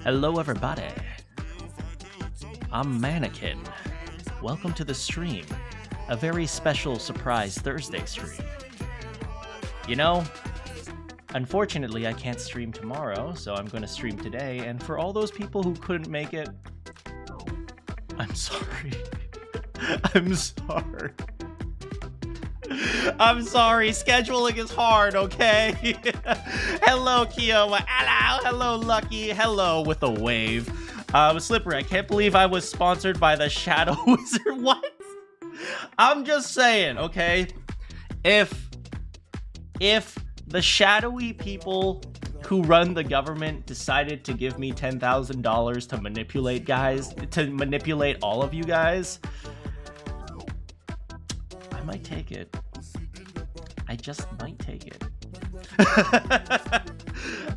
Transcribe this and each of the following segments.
Hello everybody, I'm Manakyn. Welcome to the stream, a very special surprise Thursday stream. You know, unfortunately I can't stream tomorrow, so I'm going to stream today, and for all those people who couldn't make it, I'm sorry. I'm sorry. I'm sorry, scheduling is hard, okay? Hello, Kiyoma. Hello, Lucky. Hello, with a wave. Slippery, I can't believe I was sponsored by the Shadow Wizard. What? I'm just saying, okay? If the shadowy people who run the government decided to give me $10,000 to manipulate all of you guys, I might take it. I just might take it.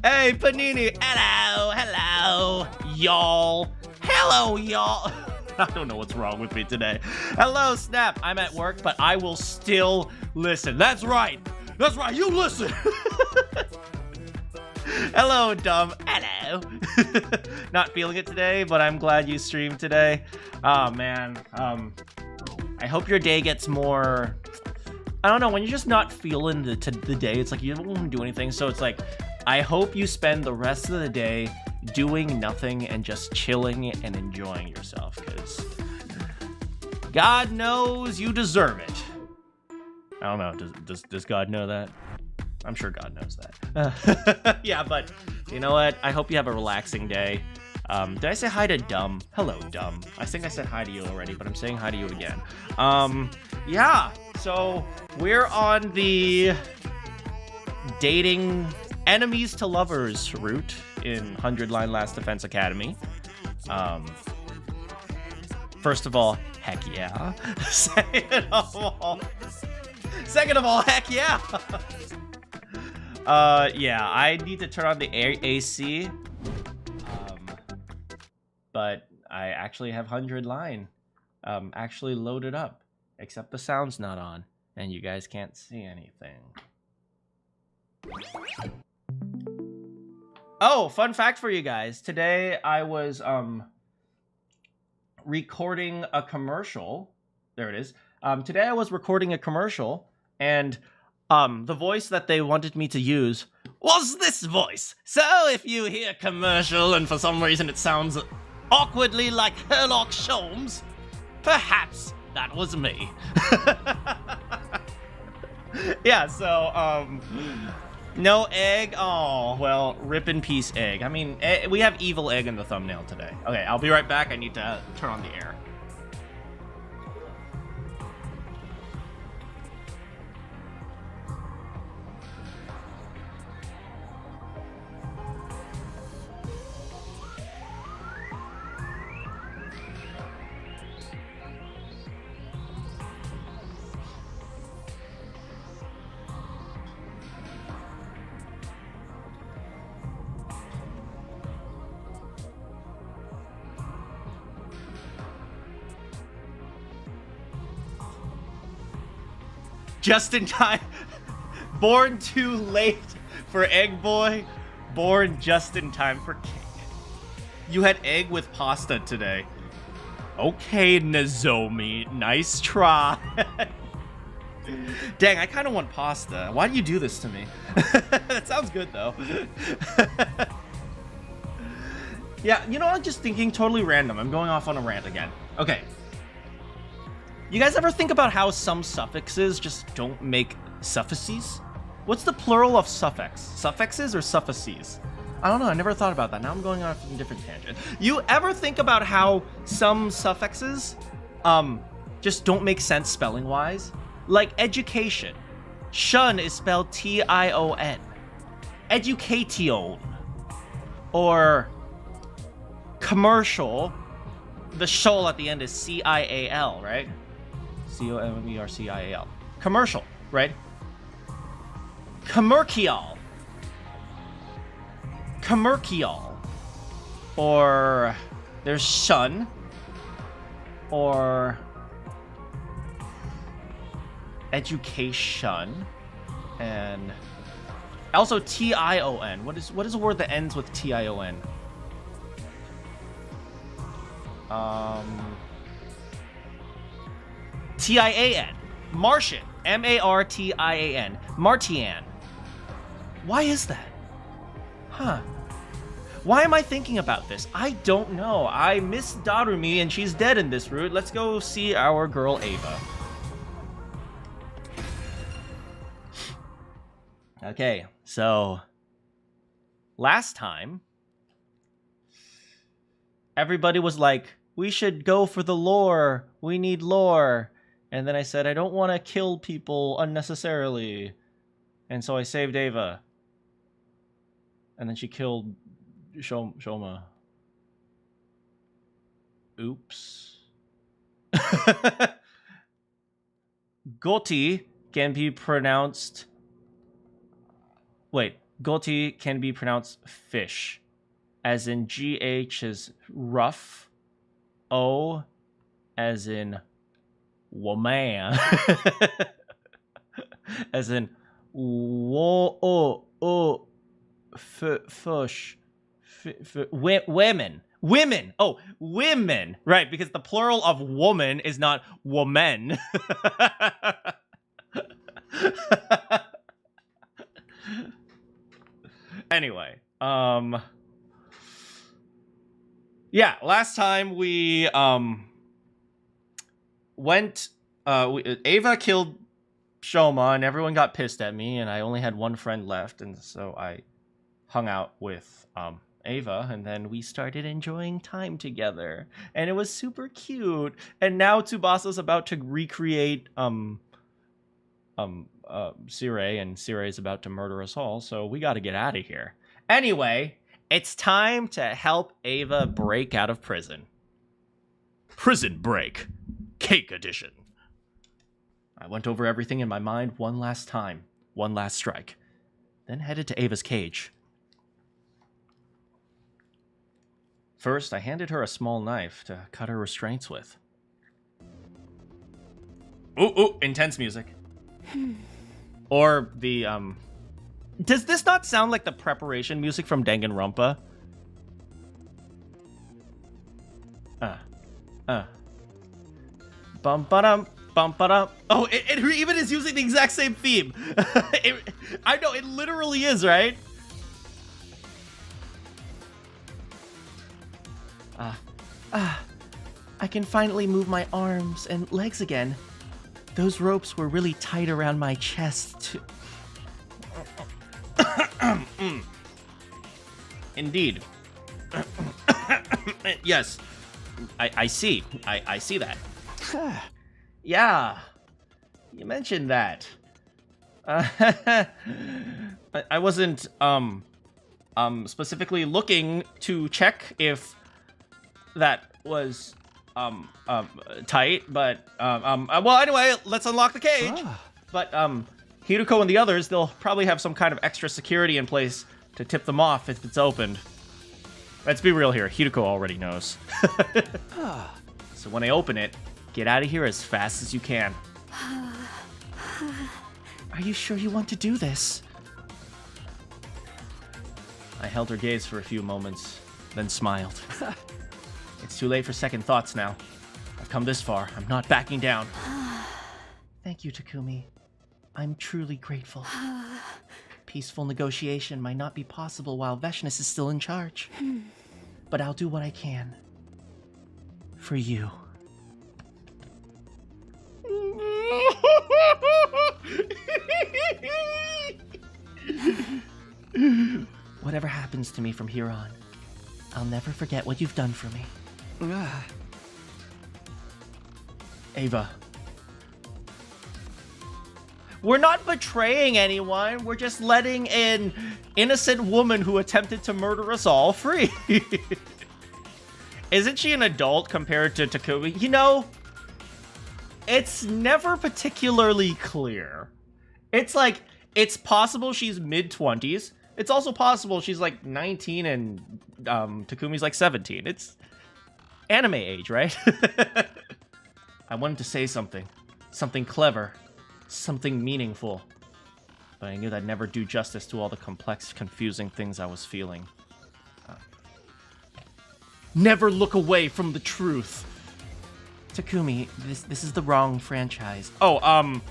Hey, Panini. Hello, y'all. Hello, y'all. I don't know what's wrong with me today. Hello, Snap. I'm at work, but I will still listen. That's right. That's right. You listen. Hello, Dumb. Hello. Not feeling it today, but I'm glad you streamed today. Oh, man. I hope your day gets more... I don't know, when you're just not feeling the day, it's like you don't want to do anything, so it's like, I hope you spend the rest of the day doing nothing and just chilling and enjoying yourself, because God knows you deserve it. I don't know, does God know that? I'm sure God knows that. Yeah, but you know what? I hope you have a relaxing day. Did I say hi to Dumb? Hello, Dumb. I think I said hi to you already, but I'm saying hi to you again. Yeah, so we're on the dating enemies to lovers route in 100 Line Last Defense Academy. First of all, heck yeah. Second of all, heck yeah. Yeah, I need to turn on the AC. But I actually have 100 Line actually loaded up, except the sound's not on, and you guys can't see anything. Oh, fun fact for you guys. Today I was recording a commercial. There it is. Today I was recording a commercial, and the voice that they wanted me to use was this voice. So if you hear commercial and for some reason it sounds awkwardly like Sherlock Holmes, perhaps that was me. Yeah, so, no egg? Oh, well, rip in peace, egg. I mean, we have evil egg in the thumbnail today. Okay, I'll be right back. I need to turn on the air. Just in time. Born too late for Egg Boy. Born just in time for cake. You had egg with pasta today. Okay, Nozomi. Nice try. Dang, I kind of want pasta. Why do you do this to me? That sounds good, though. Yeah, you know, I'm just thinking totally random. I'm going off on a rant again. Okay. You guys ever think about how some suffixes just don't make suffixes? What's the plural of suffix? Suffixes or suffixes? I don't know, I never thought about that. Now I'm going off on a different tangent. You ever think about how some suffixes just don't make sense spelling-wise? Like education. Shun is spelled T-I-O-N. Education. Or commercial. The shol at the end is C-I-A-L, right? C-O-M-E-R-C-I-A-L. Commercial, right? Commercial. Commercial. Or there's shun. Or education. And also T-I-O-N. What is a word that ends with T-I-O-N? T-I-A-N. Martian. M-A-R-T-I-A-N. Martian. Why is that? Huh. Why am I thinking about this? I don't know. I miss Darumi and she's dead in this route. Let's go see our girl Ava. Okay, so last time, everybody was like, we should go for the lore. We need lore. And then I said, I don't want to kill people unnecessarily. And so I saved Ava. And then she killed Shoma. Oops. Goti can be pronounced... Wait, Goti can be pronounced fish. As in GH is rough. O as in woman. As in fush. Women. Women. Oh, women. Right, because the plural of woman is not woman. Anyway, yeah, last time we went Ava killed Shoma and everyone got pissed at me and I only had one friend left, and so I hung out with Ava, and then we started enjoying time together and it was super cute. And now Tsubasa's about to recreate Sirei, and Sirei is about to murder us all, so we got to get out of here. Anyway, it's time to help Ava break out of prison. Prison Break, Cake Edition. I went over everything in my mind one last time, one last strike, then headed to Ava's cage. First, I handed her a small knife to cut her restraints with. Ooh, intense music. Or the, Does this not sound like the preparation music from Danganronpa? Bum-ba-dum, bum-ba-dum. Oh, it even is using the exact same theme. I know, it literally is, right? I can finally move my arms and legs again. Those ropes were really tight around my chest. Indeed. Yes. I see. I see that. Yeah. You mentioned that. I wasn't specifically looking to check if that was tight, but well, anyway, let's unlock the cage. But Hiruko and the others, they'll probably have some kind of extra security in place to tip them off if it's opened. Let's be real here, Hiruko already knows. So when I open it, get out of here as fast as you can. Are you sure you want to do this? I held her gaze for a few moments, then smiled. It's too late for second thoughts now. I've come this far. I'm not backing down. Thank you, Takumi. I'm truly grateful. Peaceful negotiation might not be possible while Veshness is still in charge. But I'll do what I can. For you. Whatever happens to me from here on, I'll never forget what you've done for me. Ava. We're not betraying anyone. We're just letting an innocent woman who attempted to murder us all free. Isn't she an adult compared to Takumi? You know, it's never particularly clear. It's like, it's possible she's mid-20s. It's also possible she's like 19 and Takumi's like 17. It's anime age, right? I wanted to say something. Something clever. Something meaningful. But I knew that'd never do justice to all the complex, confusing things I was feeling. Never look away from the truth. Takumi, this is the wrong franchise. Oh,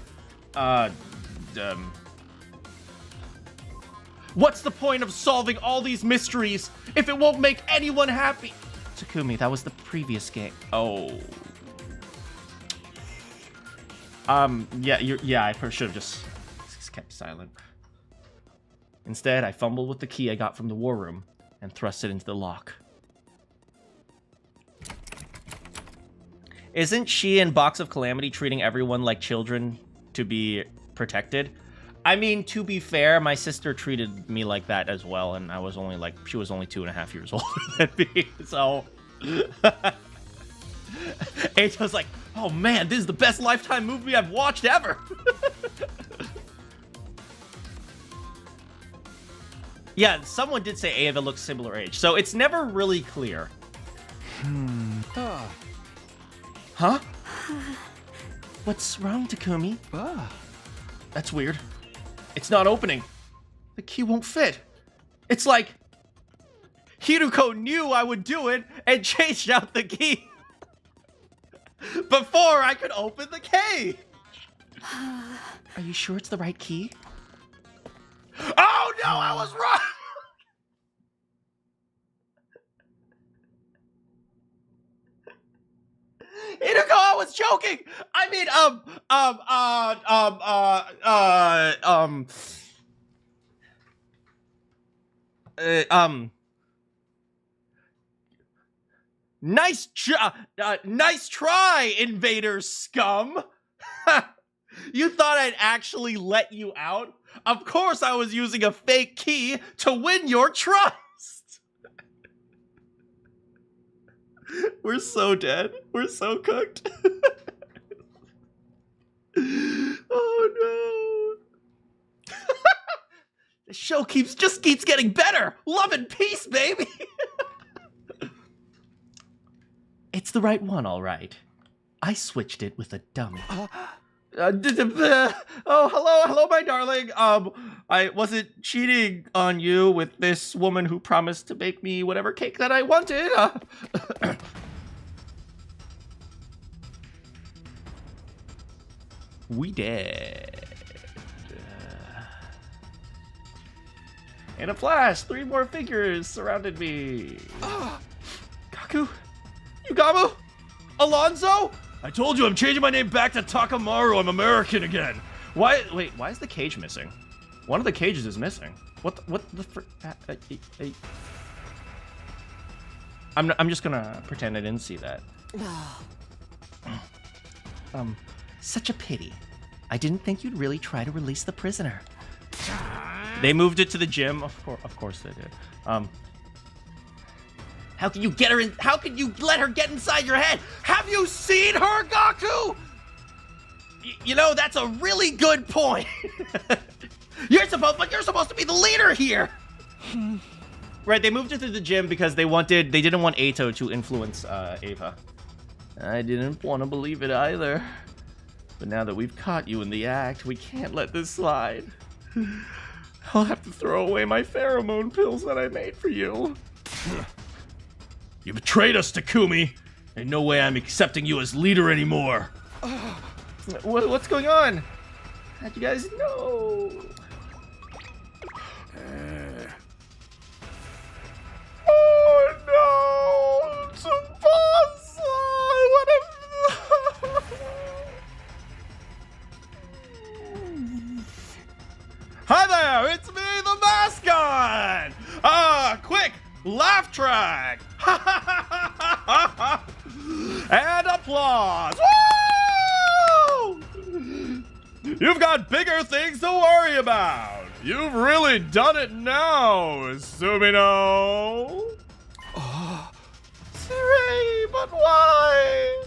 what's the point of solving all these mysteries if it won't make anyone happy? Takumi, that was the previous game. Oh. Yeah, I should have just kept silent. Instead, I fumbled with the key I got from the war room and thrust it into the lock. Isn't she in Box of Calamity treating everyone like children to be protected? I mean, to be fair, my sister treated me like that as well, and I was only like, she was only 2.5 years older than me, so... Ato's like, oh man, this is the best Lifetime movie I've watched ever! Yeah, someone did say Ava looks similar age, so it's never really clear. Huh? What's wrong, Takumi? That's weird. It's not opening. The key won't fit. It's like Hiruko knew I would do it and changed out the key before I could open the cage. Are you sure it's the right key? Oh no, I was wrong! Hiruko, I was joking! I mean, nice try, invaders scum! You thought I'd actually let you out? Of course I was using a fake key to win your trust! We're so dead. We're so cooked. Oh no. The show just keeps getting better. Love and peace, baby. It's the right one, all right. I switched it with a dummy. Oh, hello, my darling. I wasn't cheating on you with this woman who promised to bake me whatever cake that I wanted. We did. In a flash, 3 more figures surrounded me. Kaku, Yugamu, Alonzo. I told you I'm changing my name back to Takamaru. I'm American again. Why? Wait, why is the cage missing? One of the cages is missing. What the fr- I'm just gonna pretend I didn't see that. Such a pity. I didn't think you'd really try to release the prisoner. They moved it to the gym. Of course they did. How can you get her in? How can you let her get inside your head? Have you seen her, Gaku? You know, that's a really good point. You're supposed to be the leader here. Right, they moved it to the gym because they didn't want Ato to influence Ava. I didn't want to believe it either. But now that we've caught you in the act, we can't let this slide. I'll have to throw away my pheromone pills that I made for you. You betrayed us, Takumi. Ain't no way I'm accepting you as leader anymore. What's going on? How'd you guys know? Oh no! Tsubasa! What a... Hi there! It's me, the mascot! Quick! Laugh track! And applause! Woo! You've got bigger things to worry about! You've really done it now, Sumino! Sirei, but why?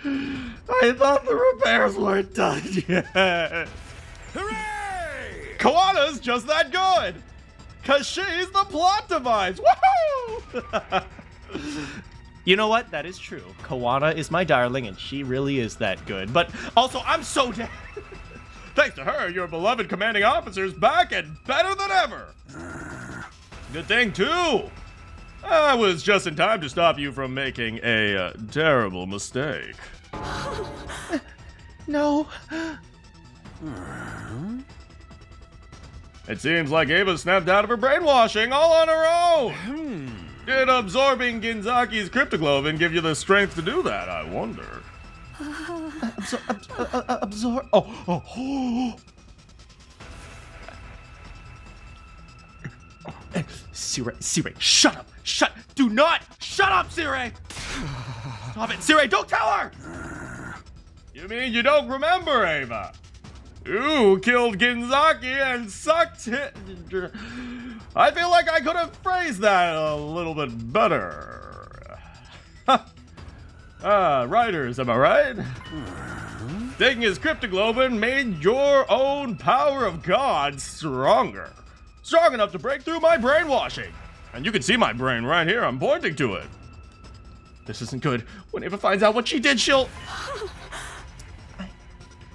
I thought the repairs weren't done yet. Hooray! Kawana's just that good! Cause she's the plot device! Woohoo! You know what? That is true. Kawana is my darling, and she really is that good. But also, I'm so dead. Thanks to her, your beloved commanding officer's back and better than ever. Good thing, too. I was just in time to stop you from making a terrible mistake. No. It seems like Ava snapped out of her brainwashing all on her own. Did absorbing Ginzaki's cryptoglobin give you the strength to do that, I wonder? Absorb? Oh. Sirei, shut up! Do not! Shut up, Sirei! Stop it, Sirei, don't tell her! You mean you don't remember, Ava? You killed Ginzaki and sucked it. I feel like I could have phrased that a little bit better. Writers, am I right? Taking his cryptoglobin made your own power of God stronger. Strong enough to break through my brainwashing. And you can see my brain right here, I'm pointing to it. This isn't good. When Ava finds out what she did, she'll...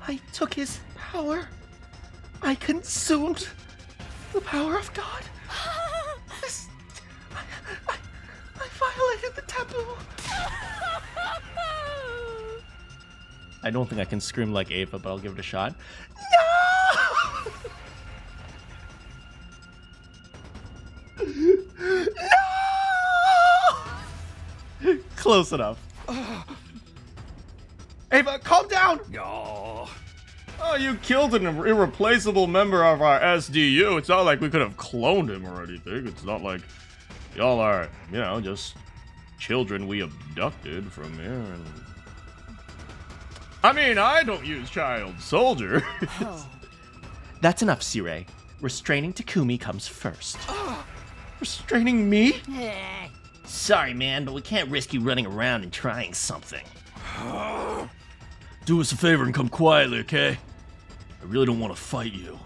I took his power. I consumed the power of God. I violated the taboo. I don't think I can scream like Ava, but I'll give it a shot. No! Close enough. Ava, calm down! No. Oh, you killed an irreplaceable member of our SDU. It's not like we could have cloned him or anything. It's not like y'all are, just children we abducted from here. And... I mean, I don't use child soldiers. Oh. That's enough, Sirei. Restraining Takumi comes first. Restraining me? Sorry, man, but we can't risk you running around and trying something. Do us a favor and come quietly, okay? I really don't want to fight you.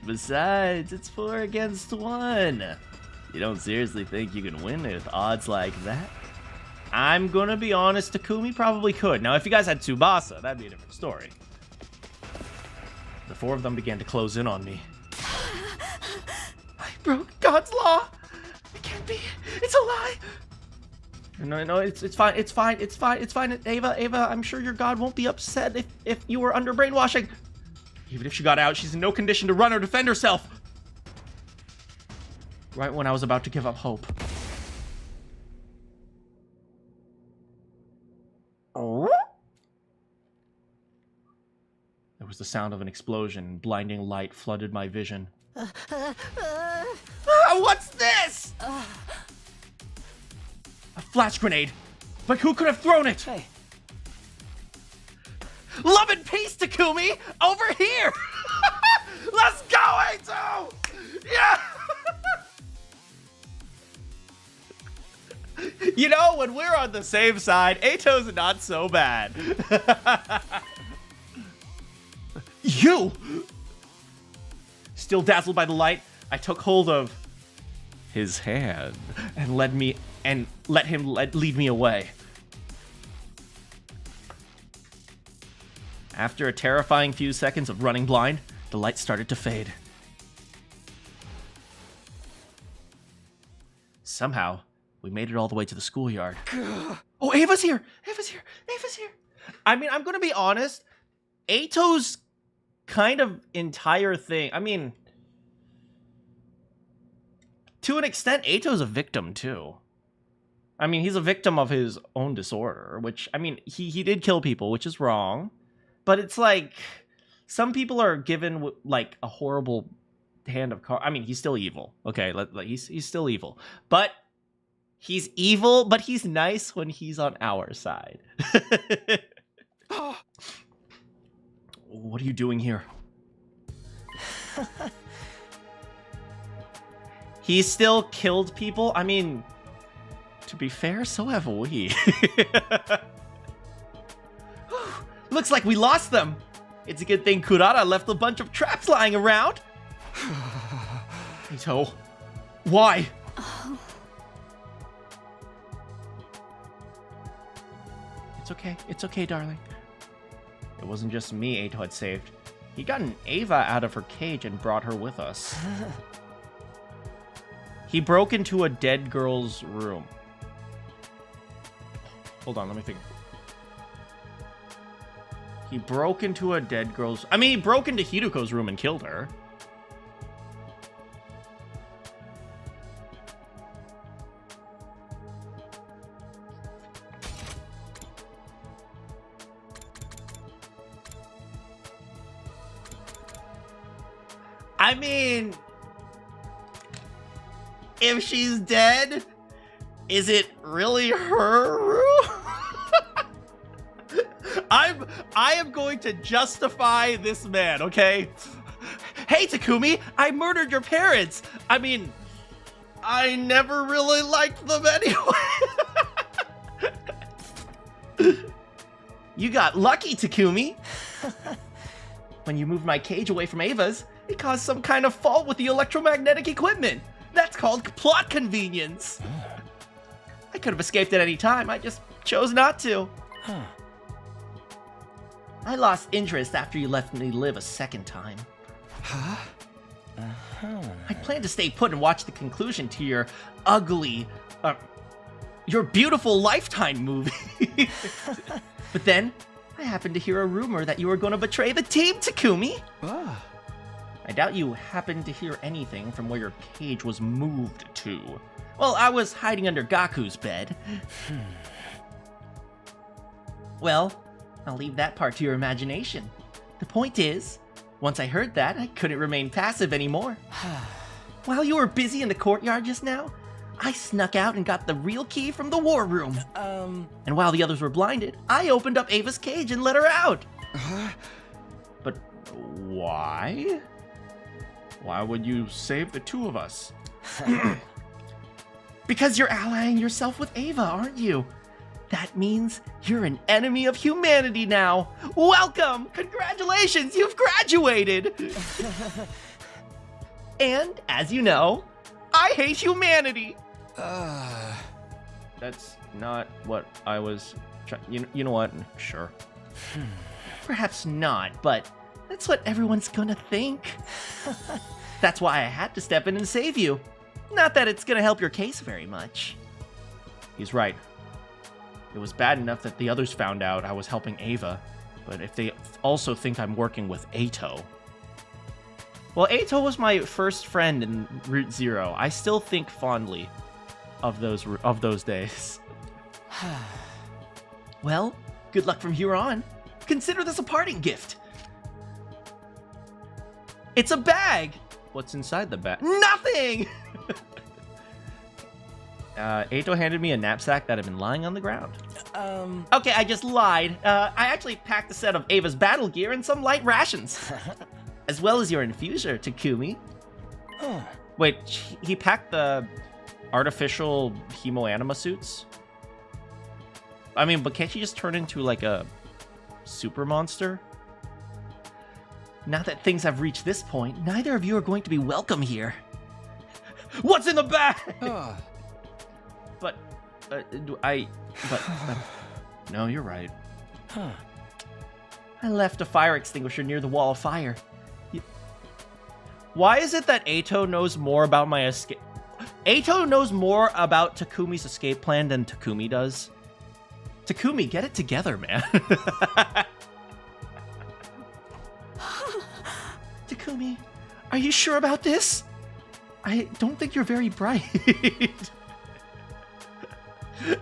Besides, it's 4 against 1. You don't seriously think you can win with odds like that? I'm gonna be honest, Takumi probably could. Now, if you guys had Tsubasa, that'd be a different story. The 4 of them began to close in on me. I broke God's law. It can't be. It's a lie. No, it's fine. It's fine. Ava, I'm sure your God won't be upset if you were under brainwashing. Even if she got out, she's in no condition to run or defend herself. Right when I was about to give up hope. There was the sound of an explosion. Blinding light flooded my vision. What's this? A flash grenade. But who could have thrown it? Hey. Love and peace, Takumi! Over here! Let's go, Ato! Yeah! You know, when we're on the same side, Ato's not so bad. You! Still dazzled by the light, I took hold of his hand and let him lead me away. After a terrifying few seconds of running blind, the light started to fade. Somehow, we made it all the way to the schoolyard. Oh, Ava's here! Ava's here! I mean, I'm gonna be honest, Ato's kind of entire thing, I mean, to an extent, Ato's a victim too. I mean, he's a victim of his own disorder, which, I mean, he did kill people, which is wrong. But it's like, some people are given, like, a horrible hand of cards. I mean, he's still evil. Okay, he's still evil. But he's evil, but he's nice when he's on our side. What are you doing here? He still killed people? I mean, to be fair, so have we. Looks like we lost them. It's a good thing Kurata left a bunch of traps lying around. Ito, why? It's okay, darling. It wasn't just me Ito had saved. He'd gotten Ava out of her cage and brought her with us. He broke into a dead girl's room. Hold on, let me think. He broke into a dead girl's... I mean, he broke into Hiruko's room and killed her. I mean... If she's dead, is it really her room? I am going to justify this man, okay? Hey, Takumi, I murdered your parents. I mean, I never really liked them anyway. You got lucky, Takumi. When you moved my cage away from Ava's, it caused some kind of fault with the electromagnetic equipment. That's called plot convenience. I could have escaped at any time. I just chose not to. I lost interest after you left me live a second time. Huh? I planned to stay put and watch the conclusion to your ugly, your beautiful Lifetime movie. But then, I happened to hear a rumor that you were going to betray the team, Takumi. Ah. I doubt you happened to hear anything from where your cage was moved to. Well, I was hiding under Gaku's bed. Well, I'll leave that part to your imagination. The point is, once I heard that, I couldn't remain passive anymore. While you were busy in the courtyard just now, I snuck out and got the real key from the war room. And while the others were blinded, I opened up Ava's cage and let her out. But why? Why would you save the two of us? Because you're allying yourself with Ava, aren't you? That means you're an enemy of humanity now. Welcome! Congratulations, you've graduated! And, as you know, I hate humanity! That's not what I was trying... You know what? Sure. Perhaps not, but that's what everyone's gonna think. That's why I had to step in and save you. Not that it's gonna help your case very much. He's right. It was bad enough that the others found out I was helping Ava, but if they also think I'm working with Ato... Well, Ato was my first friend in Route Zero. I still think fondly of those days. Well, good luck from here on. Consider this a parting gift. It's a bag! What's inside the bag? Nothing! Ato handed me a knapsack that had been lying on the ground. Okay, I just lied. I actually packed a set of Ava's battle gear and some light rations. As well as your infuser, Takumi. Wait, he packed the artificial hemoanima suits? I mean, but can't you just turn into like a super monster? Now that things have reached this point, neither of you are going to be welcome here. What's in the bag? But, no, you're right. I left a fire extinguisher near the wall of fire. Why is it that Ato knows more about my escape? Ato knows more about Takumi's escape plan than Takumi does. Takumi, get it together, man. Takumi, are you sure about this? I don't think you're very bright.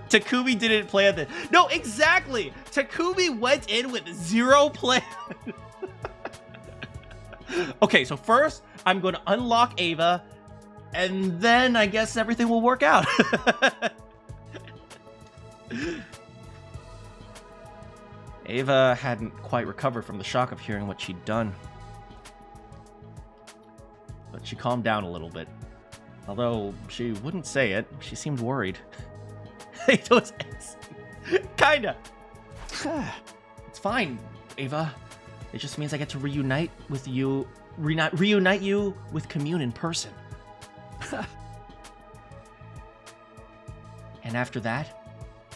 Takumi didn't plan this. No, exactly. Takumi went in with zero plan. Okay, so first, I'm going to unlock Ava, and then I guess everything will work out. Ava hadn't quite recovered from the shock of hearing what she'd done. But she calmed down a little bit. Although she wouldn't say it, she seemed worried. Kinda. It's fine, Ava. It just means I get to reunite you with Commune in person. And after that,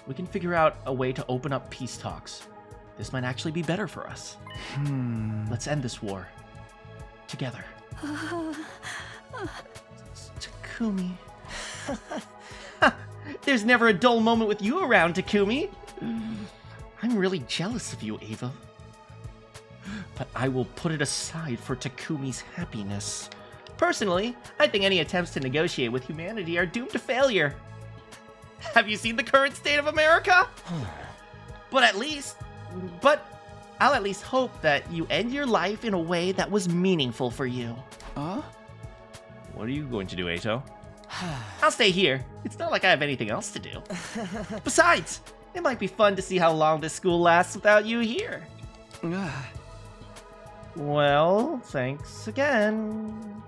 we can figure out a way to open up peace talks. This might actually be better for us. Let's end this war. Together. Takumi. There's never a dull moment with you around, Takumi. I'm really jealous of you, Ava. But I will put it aside for Takumi's happiness. Personally, I think any attempts to negotiate with humanity are doomed to failure. Have you seen the current state of America? But I'll at least hope that you end your life in a way that was meaningful for you. Huh? What are you going to do, Eito? I'll stay here. It's not like I have anything else to do. Besides, it might be fun to see how long this school lasts without you here. Well, thanks again.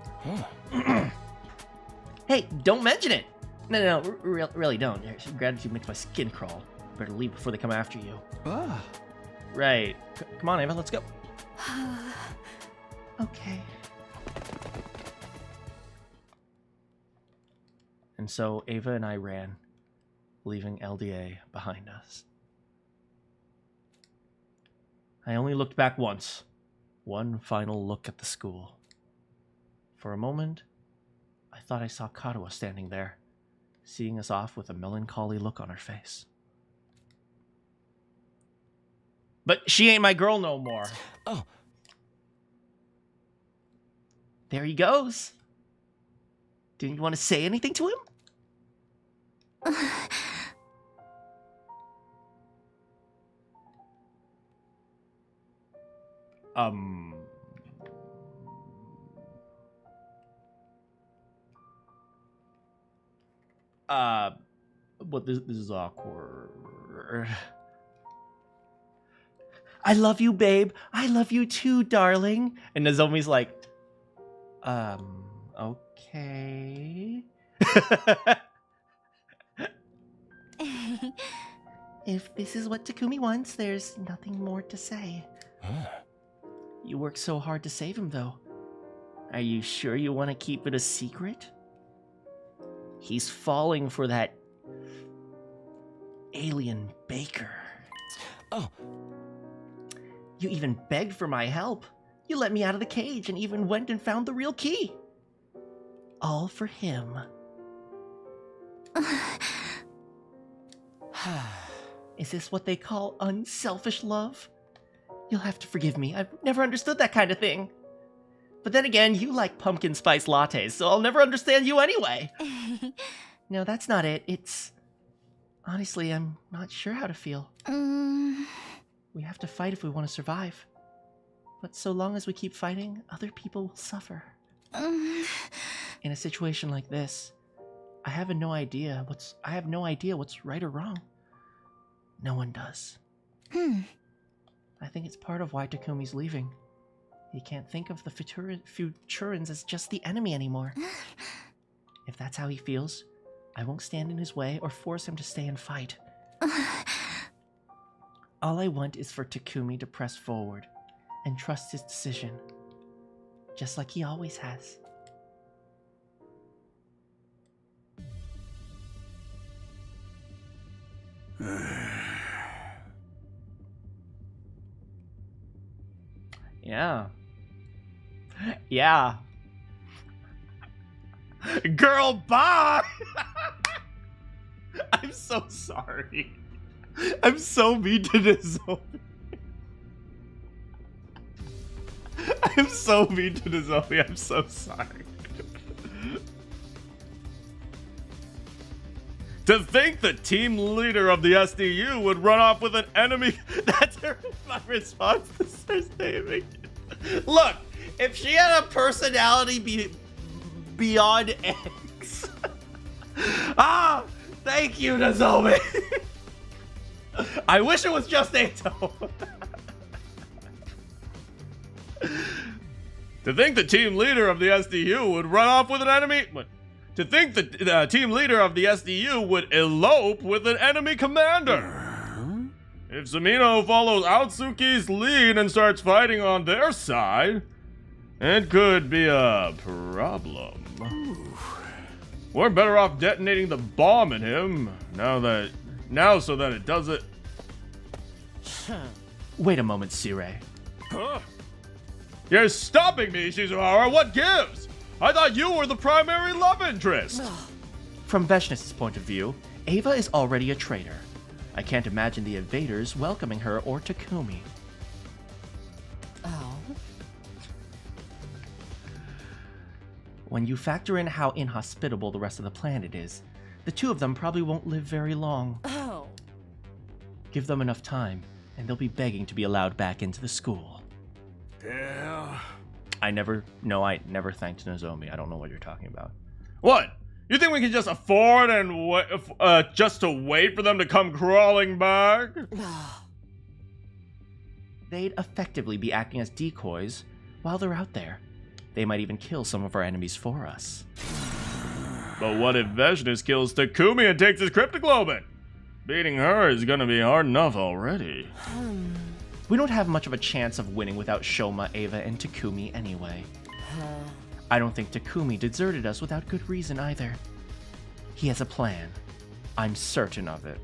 Hey, don't mention it. No, really don't. Gratitude makes my skin crawl. Better leave before they come after you. Right. Come on, Ava, let's go. Okay. And so Ava and I ran, leaving LDA behind us. I only looked back once. One final look at the school. For a moment, I thought I saw Kadoa standing there, seeing us off with a melancholy look on her face. But she ain't my girl no more. Oh. There he goes. Didn't you want to say anything to him? But this is awkward. I love you, babe. I love you too, darling. And Nozomi's like, okay. If this is what Takumi wants, there's nothing more to say. You worked so hard to save him, though. Are you sure you want to keep it a secret? He's falling for that alien baker. Oh. You even begged for my help. You let me out of the cage and even went and found the real key. All for him. Is this what they call unselfish love? You'll have to forgive me. I've never understood that kind of thing. But then again, you like pumpkin spice lattes, so I'll never understand you anyway. No, that's not it. It's... Honestly, I'm not sure how to feel. We have to fight if we want to survive. But so long as we keep fighting, other people will suffer. In a situation like this, I have no idea what's right or wrong. No one does. I think it's part of why Takumi's leaving. He can't think of the Futurans as just the enemy anymore. If that's how he feels, I won't stand in his way or force him to stay and fight. All I want is for Takumi to press forward and trust his decision, just like he always has. Yeah. Yeah. Girl, bye! I'm so sorry. I'm so mean to Nozomi. I'm so mean to Nozomi. I'm so sorry. To think the team leader of the SDU would run off with an enemy. That's my response to Sirei. Look, if she had a personality beyond X. Thank you, Nozomi. I wish it was just Eito. To think the team leader of the SDU would run off with an enemy... To think the team leader of the SDU would elope with an enemy commander. If Sumino follows Aotsuki's lead and starts fighting on their side, it could be a problem. We're better off detonating the bomb in him now so that it doesn't... Wait a moment, Sirei. Huh? You're stopping me, Shizuhara. What gives? I thought you were the primary love interest. From Veshnus' point of view, Ava is already a traitor. I can't imagine the invaders welcoming her or Takumi. Oh. When you factor in how inhospitable the rest of the planet is, the two of them probably won't live very long. Oh. Give them enough time, and they'll be begging to be allowed back into the school. Yeah. I never thanked Nozomi. I don't know what you're talking about. What? You think we can just afford and just to wait for them to come crawling back? They'd effectively be acting as decoys while they're out there. They might even kill some of our enemies for us. But what if Veshnus kills Takumi and takes his cryptoglobin? Beating her is gonna be hard enough already. We don't have much of a chance of winning without Shoma, Ava, and Takumi anyway. I don't think Takumi deserted us without good reason either. He has a plan. I'm certain of it.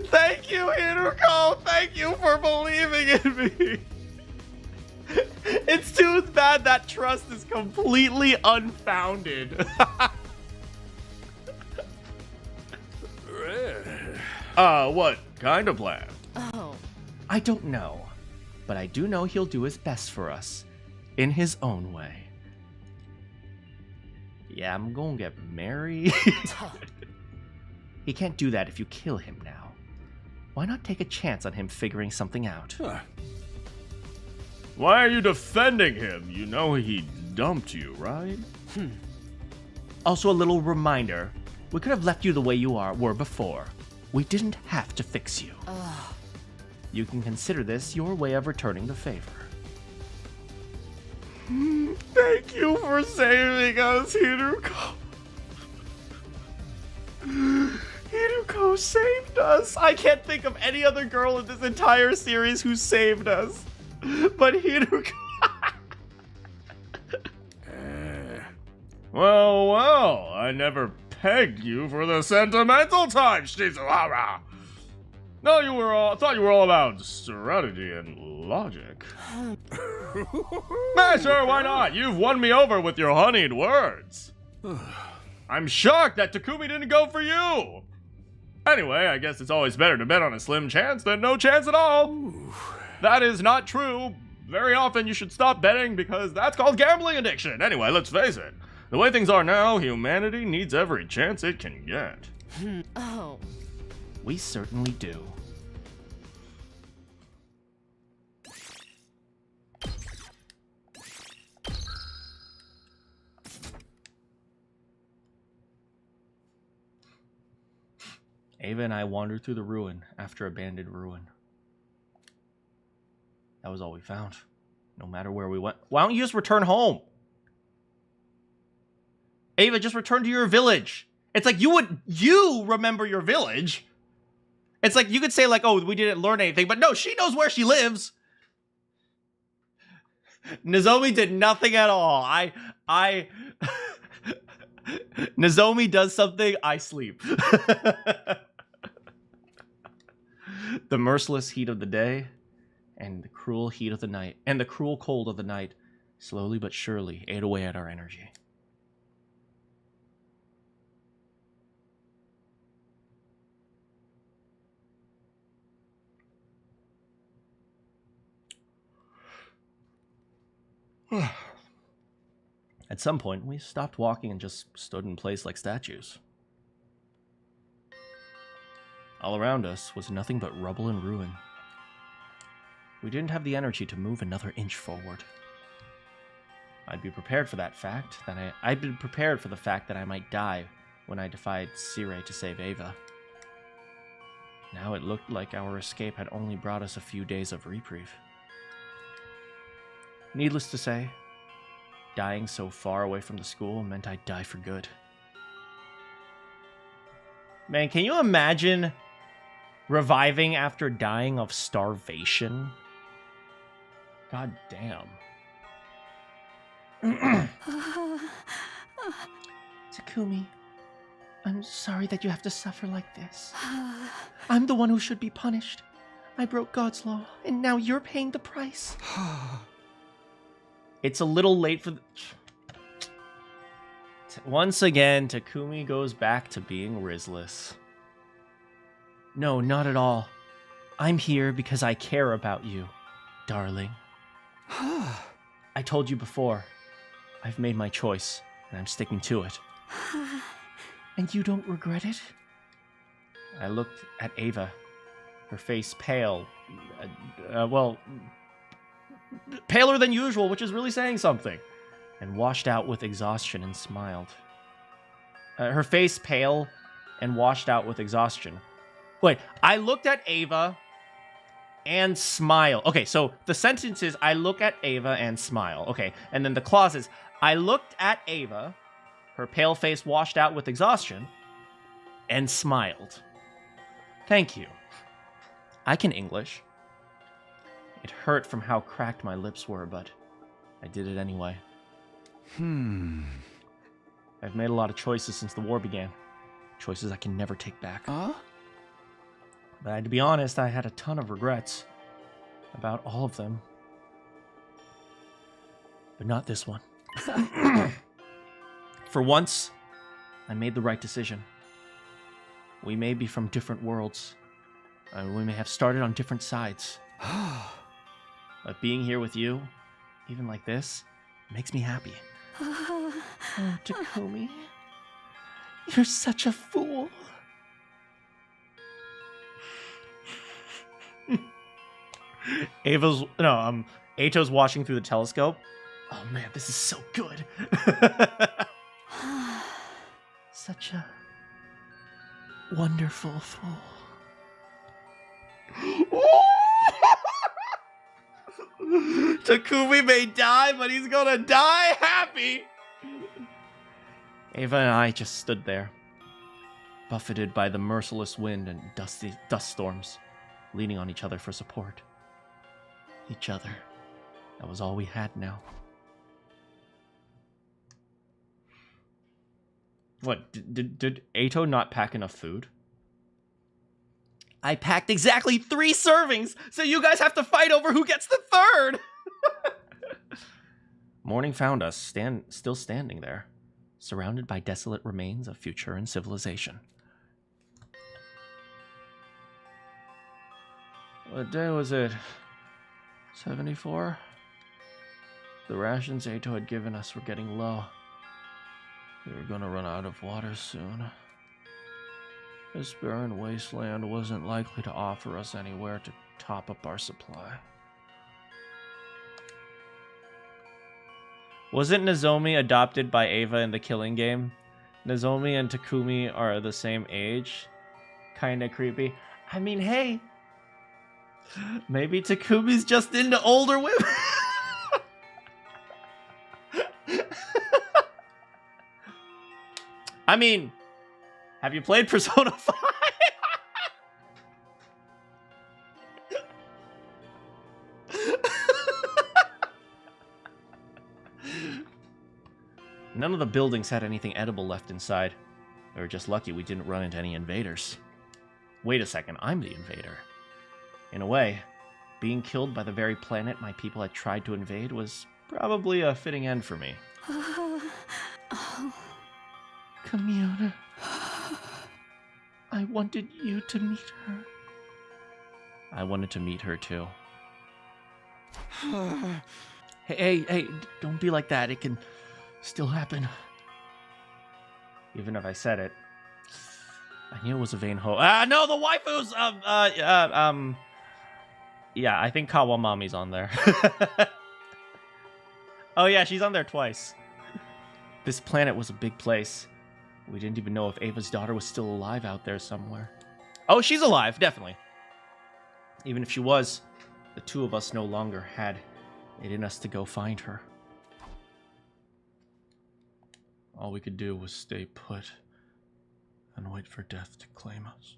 Thank you, Hiruko! Thank you for believing in me! It's too bad that trust is completely unfounded. What kind of plan? Oh. I don't know, but I do know he'll do his best for us, in his own way. Yeah, I'm gonna get married. He can't do that if you kill him now. Why not take a chance on him figuring something out? Why are you defending him? You know he dumped you, right? Also, a little reminder, we could have left you the way you were before. We didn't have to fix you. You can consider this your way of returning the favor. Thank you for saving us, Hiruko. Hiruko saved us. I can't think of any other girl in this entire series who saved us. But Hiruko... Well, I never pegged you for the sentimental type, Shizuhara. No, I thought you were all about strategy and logic. Sure, why not? You've won me over with your honeyed words. I'm shocked that Takumi didn't go for you. Anyway, I guess it's always better to bet on a slim chance than no chance at all. That is not true. Very often you should stop betting because that's called gambling addiction. Anyway, let's face it. The way things are now, humanity needs every chance it can get. Oh. We certainly do. Ava and I wandered through the ruin after abandoned ruin. That was all we found. No matter where we went. Why don't you just return home? Ava, just return to your village. It's like you remember your village. It's like you could say like, oh, we didn't learn anything, but no, she knows where she lives. Nozomi did nothing at all. Nozomi does something, I sleep. The merciless heat of the day and the cruel heat of the night and the cruel cold of the night slowly but surely ate away at our energy. At some point, we stopped walking and just stood in place like statues. All around us was nothing but rubble and ruin. We didn't have the energy to move another inch forward. I'd be prepared for that fact. I'd been prepared for the fact that I might die when I defied Sirei to save Ava. Now it looked like our escape had only brought us a few days of reprieve. Needless to say, dying so far away from the school meant I'd die for good. Man, can you imagine reviving after dying of starvation? God damn. Takumi, I'm sorry that you have to suffer like this. I'm the one who should be punished. I broke God's law, and now you're paying the price. It's a little late for Once again, Takumi goes back to being Rizless. No, not at all. I'm here because I care about you, darling. I told you before. I've made my choice, and I'm sticking to it. And you don't regret it? I looked at Ava, her face pale. Well, paler than usual, which is really saying something, and washed out with exhaustion and smiled. Her face pale and washed out with exhaustion. Wait, I looked at Ava and smile. Okay, so the sentence is, I look at Ava and smile. Okay, and then the clause is, I looked at Ava, her pale face washed out with exhaustion, and smiled. Thank you. I can English. It hurt from how cracked my lips were, but I did it anyway. I've made a lot of choices since the war began. Choices I can never take back. But to be honest, I had a ton of regrets about all of them. But not this one. For once, I made the right decision. We may be from different worlds. We may have started on different sides. But being here with you, even like this, makes me happy. Oh, Takumi. You're such a fool. Ato's watching through the telescope. Oh man, this is so good. Such a wonderful fool. Takumi may die, but he's gonna die happy. Ava and I just stood there, buffeted by the merciless wind and dust storms, leaning on each other for support. Each other. That was all we had now. What, did Ato not pack enough food? I packed exactly 3 servings, so you guys have to fight over who gets the 3rd! Morning found us still standing there, surrounded by desolate remains of Futuran civilization. What day was it? 74? The rations Ato had given us were getting low. We were gonna run out of water soon. This barren wasteland wasn't likely to offer us anywhere to top up our supply. Wasn't Nozomi adopted by Ava in the Killing Game? Nozomi and Takumi are the same age. Kinda creepy. I mean, hey, maybe Takumi's just into older women. I mean, have you played Persona 5? None of the buildings had anything edible left inside. We were just lucky we didn't run into any invaders. Wait a second, I'm the invader. In a way, being killed by the very planet my people had tried to invade was probably a fitting end for me. Commune. I wanted you to meet her. I wanted to meet her too. Hey, don't be like that. It can still happen. Even if I said it, I knew it was a vain hope. No, the waifus! Yeah, I think Kawamami's on there. Oh yeah, she's on there twice. This planet was a big place. We didn't even know if Ava's daughter was still alive out there somewhere. Oh, she's alive, definitely. Even if she was, the two of us no longer had it in us to go find her. All we could do was stay put and wait for death to claim us.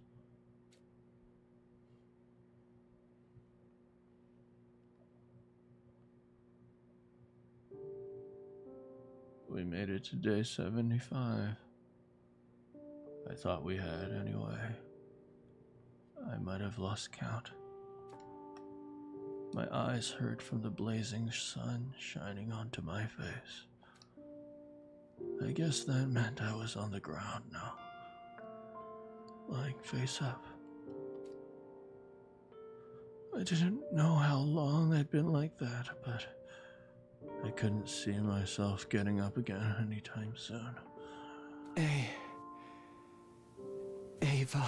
We made it to day 75. I thought we had anyway. I might have lost count. My eyes hurt from the blazing sun shining onto my face. I guess that meant I was on the ground now, lying face up. I didn't know how long I'd been like that, but I couldn't see myself getting up again anytime soon. Ava.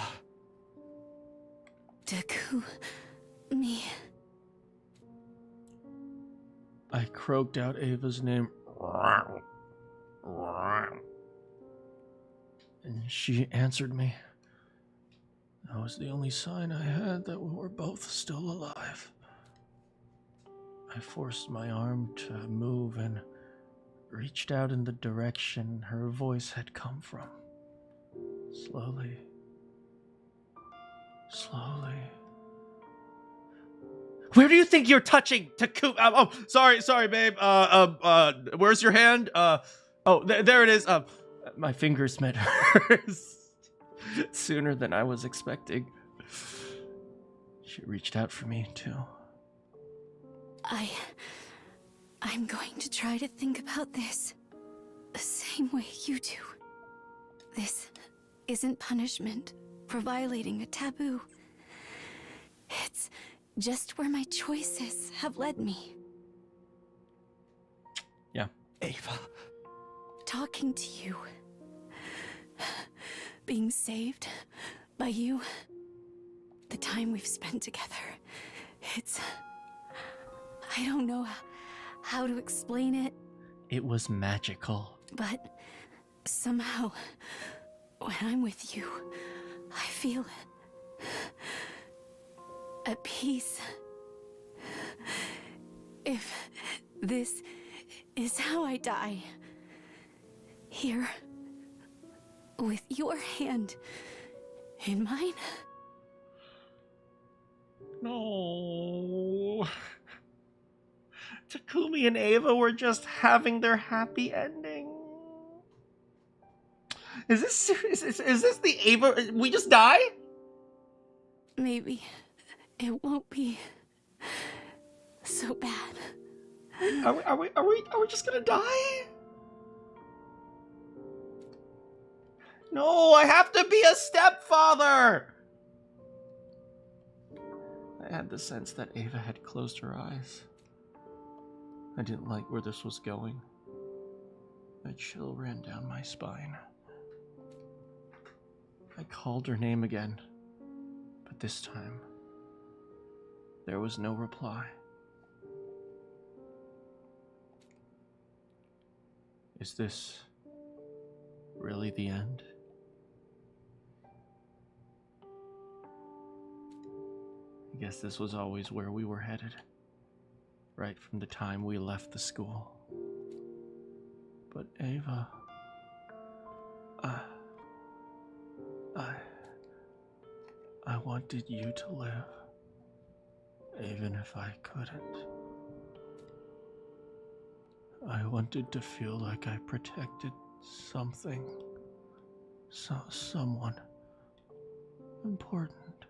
Takumi. I croaked out Ava's name, and she answered me. That was the only sign I had that we were both still alive. I forced my arm to move and reached out in the direction her voice had come from. Slowly. Where do you think you're touching, Takumi? Oh, sorry, babe. Where's your hand? There it is. My fingers met hers sooner than I was expecting. She reached out for me too. I'm going to try to think about this the same way you do. This isn't punishment for violating a taboo. It's just where my choices have led me. Yeah. Ava. Talking to you. Being saved by you. The time we've spent together. It's... I don't know how to explain it. It was magical. But somehow, when I'm with you, I feel at peace. If this is how I die, here, with your hand in mine. No. Takumi and Ava were just having their happy ending. Is this the Ava? We just die? Maybe it won't be so bad. Are we just gonna die? No, I have to be a stepfather! I had the sense that Ava had closed her eyes. I didn't like where this was going. A chill ran down my spine. I called her name again, but this time, there was no reply. Is this really the end? I guess this was always where we were headed, right from the time we left the school. But Ava, I wanted you to live, even if I couldn't. I wanted to feel like I protected something, someone important.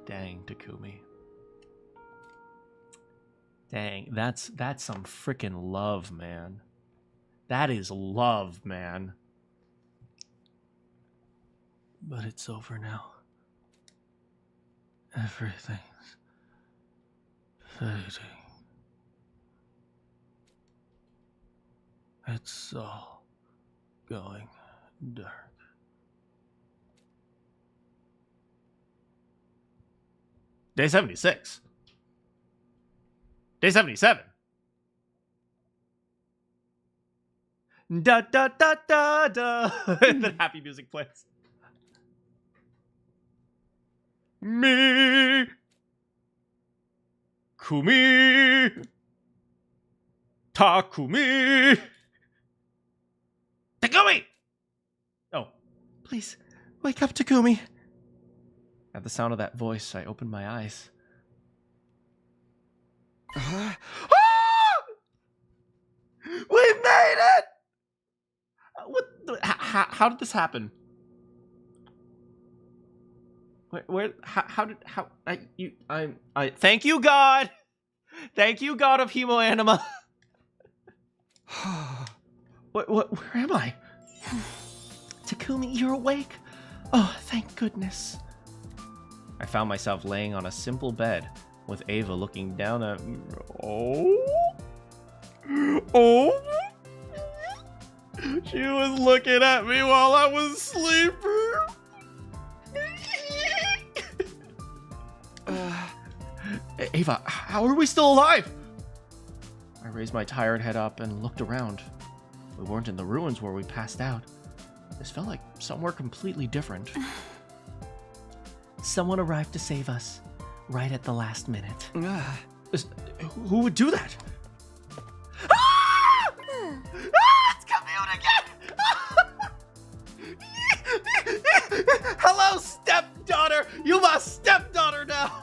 Dang, Takumi. Dang, that's some freaking love, man. That is love, man. But it's over now. Everything's fading. It's all going dark. Day 76. Day 77. Da da da da da. And then happy music plays. Me. Kumi. Takumi. Takumi! Oh, please, wake up, Takumi. At the sound of that voice, I opened my eyes. Ah! We made it! How did this happen? Thank you, God! Thank you, God of Hemoanima. Where am I? Takumi, you're awake. Oh, thank goodness. I found myself laying on a simple bed with Ava looking down at me. Oh. She was looking at me while I was sleeping. Ava, how are we still alive? I raised my tired head up and looked around. We weren't in the ruins where we passed out. This felt like somewhere completely different. Someone arrived to save us, right at the last minute. Who would do that? Ah! It's Commune again! Hello, stepdaughter! You my stepdaughter now!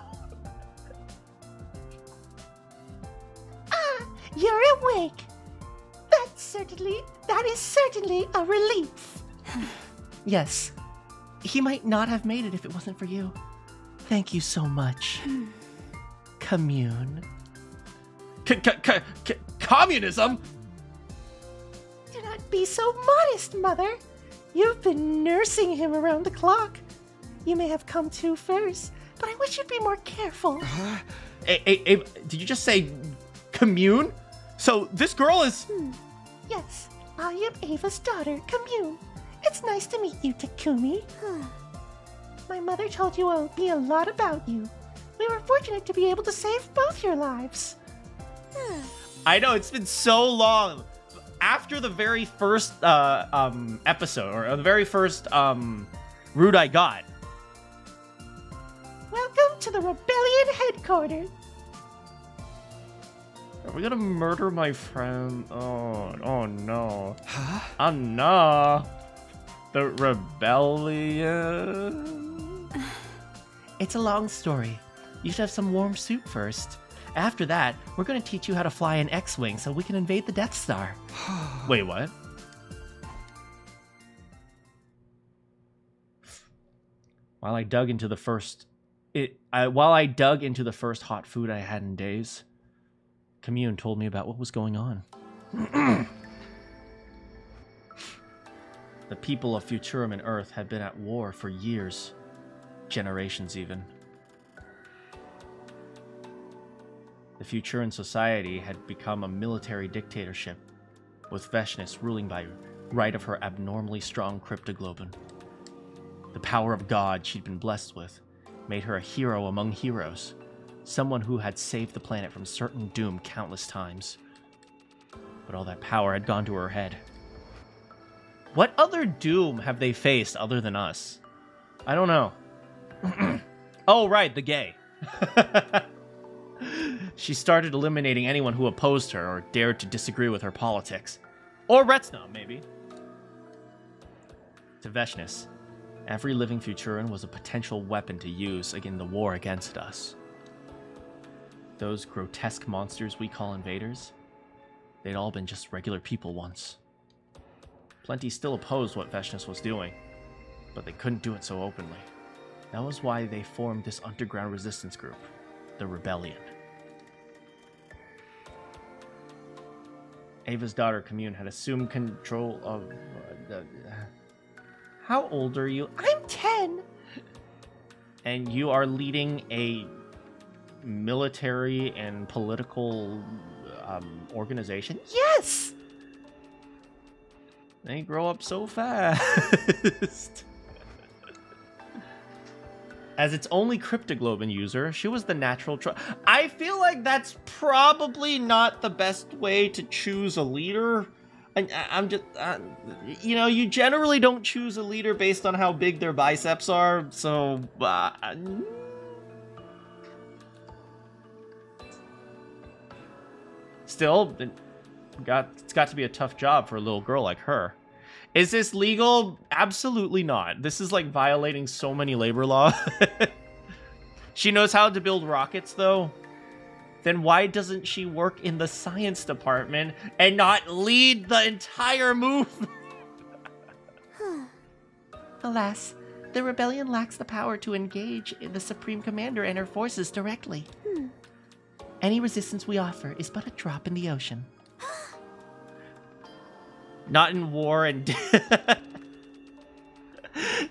You're awake. That is certainly a relief. Yes. He might not have made it if it wasn't for you. Thank you so much. Commune. Communism? Do not be so modest, Mother. You've been nursing him around the clock. You may have come to first, but I wish you'd be more careful. Did you just say commune? So this girl is... Yes, I am Ava's daughter, Commune. It's nice to meet you, Takumi. My mother told me a lot about you. We were fortunate to be able to save both your lives. I know, it's been so long. After the very first episode, or the very first route I got. Welcome to the Rebellion headquarters. Are we gonna murder my friend? Oh no. Huh? Oh no. The rebellion? It's a long story. You should have some warm soup first. After that, we're gonna teach you how to fly an X-Wing so we can invade the Death Star. Wait, what? While I dug into the first hot food I had in days, Commune told me about what was going on. The people of Futurum and Earth had been at war for years, generations even. The Futuran society had become a military dictatorship, with Veshness ruling by right of her abnormally strong cryptoglobin. The power of God she'd been blessed with made her a hero among heroes, someone who had saved the planet from certain doom countless times. But all that power had gone to her head. What other doom have they faced other than us? I don't know. Oh, right, the gay. She started eliminating anyone who opposed her or dared to disagree with her politics. Or Retsna, maybe. To Veshness, every living Futuran was a potential weapon to use in the war against us. Those grotesque monsters we call invaders, they'd all been just regular people once. Plenty still opposed what Veshness was doing, but they couldn't do it so openly. That was why they formed this underground resistance group, the Rebellion. Ava's daughter, Commune, had assumed control of How old are you? I'm 10. And you are leading a military and political organization? Yes! They grow up so fast. As its only cryptoglobin user, she was the natural I feel like that's probably not the best way to choose a leader. I'm just, you generally don't choose a leader based on how big their biceps are, so... Still, it's got to be a tough job for a little girl like her. Is this legal? Absolutely not. This is like violating so many labor laws. She knows how to build rockets, though. Then why doesn't she work in the science department and not lead the entire movement? Alas, the rebellion lacks the power to engage the Supreme Commander and her forces directly. Any resistance we offer is but a drop in the ocean. Not in war and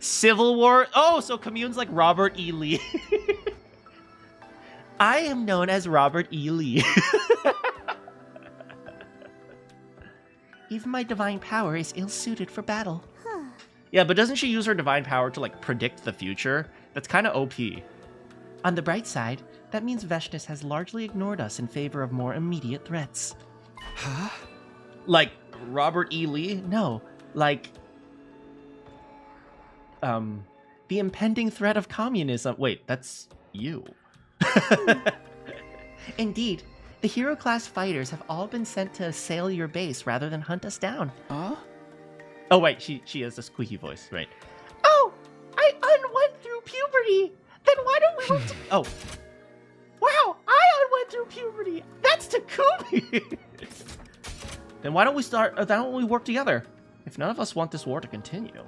Civil War. Oh, so Commune's like Robert E. Lee. I am known as Robert E. Lee. Even my divine power is ill-suited for battle. Yeah, but doesn't she use her divine power to, like, predict the future? That's kind of OP. On the bright side, that means Veshness has largely ignored us in favor of more immediate threats. Huh? Like, Robert E. Lee? No, like... the impending threat of communism. Wait, that's you. Indeed. The hero-class fighters have all been sent to assail your base rather than hunt us down. Huh? Oh, wait, she has a squeaky voice, right. Oh, I unwent through puberty. Then why don't we work Oh. Wow, I unwent through puberty. That's Takumi. Then why don't we work together? If none of us want this war to continue.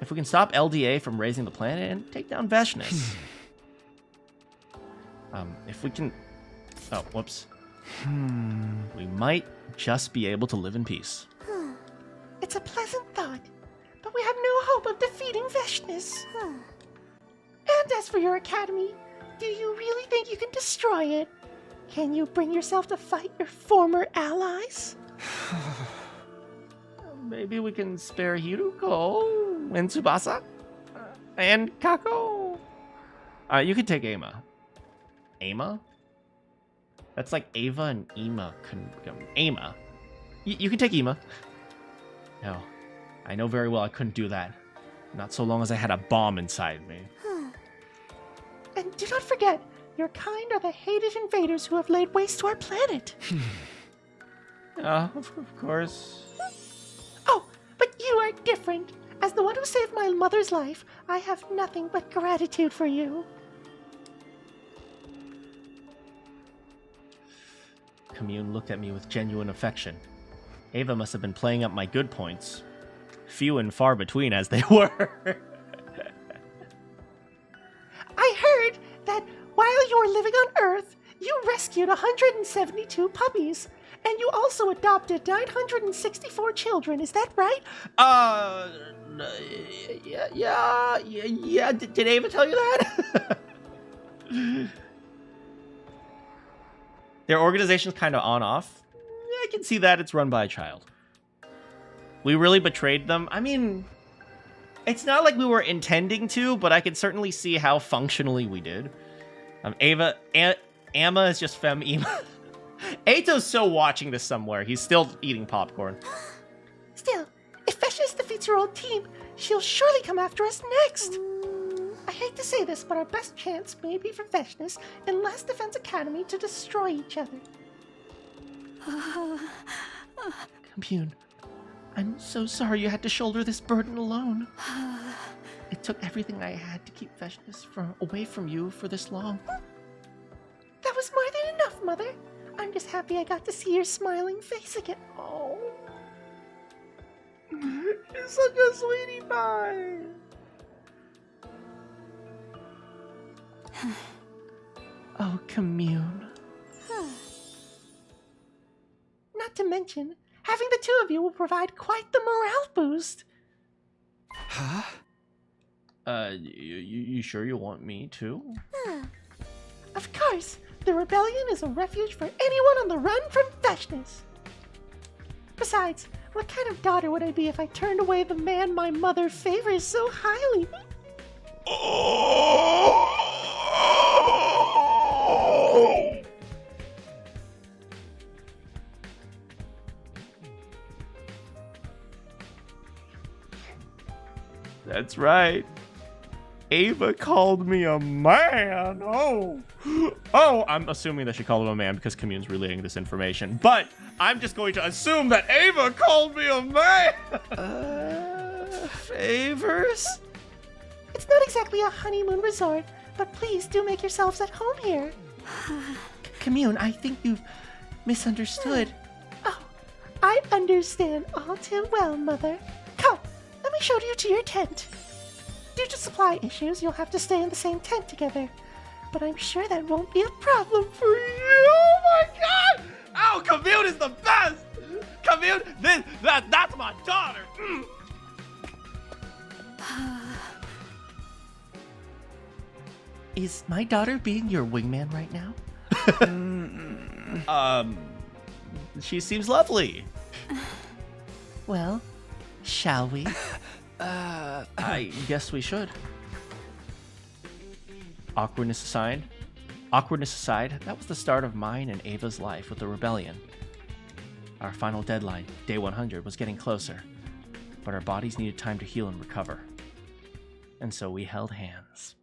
If we can stop LDA from raising the planet and take down Veshness. If we can... Oh, whoops. We might just be able to live in peace. It's a pleasant thought, but we have no hope of defeating Veshness. And as for your academy, do you really think you can destroy it? Can you bring yourself to fight your former allies? Maybe we can spare Hiruko and Tsubasa and Kako. You can take Ama. Ama? That's like Ava and Ima. Ama. You can take Ima. No, I know very well I couldn't do that. Not so long as I had a bomb inside me. And do not forget, your kind are the hated invaders who have laid waste to our planet. Of course. Oh, but you are different. As the one who saved my mother's life, I have nothing but gratitude for you. Commune looked at me with genuine affection. Ava must have been playing up my good points. Few and far between as they were. I heard that while you were living on Earth, you rescued 172 puppies, and you also adopted 964 children. Is that right? Yeah. Did Ava tell you that? Their organization's kind of on-off. I can see that it's run by a child. We really betrayed them. I mean, it's not like we were intending to, but I can certainly see how functionally we did. Amma is just femme Ema. Eito's still watching this somewhere. He's still eating popcorn. Still, if Veshness defeats your old team, she'll surely come after us next. I hate to say this, but our best chance may be for Veshness and Last Defense Academy to destroy each other. Commune, I'm so sorry you had to shoulder this burden alone. It took everything I had to keep Veshness away from you for this long. That was more than enough, Mother. I'm just happy I got to see your smiling face again. Oh. You're such a sweetie pie. Oh, Commune. Not to mention, having the two of you will provide quite the morale boost. Huh? You sure you want me too? Of course, the rebellion is a refuge for anyone on the run from Veshness. Besides, what kind of daughter would I be if I turned away the man my mother favors so highly? That's right. Ava called me a man. Oh, I'm assuming that she called him a man because Commune's relaying this information. But I'm just going to assume that Ava called me a man. Favors? It's not exactly a honeymoon resort, but please do make yourselves at home here. Commune, I think you've misunderstood. Oh, I understand all too well, Mother. Come, let me show you to your tent. Due to supply issues, you'll have to stay in the same tent together. But I'm sure that won't be a problem for you. Oh my god! Oh, Commune is the best! Commune, that's my daughter! Is my daughter being your wingman right now? She seems lovely. Well, shall we? I guess we should. Awkwardness aside, that was the start of mine and Ava's life with the rebellion. Our final deadline, day 100, was getting closer, but our bodies needed time to heal and recover. And so we held hands.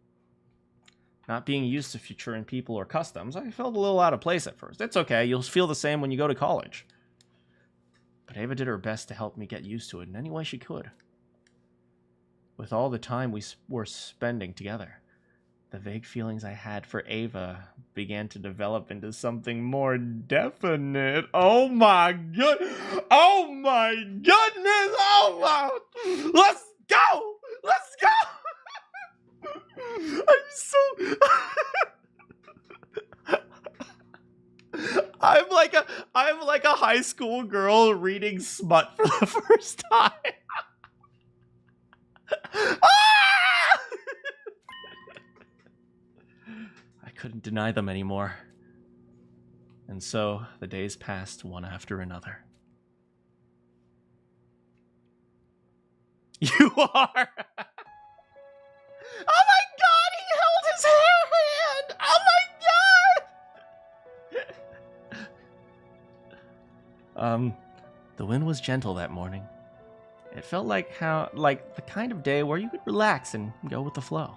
Not being used to Futuran people or customs, I felt a little out of place at first. It's okay, you'll feel the same when you go to college. But Ava did her best to help me get used to it in any way she could. With all the time we were spending together, the vague feelings I had for Ava began to develop into something more definite. Oh my goodness! Oh my goodness! Oh my! Let's go! Let's go! I'm so... I'm like a high school girl reading smut for the first time. I couldn't deny them anymore. And so the days passed one after another. You are... Oh my god, he held his hand! Oh my god! The wind was gentle that morning. It felt like the kind of day where you could relax and go with the flow.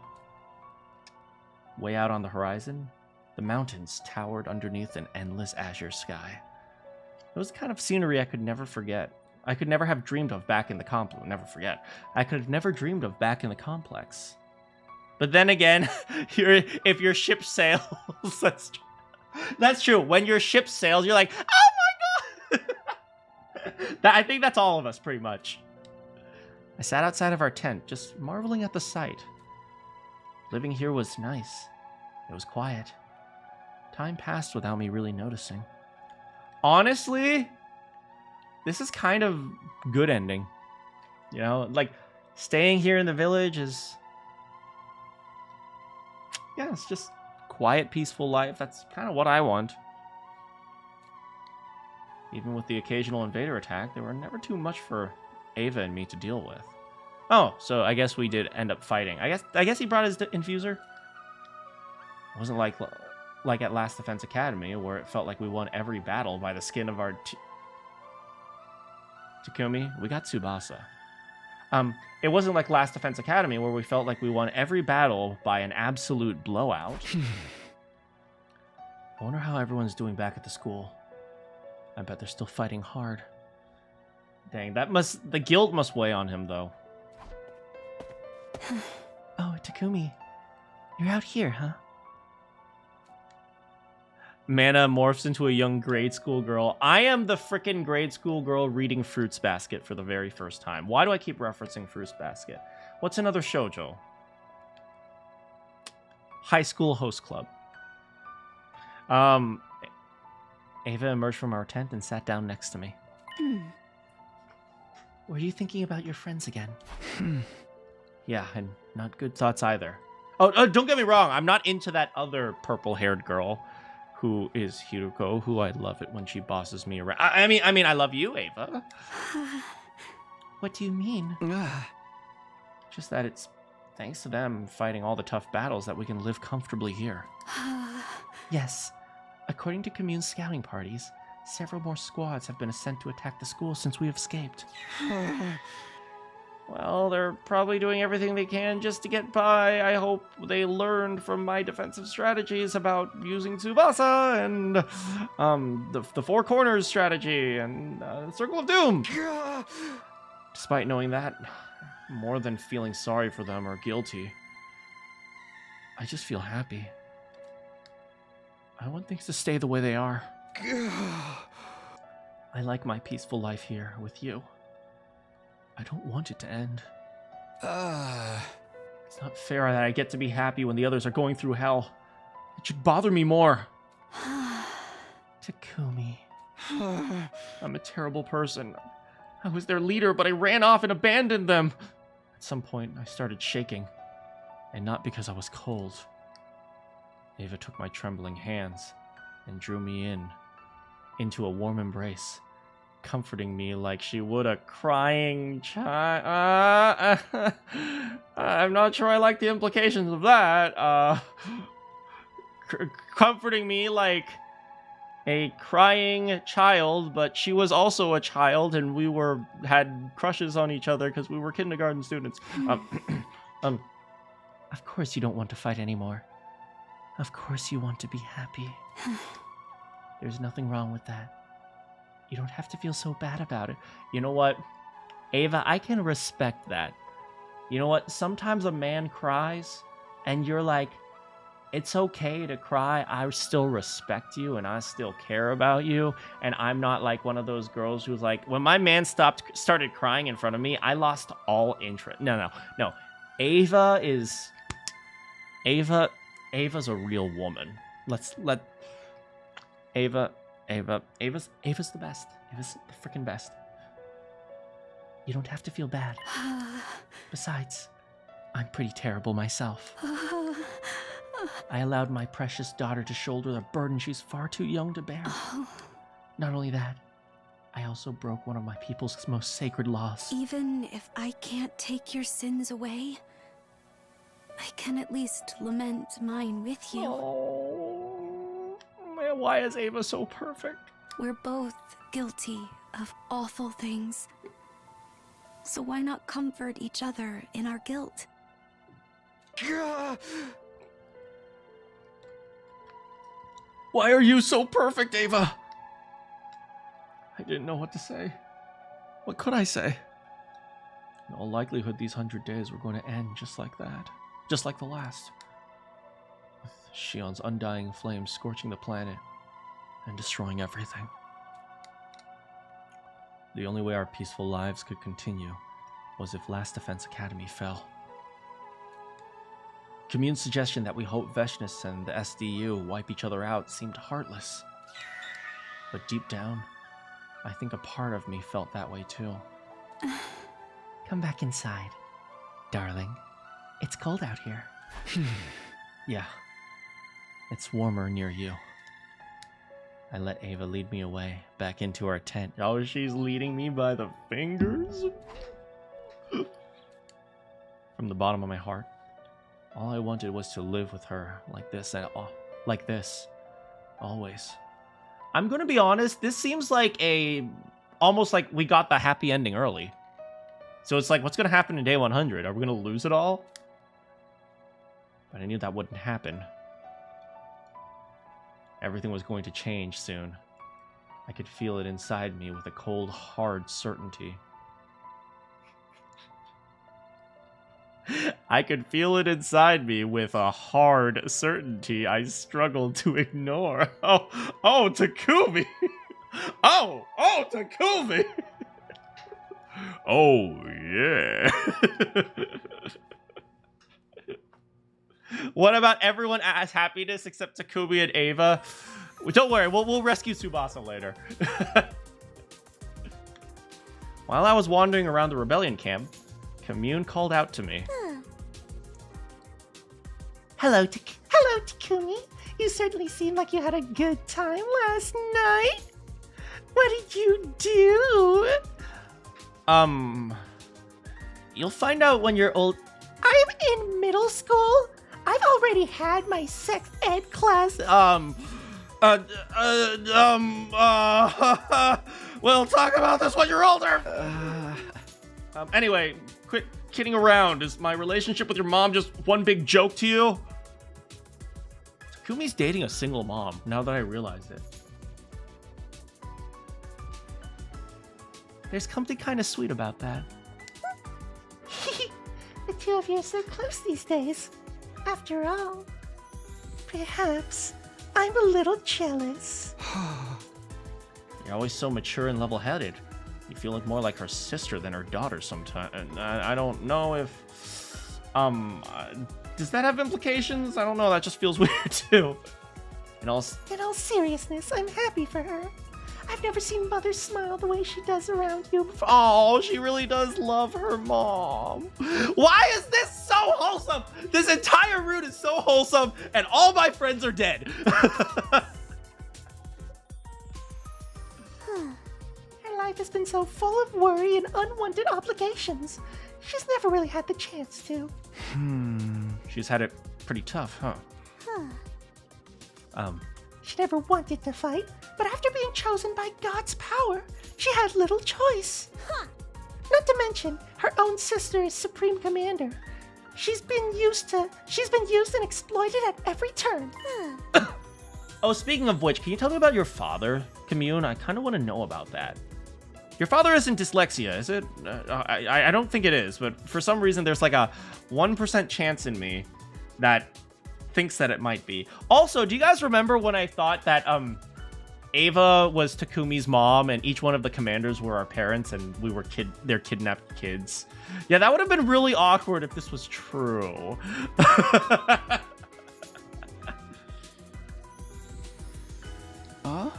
Way out on the horizon, the mountains towered underneath an endless azure sky. It was the kind of scenery I could never forget. I could never have dreamed of back in the complex. Never forget. I could have never dreamed of back in the complex. But then again, if your ship sails, that's true. When your ship sails, you're like, oh my god! I think that's all of us, pretty much. I sat outside of our tent, just marveling at the sight. Living here was nice. It was quiet. Time passed without me really noticing. Honestly, this is kind of good ending. You know, like, staying here in the village is... Yeah, it's just quiet, peaceful life. That's kind of what I want. Even with the occasional invader attack, there were never too much for Ava and me to deal with. Oh, so I guess we did end up fighting. I guess he brought his infuser. It wasn't like at Last Defense Academy, where it felt like we won every battle by the skin of our... Takumi, we got Tsubasa. It wasn't like Last Defense Academy, where we felt like we won every battle by an absolute blowout. I wonder how everyone's doing back at the school. I bet they're still fighting hard. Dang, the guilt must weigh on him, though. Oh, Takumi, you're out here, huh? Mana morphs into a young grade school girl. I am the frickin' grade school girl reading Fruits Basket for the very first time. Why do I keep referencing Fruits Basket? What's another shoujo? High School Host Club. Ava emerged from our tent and sat down next to me. Were you thinking about your friends again? Yeah, and not good thoughts either. Oh, don't get me wrong. I'm not into that other purple-haired girl who is Hiruko, who I love it when she bosses me around. I mean, I love you, Ava. What do you mean? Just that it's thanks to them fighting all the tough battles that we can live comfortably here. Yes. According to commune scouting parties, several more squads have been sent to attack the school since we have escaped. Well, they're probably doing everything they can just to get by. I hope they learned from my defensive strategies about using Tsubasa and the Four Corners strategy and Circle of Doom. Despite knowing that, more than feeling sorry for them or guilty, I just feel happy. I want things to stay the way they are. I like my peaceful life here with you. I don't want it to end. It's not fair that I get to be happy when the others are going through hell. It should bother me more. Takumi. I'm a terrible person. I was their leader, but I ran off and abandoned them. At some point, I started shaking. And not because I was cold. Ava took my trembling hands and drew me into a warm embrace, comforting me like she would a crying child. I'm not sure I like the implications of that. Comforting me like a crying child, but she was also a child, and we had crushes on each other because we were kindergarten students. Of course you don't want to fight anymore. Of course you want to be happy. There's nothing wrong with that. You don't have to feel so bad about it. You know what, Ava, I can respect that. You know what, sometimes a man cries, and you're like, it's okay to cry. I still respect you, and I still care about you. And I'm not like one of those girls who's like, when my man started crying in front of me, I lost all interest. No. Ava's a real woman. Ava's the best. Ava's the freaking best. You don't have to feel bad. Besides, I'm pretty terrible myself. I allowed my precious daughter to shoulder the burden she's far too young to bear. Not only that, I also broke one of my people's most sacred laws. Even if I can't take your sins away, I can at least lament mine with you. Oh, man, why is Ava so perfect? We're both guilty of awful things. So why not comfort each other in our guilt? Why are you so perfect, Ava? I didn't know what to say. What could I say? In all likelihood, these 100 days were going to end just like that. Just like the last. With Shion's undying flame scorching the planet and destroying everything. The only way our peaceful lives could continue was if Last Defense Academy fell. Commune's suggestion that we hope Veshness and the SDU wipe each other out seemed heartless. But deep down, I think a part of me felt that way too. Come back inside, darling. It's cold out here. Yeah, it's warmer near you. I let Ava lead me away, back into our tent. Oh, she's leading me by the fingers? From the bottom of my heart, all I wanted was to live with her like this, always. I'm gonna be honest, this seems like almost like we got the happy ending early. So it's like, what's gonna happen in day 100? Are we gonna lose it all? But I knew that wouldn't happen. Everything was going to change soon. I could feel it inside me with a cold, hard certainty. I could feel it inside me with a hard certainty I struggled to ignore. Oh, Takumi! Oh, Takumi! Oh, yeah. What about everyone as happiness except Takumi and Ava? Don't worry, we'll rescue Tsubasa later. While I was wandering around the rebellion camp, Commune called out to me. Hello, Takumi. You certainly seem like you had a good time last night. What did you do? You'll find out when you're old. I'm in middle school. I've already had my sex ed class. We'll talk about this when you're older. Anyway, quit kidding around. Is my relationship with your mom just one big joke to you? Takumi's dating a single mom, now that I realized it. There's something kind of sweet about that. The two of you are so close these days. After all, perhaps I'm a little jealous. You're always so mature and level-headed. You feel more like her sister than her daughter sometimes. I don't know if... does that have implications? I don't know, that just feels weird too. In all seriousness, I'm happy for her. I've never seen Mother smile the way she does around you before. Oh, she really does love her mom. Why is this so wholesome? This entire route is so wholesome, and all my friends are dead. Her life has been so full of worry and unwanted obligations. She's never really had the chance to. She's had it pretty tough, huh? She never wanted to fight, but after being chosen by God's power, she had little choice. Not to mention, her own sister is Supreme Commander. She's been used and exploited at every turn. Oh, speaking of which, can you tell me about your father, Commune? I kind of want to know about that. Your father isn't dyslexia, is it? I don't think it is, but for some reason there's like a 1% chance in me that thinks that it might be. Also, do you guys remember when I thought that Ava was Takumi's mom and each one of the commanders were our parents and we were their kidnapped kids? Yeah, that would have been really awkward if this was true. Huh?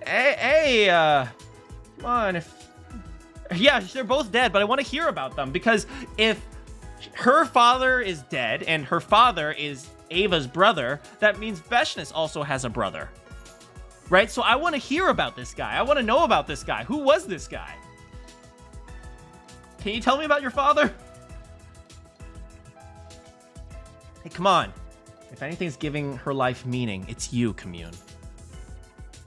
Hey, come on, yeah, they're both dead, but I want to hear about them, because if her father is dead and her father is Ava's brother, that means Beshness also has a brother, right? So I want to hear about this guy. I want to know about this guy. Who was this guy? Can you tell me about your father? Hey, come on. If anything's giving her life meaning, it's you, Commune.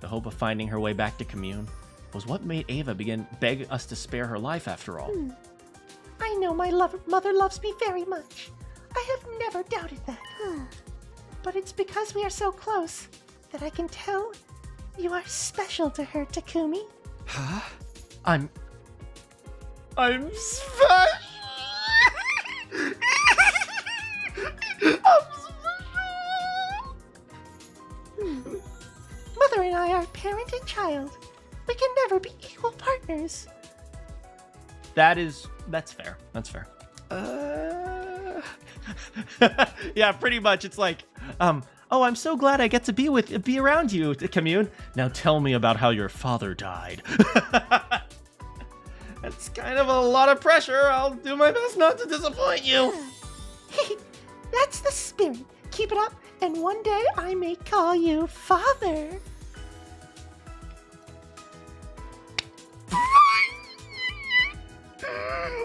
The hope of finding her way back to Commune was what made Ava beg us to spare her life, after all. I know my mother loves me very much. I have never doubted that. But it's because we are so close that I can tell you are special to her, Takumi. Huh? I'm special. Mother and I are parent and child. We can never be equal partners. That's fair. That's fair. Yeah, pretty much. It's like, oh, I'm so glad I get to be around you, Commune. Now tell me about how your father died. That's kind of a lot of pressure. I'll do my best not to disappoint you. That's the spirit. Keep it up, and one day I may call you father.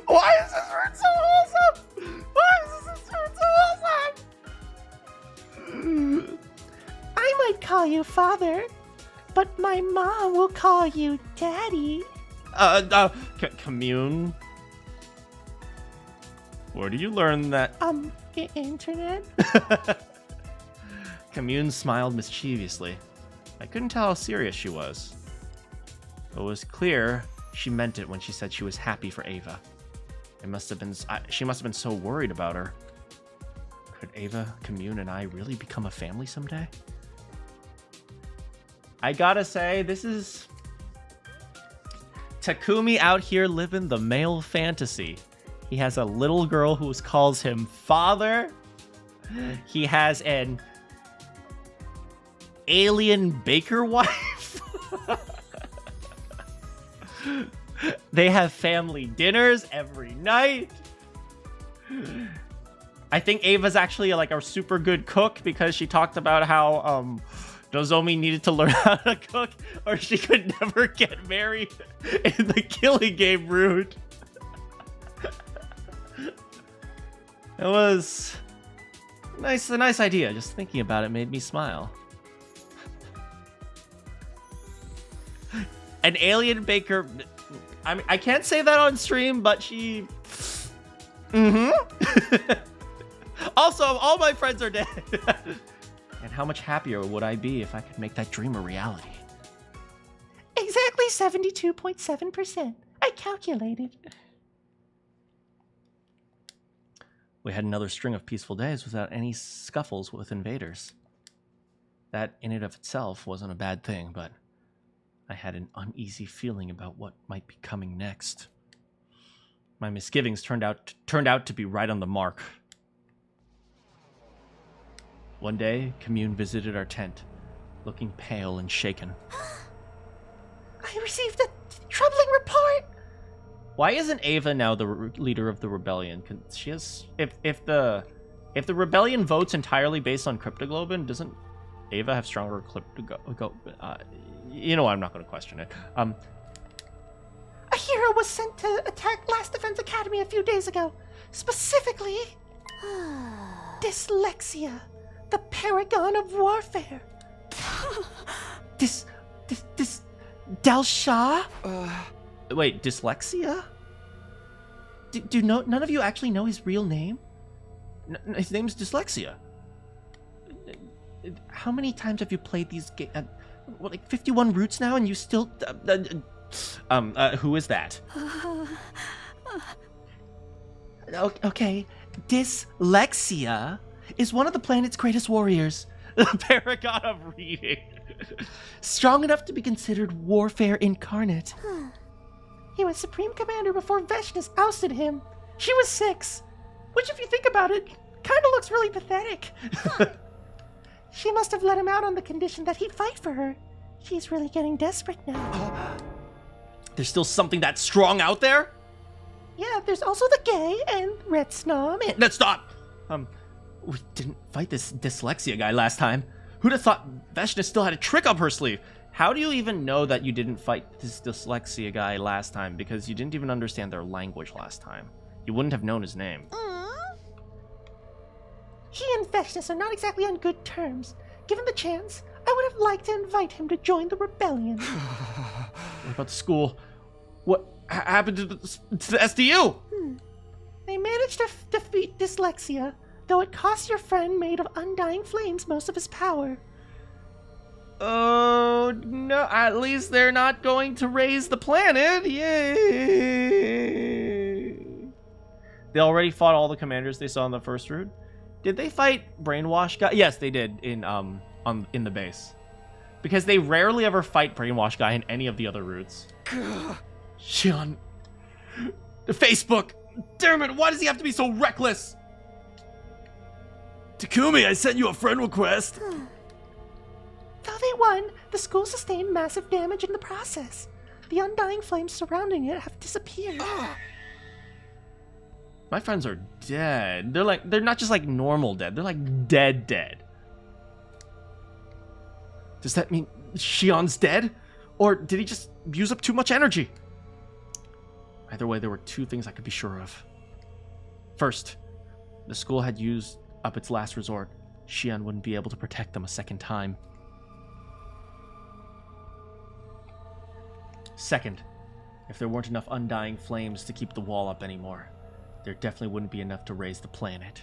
Why is this word so wholesome? Why is this word so wholesome? I might call you father, but my mom will call you daddy. Commune? Where did you learn that? Internet? Commune smiled mischievously. I couldn't tell how serious she was. It was clear she meant it when she said she was happy for Ava. She must have been so worried about her. Could Ava, Commune, and I really become a family someday? I gotta say, this is Takumi out here living the male fantasy. He has a little girl who calls him father. He has an alien baker wife. They have family dinners every night. I think Ava's actually like a super good cook because she talked about how Nozomi needed to learn how to cook or she could never get married in the killing game route. It was a nice idea. Just thinking about it made me smile. An alien baker. I mean, I can't say that on stream, but she. Also, all my friends are dead. And how much happier would I be if I could make that dream a reality? Exactly 72.7%. I calculated. We had another string of peaceful days without any scuffles with invaders. That in and of itself wasn't a bad thing, but I had an uneasy feeling about what might be coming next. My misgivings turned out to be right on the mark. One day, Commune visited our tent. looking pale and shaken. I received a troubling report. Why isn't Ava now the leader of the rebellion? She has, if the rebellion votes entirely based on cryptoglobin, doesn't Ava have stronger you know, I'm not going to question it. A hero was sent to attack Last Defense Academy a few days ago. Specifically, Dyslexia, the paragon of warfare. Delsha? Wait, dyslexia? None of you actually know his real name? His name's Dyslexia. How many times have you played these games? Like 51 routes now, and you still... who is that? Okay, Dyslexia is one of the planet's greatest warriors. The paragon of reading. Strong enough to be considered warfare incarnate. He was Supreme Commander before Veshness ousted him. She was 6. Which, if you think about it, kind of looks really pathetic. She must have let him out on the condition that he'd fight for her. She's really getting desperate now. There's still something that strong out there? Yeah, there's also the gay and Red Snom and... Let's stop! We didn't fight this dyslexia guy last time. Who'd have thought Veshness still had a trick up her sleeve? How do you even know that you didn't fight this dyslexia guy last time? Because you didn't even understand their language last time. You wouldn't have known his name. He and Veshness are not exactly on good terms. Given the chance, I would have liked to invite him to join the rebellion. What about the school? What happened to the SDU? They managed to defeat Dyslexia, though it cost your friend made of undying flames most of his power. Oh, no. At least they're not going to raise the planet. Yay. They already fought all the commanders they saw in the first route. Did they fight Brainwash Guy? Yes, they did in the base. Because they rarely ever fight Brainwash Guy in any of the other routes. Shion. The Facebook. Damn it, why does he have to be so reckless? Takumi, I sent you a friend request. Though they won, the school sustained massive damage in the process. The undying flames surrounding it have disappeared. My friends are dead. They're not just like normal dead. They're like dead. Does that mean Shion's dead? Or did he just use up too much energy? Either way, there were two things I could be sure of. First, the school had used up its last resort. Shion wouldn't be able to protect them a second time. Second, if there weren't enough undying flames to keep the wall up anymore, there definitely wouldn't be enough to raise the planet.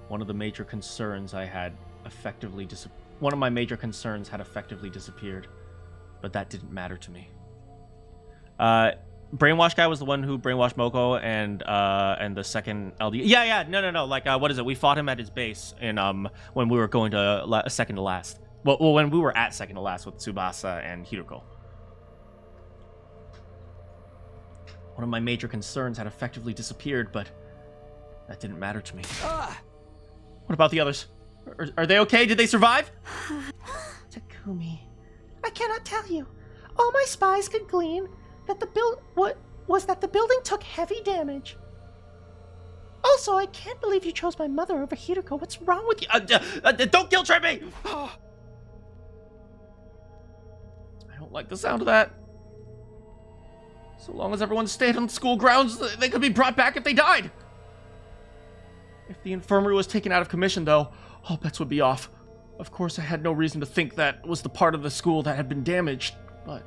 One of my major concerns had effectively disappeared, but that didn't matter to me. Brainwash Guy was the one who brainwashed Moko and the second LD. Yeah, no. Like, what is it? We fought him at his base in when we were going to second to last. Well, when we were at second to last with Tsubasa and Hiruko. One of my major concerns had effectively disappeared, but that didn't matter to me. What about the others? Are they okay? Did they survive? Takumi, I cannot tell you. All my spies could glean that the building took heavy damage. Also, I can't believe you chose my mother over Hiruko. What's wrong with you? Don't guilt trip me! I don't like the sound of that. So long as everyone stayed on school grounds, they could be brought back if they died. If the infirmary was taken out of commission, though, all bets would be off. Of course, I had no reason to think that was the part of the school that had been damaged, but...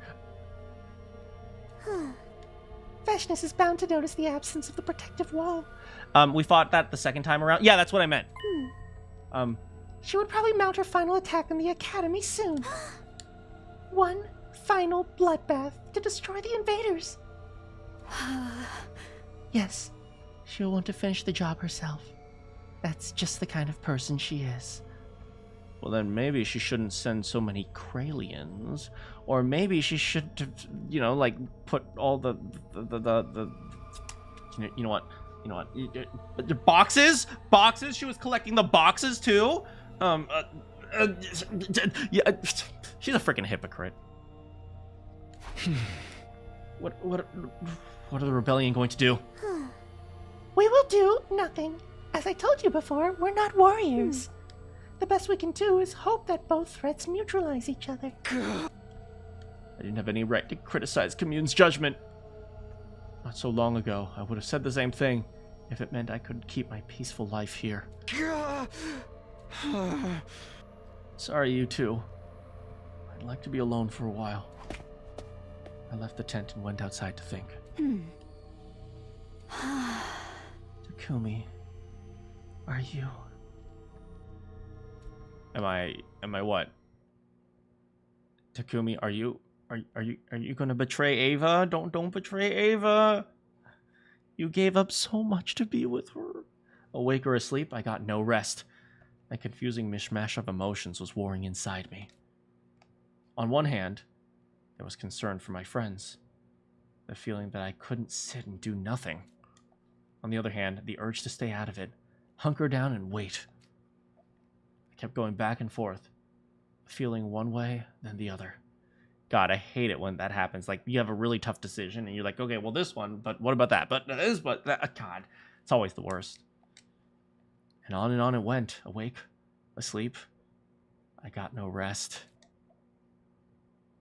Veshness is bound to notice the absence of the protective wall. We fought that the second time around? Yeah, that's what I meant. She would probably mount her final attack on the Academy soon. One final bloodbath to destroy the invaders. Yes, she'll want to finish the job herself. That's just the kind of person she is. Well, then maybe she shouldn't send so many Kralians. Or maybe she should, like, put all the you know what? You know what? Boxes? Boxes? She was collecting the boxes too? Yeah, she's a freaking hypocrite. What are the rebellion going to do? We will do nothing. As I told you before, we're not warriors. The best we can do is hope that both threats neutralize each other. I didn't have any right to criticize Commune's judgment. Not so long ago, I would have said the same thing if it meant I could keep my peaceful life here. Sorry, you two. I'd like to be alone for a while. I left the tent and went outside to think. Takumi, are you? Am I what? Takumi, are you gonna betray Ava? Don't betray Ava. You gave up so much to be with her. Awake or asleep, I got no rest. A confusing mishmash of emotions was warring inside me. On one hand, there was concern for my friends, the feeling that I couldn't sit and do nothing. On the other hand, the urge to stay out of it, hunker down and wait. I kept going back and forth, feeling one way, then the other. God, I hate it when that happens. Like, you have a really tough decision, and you're like, okay, well, this one, but what about that? But this, but that. God, it's always the worst. And on it went, awake, asleep. I got no rest.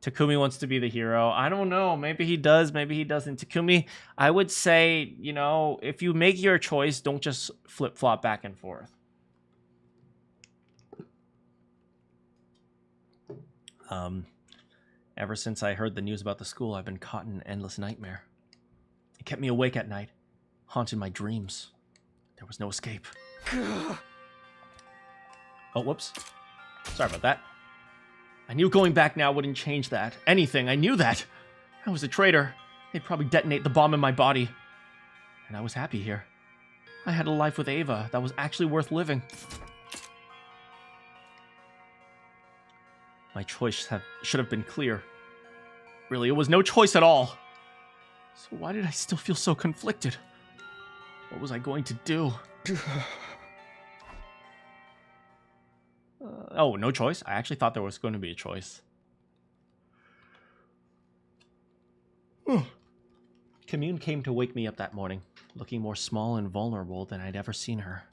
Takumi wants to be the hero. I don't know. Maybe he does. Maybe he doesn't. Takumi, I would say, you know, if you make your choice, don't just flip-flop back and forth. Ever since I heard the news about the school, I've been caught in an endless nightmare. It kept me awake at night, haunted my dreams. There was no escape. Oh, whoops. Sorry about that. I knew going back now wouldn't change that. Anything, I knew that. I was a traitor. They'd probably detonate the bomb in my body. And I was happy here. I had a life with Ava that was actually worth living. My choice should have been clear. Really, it was no choice at all. So why did I still feel so conflicted? What was I going to do? Oh, no choice? I actually thought there was going to be a choice. Commune came to wake me up that morning, looking more small and vulnerable than I'd ever seen her.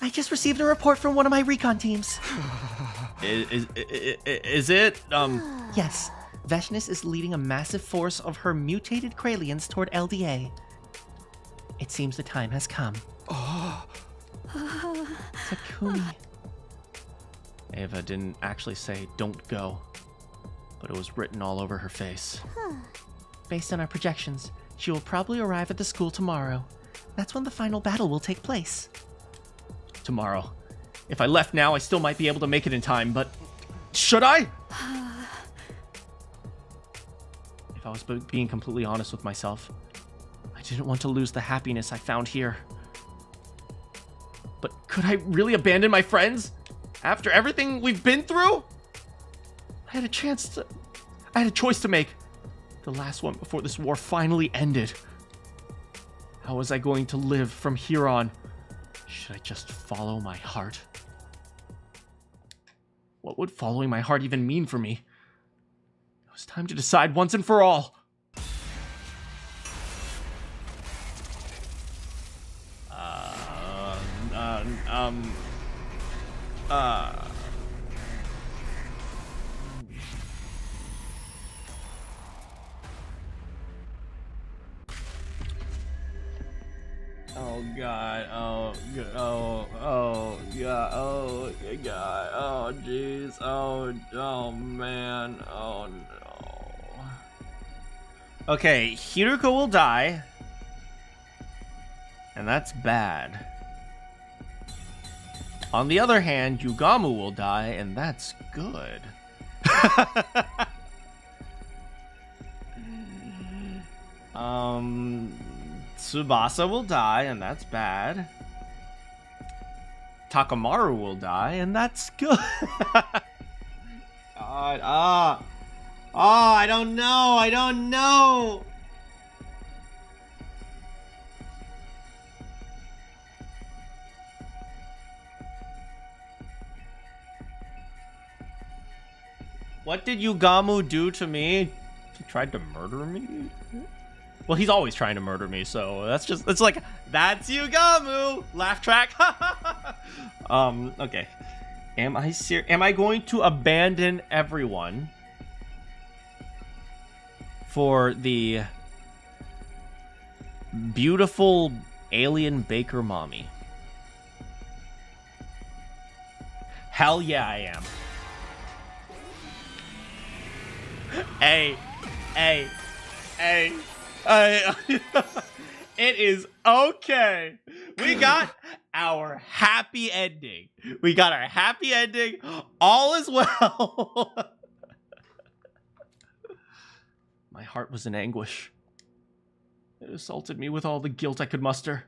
I just received a report from one of my recon teams. Is it? Yes, Veshness is leading a massive force of her mutated Kralians toward LDA. It seems the time has come. Takumi. Ava didn't actually say, don't go, but it was written all over her face. Based on our projections, she will probably arrive at the school tomorrow. That's when the final battle will take place. Tomorrow. If I left now, I still might be able to make it in time, but should I? If I was being completely honest with myself, I didn't want to lose the happiness I found here. But could I really abandon my friends? After everything we've been through? I had a choice to make. The last one before this war finally ended. How was I going to live from here on? Should I just follow my heart? What would following my heart even mean for me? It was time to decide once and for all. Oh God, oh God, oh God, oh jeez, oh man, oh no. Okay, Hiruko will die, and that's bad. On the other hand, Yugamu will die, and that's good. Tsubasa will die, and that's bad. Takamaru will die, and that's good. God, I don't know. What did Yugamu do to me? He tried to murder me? Well, he's always trying to murder me, so that's just, it's like, that's Yugamu! Laugh track. Okay. Am I going to abandon everyone for the beautiful alien baker mommy? Hell yeah, I am. Hey. It is okay. We got our happy ending. All is well. My heart was in anguish. It assaulted me with all the guilt I could muster.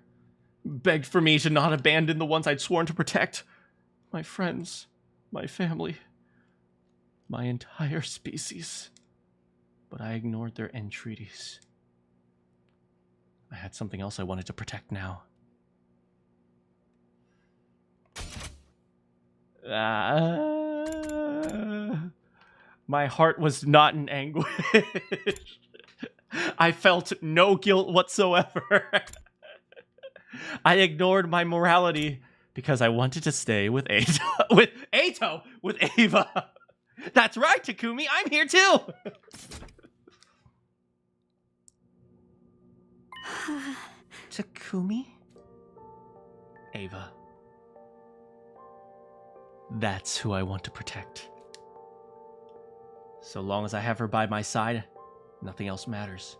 Begged for me to not abandon the ones I'd sworn to protect. My friends, my family, my entire species. But I ignored their entreaties. I had something else I wanted to protect now. My heart was not in anguish. I felt no guilt whatsoever. I ignored my morality because I wanted to stay with Ava. With Ava. That's right, Takumi. I'm here too. Takumi? Ava. That's who I want to protect. So long as I have her by my side, nothing else matters.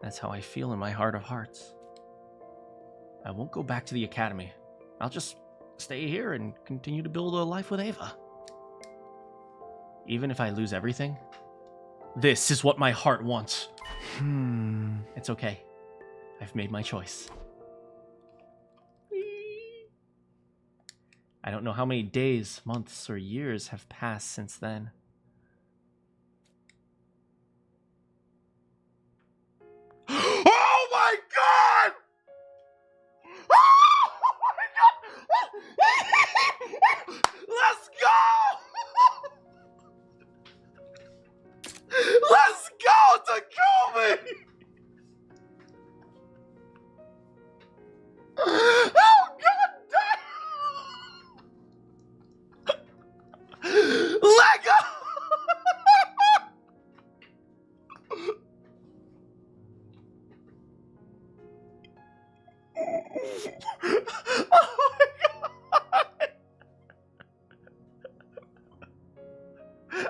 That's how I feel in my heart of hearts. I won't go back to the academy. I'll just stay here and continue to build a life with Ava. Even if I lose everything, this is what my heart wants. It's okay. I've made my choice. I don't know how many days, months, or years have passed since then. Oh my god! Oh my god! Let's go! Let's go, Takumi! Oh god damn! Let go! Oh my god!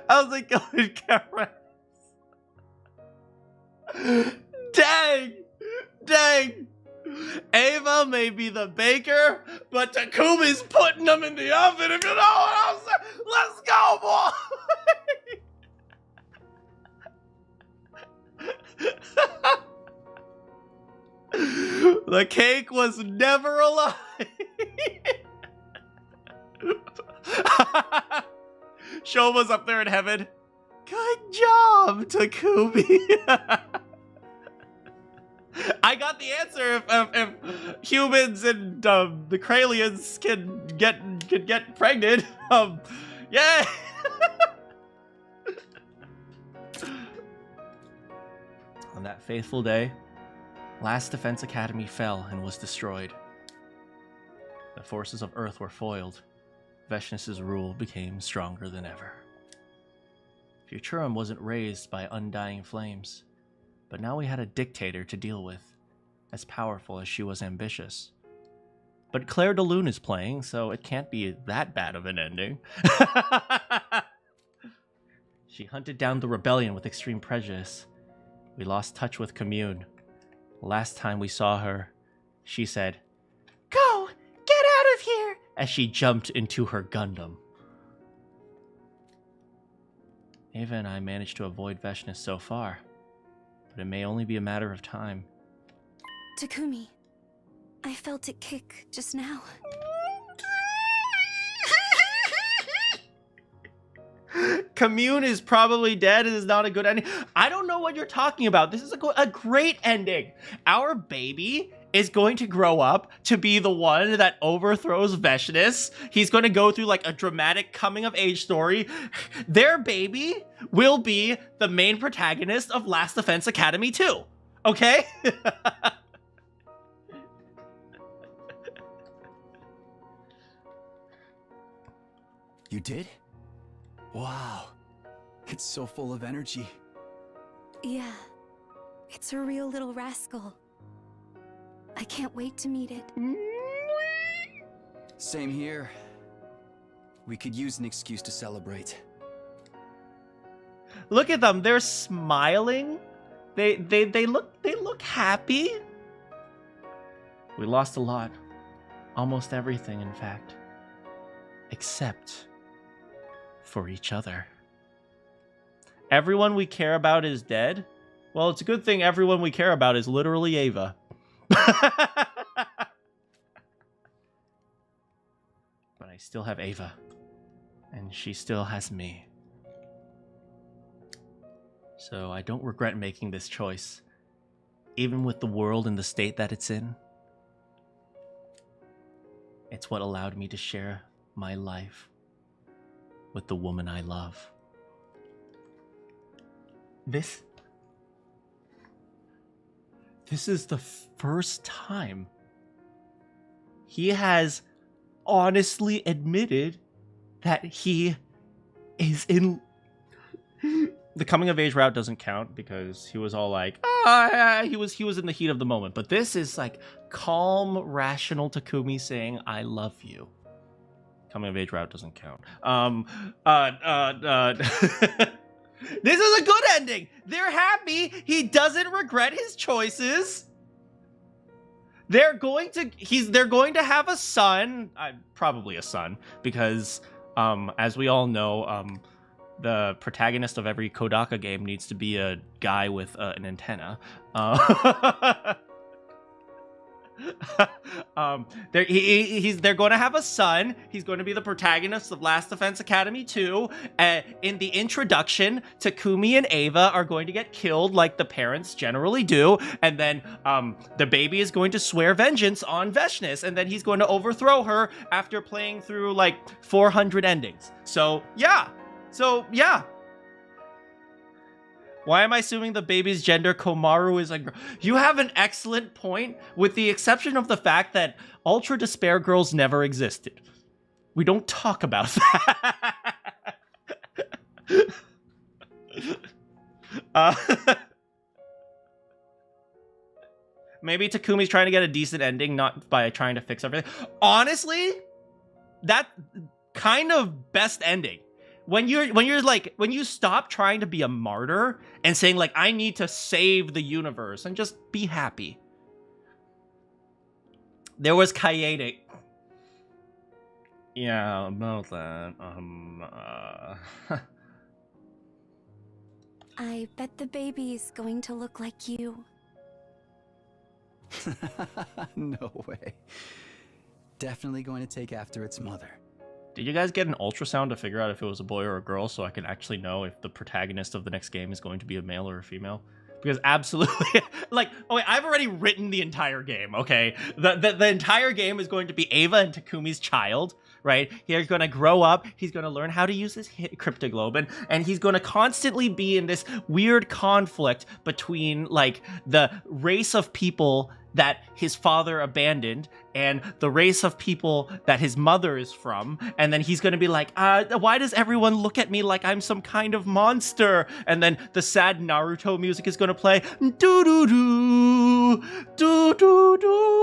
How's it going, Karen? Dang! Ava may be the baker, but Takumi's putting them in the oven, if you know what I'm saying. Let's go, boy! The cake was never a lie. Shoma's up there in heaven. Good job, Takumi. I got the answer. If humans and the Kralians can get pregnant, yay! On that faithful day, Last Defense Academy fell and was destroyed. The forces of Earth were foiled. Veshness's rule became stronger than ever. Futurum wasn't raised by undying flames, but now we had a dictator to deal with, as powerful as she was ambitious. But Claire de Lune is playing, so it can't be that bad of an ending. She hunted down the rebellion with extreme prejudice. We lost touch with Commune. Last time we saw her, she said, Go! Get out of here! As she jumped into her Gundam. Ava and I managed to avoid Veshness so far, but it may only be a matter of time. Takumi, I felt it kick just now. Commune is probably dead. It is not a good ending. I don't know what you're talking about. This is a great ending. Our baby is going to grow up to be the one that overthrows Veshness. He's going to go through like a dramatic coming of age story. Their baby will be the main protagonist of Last Defense Academy 2. Okay? You did? Wow. It's so full of energy. Yeah, it's a real little rascal. I can't wait to meet it. Same here. We could use an excuse to celebrate. Look at them. They're smiling. They look happy. We lost a lot. Almost everything, in fact. Except for each other. Everyone we care about is dead. Well, it's a good thing everyone we care about is literally Ava. But I still have Ava. And she still has me. So I don't regret making this choice. Even with the world and the state that it's in. It's what allowed me to share my life with the woman I love. This is the first time he has honestly admitted that he is in... The coming of age route doesn't count because he was all like, he was in the heat of the moment. But this is like calm, rational Takumi saying, I love you. Coming of age route doesn't count. This is a good ending. They're happy. He doesn't regret his choices. They're going to have a son, probably a son, because as we all know, the protagonist of every Kodaka game needs to be a guy with an antenna. They're going to have a son. He's going to be the protagonist of Last Defense Academy 2. In the introduction, Takumi and Ava are going to get killed like the parents generally do. And then the baby is going to swear vengeance on Veshness. And then he's going to overthrow her after playing through like 400 endings. So, yeah. Why am I assuming the baby's gender Komaru is a girl? You have an excellent point, with the exception of the fact that Ultra Despair girls never existed. We don't talk about that. Maybe Takumi's trying to get a decent ending, not by trying to fix everything. Honestly, that kind of best ending. When you stop trying to be a martyr and saying like, I need to save the universe and just be happy. There was Kaede. Yeah, about that. I bet the baby's going to look like you. No way. Definitely going to take after its mother. Did you guys get an ultrasound to figure out if it was a boy or a girl so I can actually know if the protagonist of the next game is going to be a male or a female? Because absolutely, like, oh wait, I've already written the entire game, okay? The entire game is going to be Ava and Takumi's child, right? He's going to grow up, he's going to learn how to use his cryptoglobin, and he's going to constantly be in this weird conflict between, like, the race of people that his father abandoned and the race of people that his mother is from. And then he's going to be like, why does everyone look at me like I'm some kind of monster? And then the sad Naruto music is going to play. Do-do-do, do-do-do-do.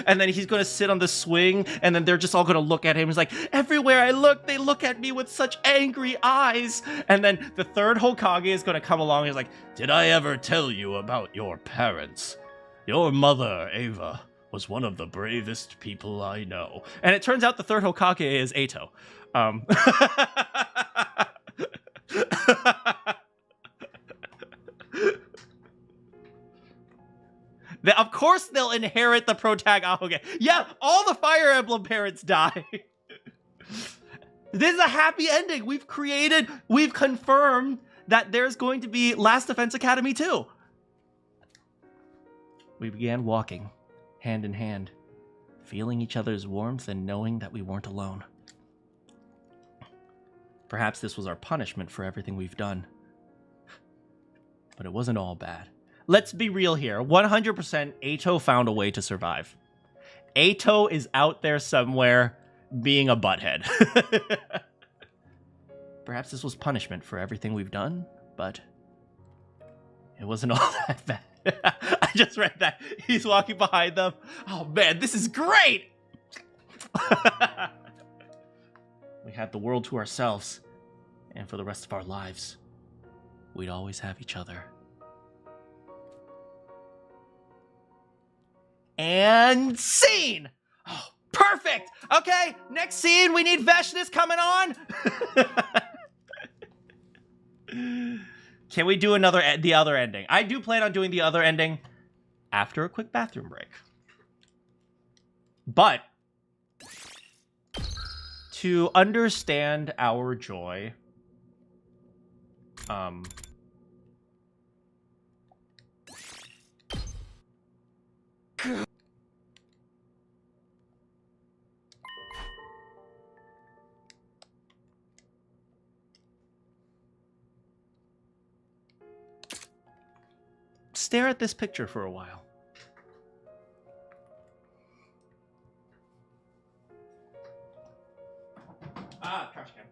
And then he's going to sit on the swing, and then they're just all going to look at him. He's like, everywhere I look, they look at me with such angry eyes. And then the third Hokage is going to come along. He's like, did I ever tell you about your parents? Your mother, Ava, was one of the bravest people I know. And it turns out the third Hokage is Eito. Of course they'll inherit the protagonist. Okay. Yeah, all the Fire Emblem parents die. This is a happy ending. We've confirmed that there's going to be Last Defense Academy 2. We began walking, hand in hand, feeling each other's warmth and knowing that we weren't alone. Perhaps this was our punishment for everything we've done. But it wasn't all bad. Let's be real here. 100% Ato found a way to survive. Ato is out there somewhere being a butthead. Perhaps this was punishment for everything we've done, but it wasn't all that bad. I just read that. He's walking behind them. Oh man, this is great! We had the world to ourselves, and for the rest of our lives, we'd always have each other. And scene! Oh, perfect! Okay, next scene, we need Veshnis coming on! Can we do the other ending? I do plan on doing the other ending after a quick bathroom break. But to understand our joy, stare at this picture for a while. Trash can.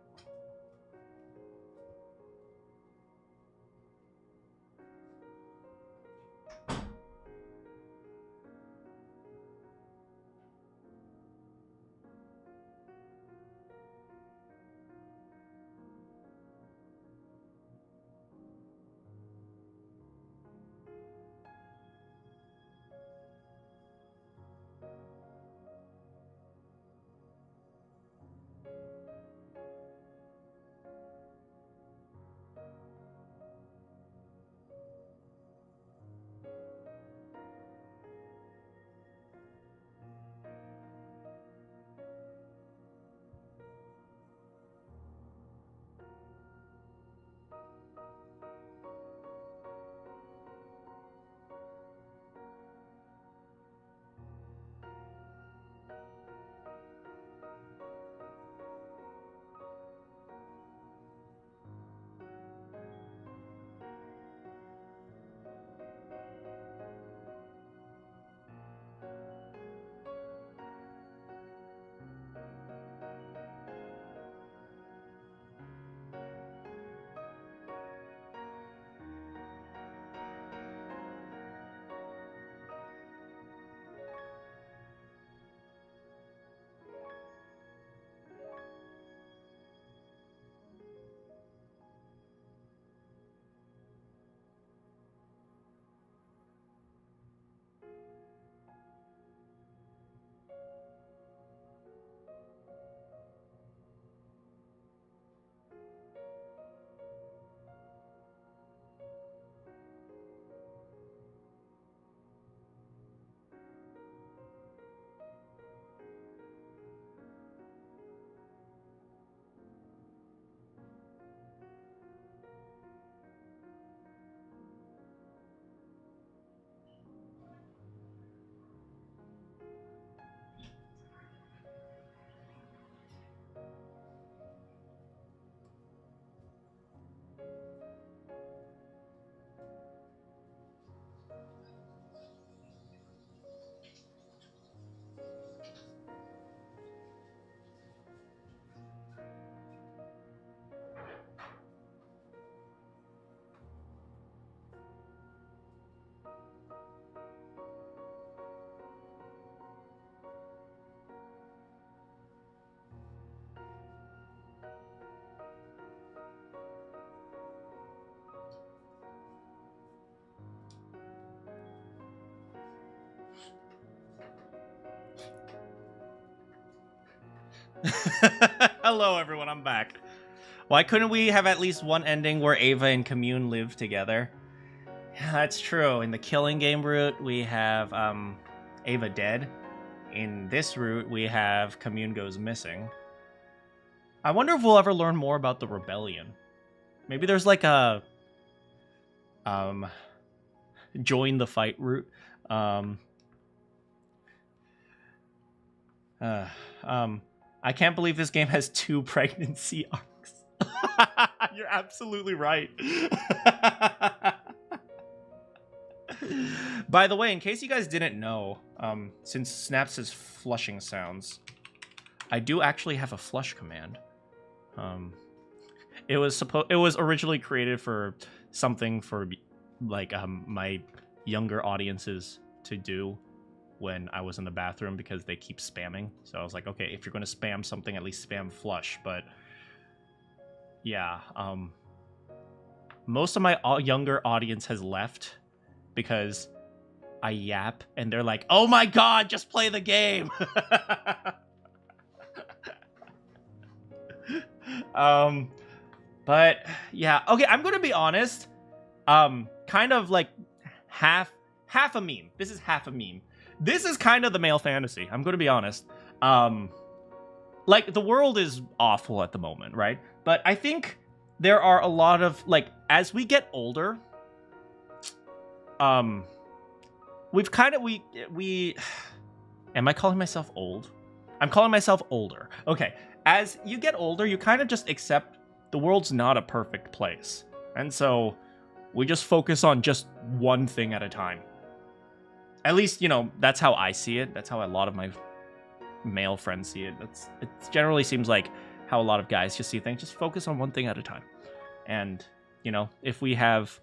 Hello, everyone. I'm back. Why couldn't we have at least one ending where Ava and Commune live together? Yeah, that's true. In the killing game route, we have Ava dead. In this route, we have Commune goes missing. I wonder if we'll ever learn more about the rebellion. Maybe there's like a join the fight route. I can't believe this game has 2 pregnancy arcs. You're absolutely right. By the way, in case you guys didn't know, since Snap says flushing sounds, I do actually have a flush command. It was originally created for something for like my younger audiences to do when I was in the bathroom because they keep spamming. So I was like, okay, if you're going to spam something, at least spam flush. But yeah, most of my younger audience has left because I yap and they're like, oh my god, just play the game. But yeah, okay, I'm gonna be honest. Kind of like half a meme. This is half a meme. This is kind of the male fantasy. I'm gonna be honest. Like the world is awful at the moment, right? But I think there are a lot of like as we get older, we've kind of we am I calling myself old? I'm calling myself older. Okay. As you get older, you kind of just accept the world's not a perfect place. And so we just focus on just one thing at a time. At least, you know, that's how I see it. That's how a lot of my male friends see it. It generally seems like how a lot of guys just see things. Just focus on one thing at a time. And, you know, if we have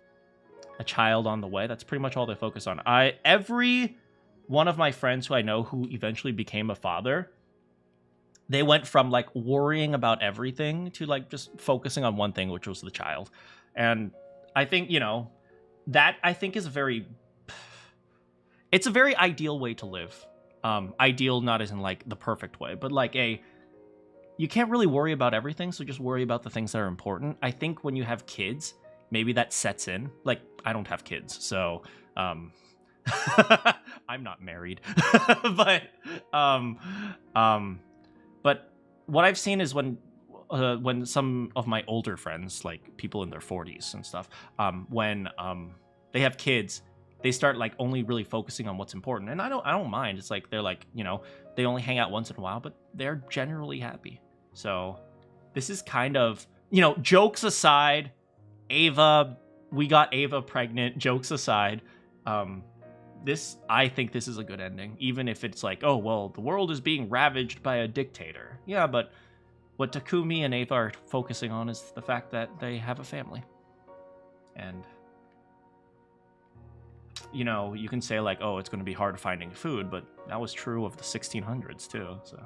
a child on the way, that's pretty much all they focus on. Every one of my friends who I know who eventually became a father, they went from like worrying about everything to like just focusing on one thing, which was the child. And I think, you know, that I think is it's a very ideal way to live. Ideal not as in like the perfect way, but like you can't really worry about everything, so just worry about the things that are important. I think when you have kids, maybe that sets in. Like, I don't have kids, so I'm not married. But what I've seen is when some of my older friends, like people in their 40s and stuff, when they have kids, they start like only really focusing on what's important. And I don't mind. It's like they're like, you know, they only hang out once in a while, but they're generally happy. So this is kind of, you know, jokes aside, we got Ava pregnant, jokes aside, I think this is a good ending, even if it's like, oh, well, the world is being ravaged by a dictator. Yeah, but what Takumi and Ava are focusing on is the fact that they have a family. And, you know, you can say like, oh, it's going to be hard finding food, but that was true of the 1600s too, so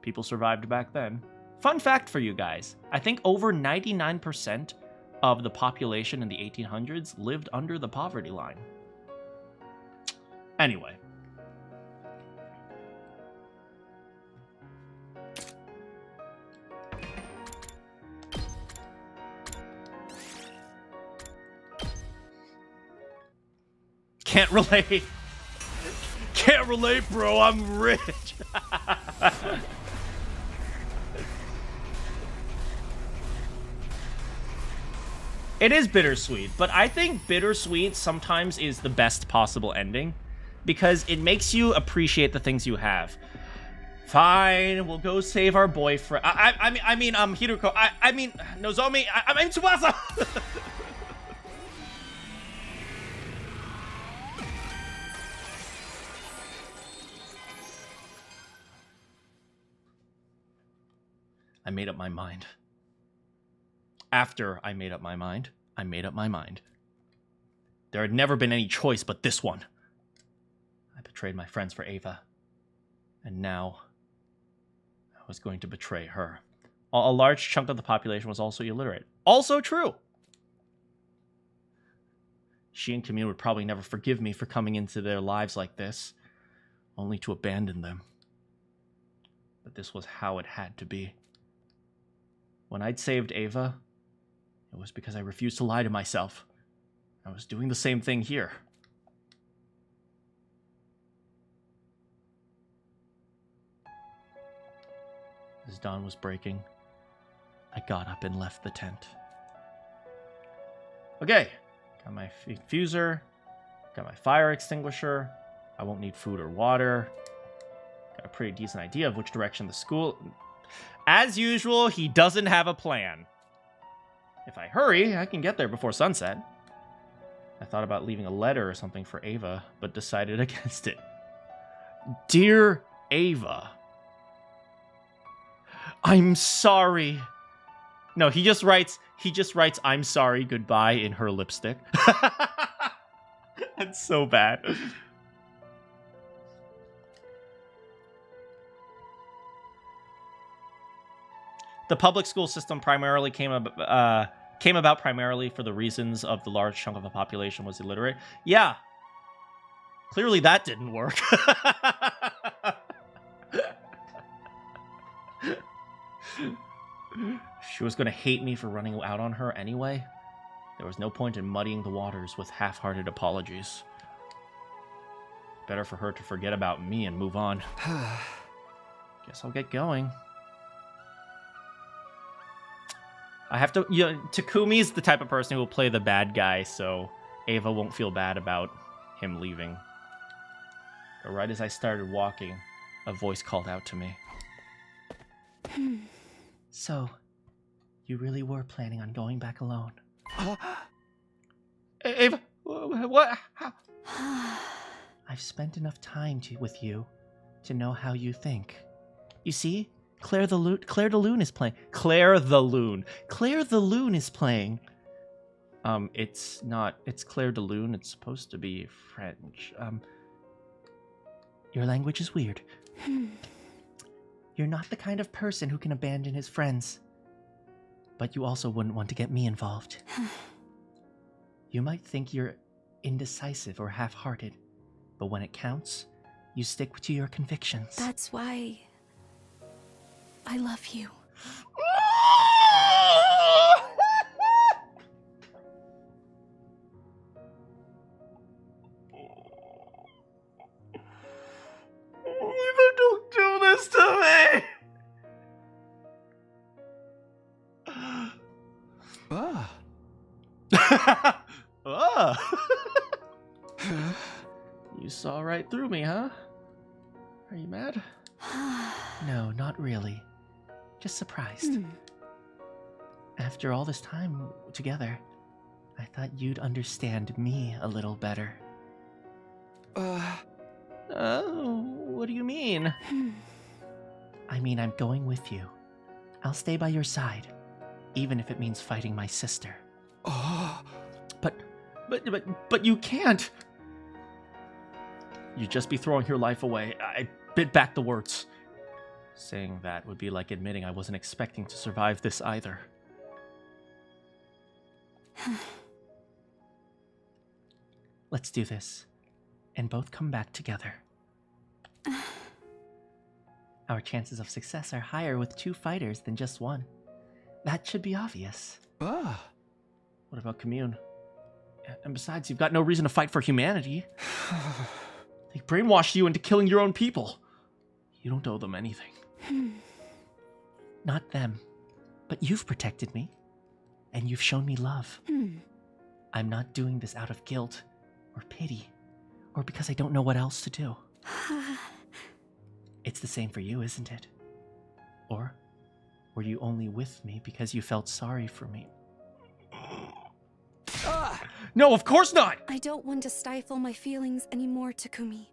people survived back then. Fun fact for you guys, I think over 99% of the population in the 1800s lived under the poverty line. Anyway. Can't relate. Can't relate, bro. I'm rich. It is bittersweet, but I think bittersweet sometimes is the best possible ending because it makes you appreciate the things you have. Fine, we'll go save our boyfriend. I mean, Hiruko. I mean, Nozomi. I mean, Tsubasa. I made up my mind. After I made up my mind, I made up my mind. There had never been any choice but this one. I betrayed my friends for Ava. And now, I was going to betray her. A large chunk of the population was also illiterate. Also true! She and Camille would probably never forgive me for coming into their lives like this, only to abandon them. But this was how it had to be. When I'd saved Ava, it was because I refused to lie to myself. I was doing the same thing here. As dawn was breaking, I got up and left the tent. Okay, got my diffuser, got my fire extinguisher. I won't need food or water. Got a pretty decent idea of which direction the school... As usual, he doesn't have a plan. If I hurry, I can get there before sunset. I thought about leaving a letter or something for Ava, but decided against it. Dear Ava, I'm sorry. No, he just writes, I'm sorry, goodbye in her lipstick. That's so bad. The public school system primarily came about primarily for the reasons of the large chunk of the population was illiterate. Yeah. Clearly that didn't work. She was going to hate me for running out on her anyway. There was no point in muddying the waters with half-hearted apologies. Better for her to forget about me and move on. Guess I'll get going. I have to... You know, Takumi's the type of person who will play the bad guy, so Ava won't feel bad about him leaving. But right as I started walking, a voice called out to me. So, you really were planning on going back alone? Ava, what? How? I've spent enough time with you to know how you think. You see, Claire the Loon is playing. Claire the Loon is playing. It's not. It's Claire de Lune. It's supposed to be French. Your language is weird. You're not the kind of person who can abandon his friends. But you also wouldn't want to get me involved. You might think you're indecisive or half-hearted, but when it counts, you stick to your convictions. That's why I love you. Eva, don't do this to me! You saw right through me, huh? Are you mad? No, not really. Just surprised. After all this time together, I thought you'd understand me a little better. What do you mean? I mean, I'm going with you. I'll stay by your side, even if it means fighting my sister. But you can't. You'd just be throwing your life away. I bit back the words. Saying that would be like admitting I wasn't expecting to survive this either. Let's do this, and both come back together. Our chances of success are higher with 2 fighters than just 1. That should be obvious. What about Commune? And besides, you've got no reason to fight for humanity. They brainwashed you into killing your own people. You don't owe them anything. Not them, but you've protected me, and you've shown me love. I'm not doing this out of guilt, or pity, or because I don't know what else to do. It's the same for you, isn't it? Or were you only with me because you felt sorry for me? No, of course not! I don't want to stifle my feelings anymore, Takumi.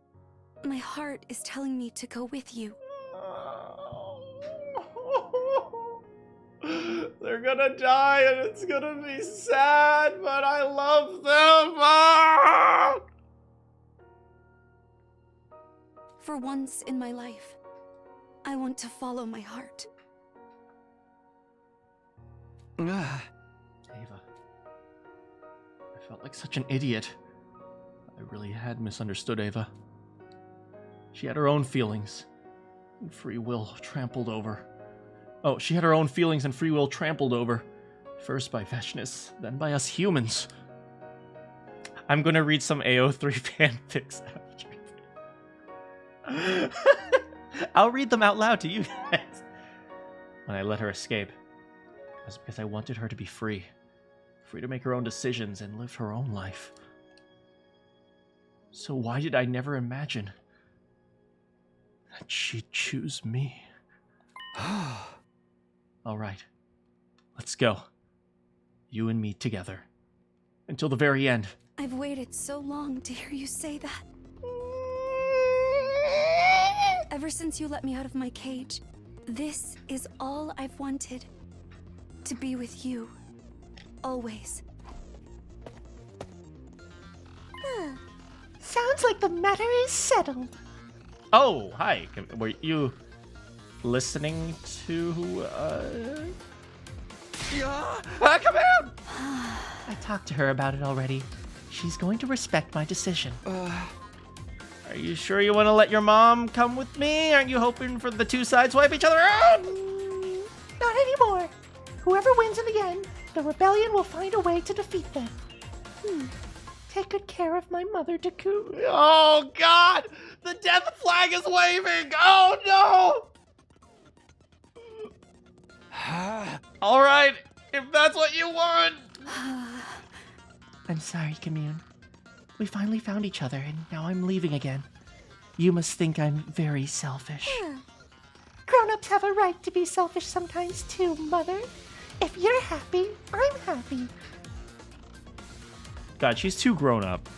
My heart is telling me to go with you. They're gonna die and it's gonna be sad, but I love them! For once in my life, I want to follow my heart. Ava. I felt like such an idiot. I really had misunderstood Ava. She had her own feelings, and free will trampled over. Oh, she had her own feelings and free will trampled over. First by Veshness, then by us humans. I'm gonna read some AO3 fanfics after. I'll read them out loud to you guys. When I let her escape, was because I wanted her to be free. Free to make her own decisions and live her own life. So why did I never imagine that she'd choose me? All right, let's go. You and me together. Until the very end. I've waited so long to hear you say that. Ever since you let me out of my cage, this is all I've wanted. To be with you. Always. Sounds like the matter is settled. Oh, hi. Were you listening to, come in! I talked to her about it already. She's going to respect my decision. Are you sure you want to let your mom come with me? Aren't you hoping for the two sides wipe each other out? Not anymore. Whoever wins in the end, the rebellion will find a way to defeat them. Take good care of my mother, Takumi. Oh, God! The death flag is waving! Oh, no! All right, if that's what you want. I'm sorry, Commune. We finally found each other, and now I'm leaving again. You must think I'm very selfish. Grown-ups have a right to be selfish sometimes too, Mother. If you're happy, I'm happy. God, she's too grown up.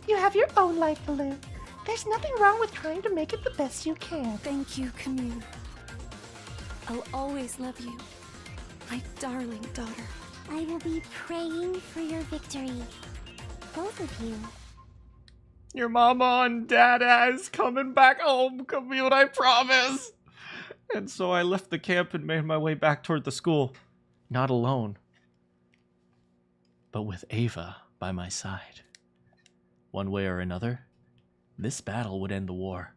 You have your own life to live. There's nothing wrong with trying to make it the best you can. Thank you, Commune. I'll always love you. My darling daughter. I will be praying for your victory. Both of you. Your mama and dada is coming back home, Camille, I promise. And so I left the camp and made my way back toward the school. Not alone, but with Ava by my side. One way or another, this battle would end the war.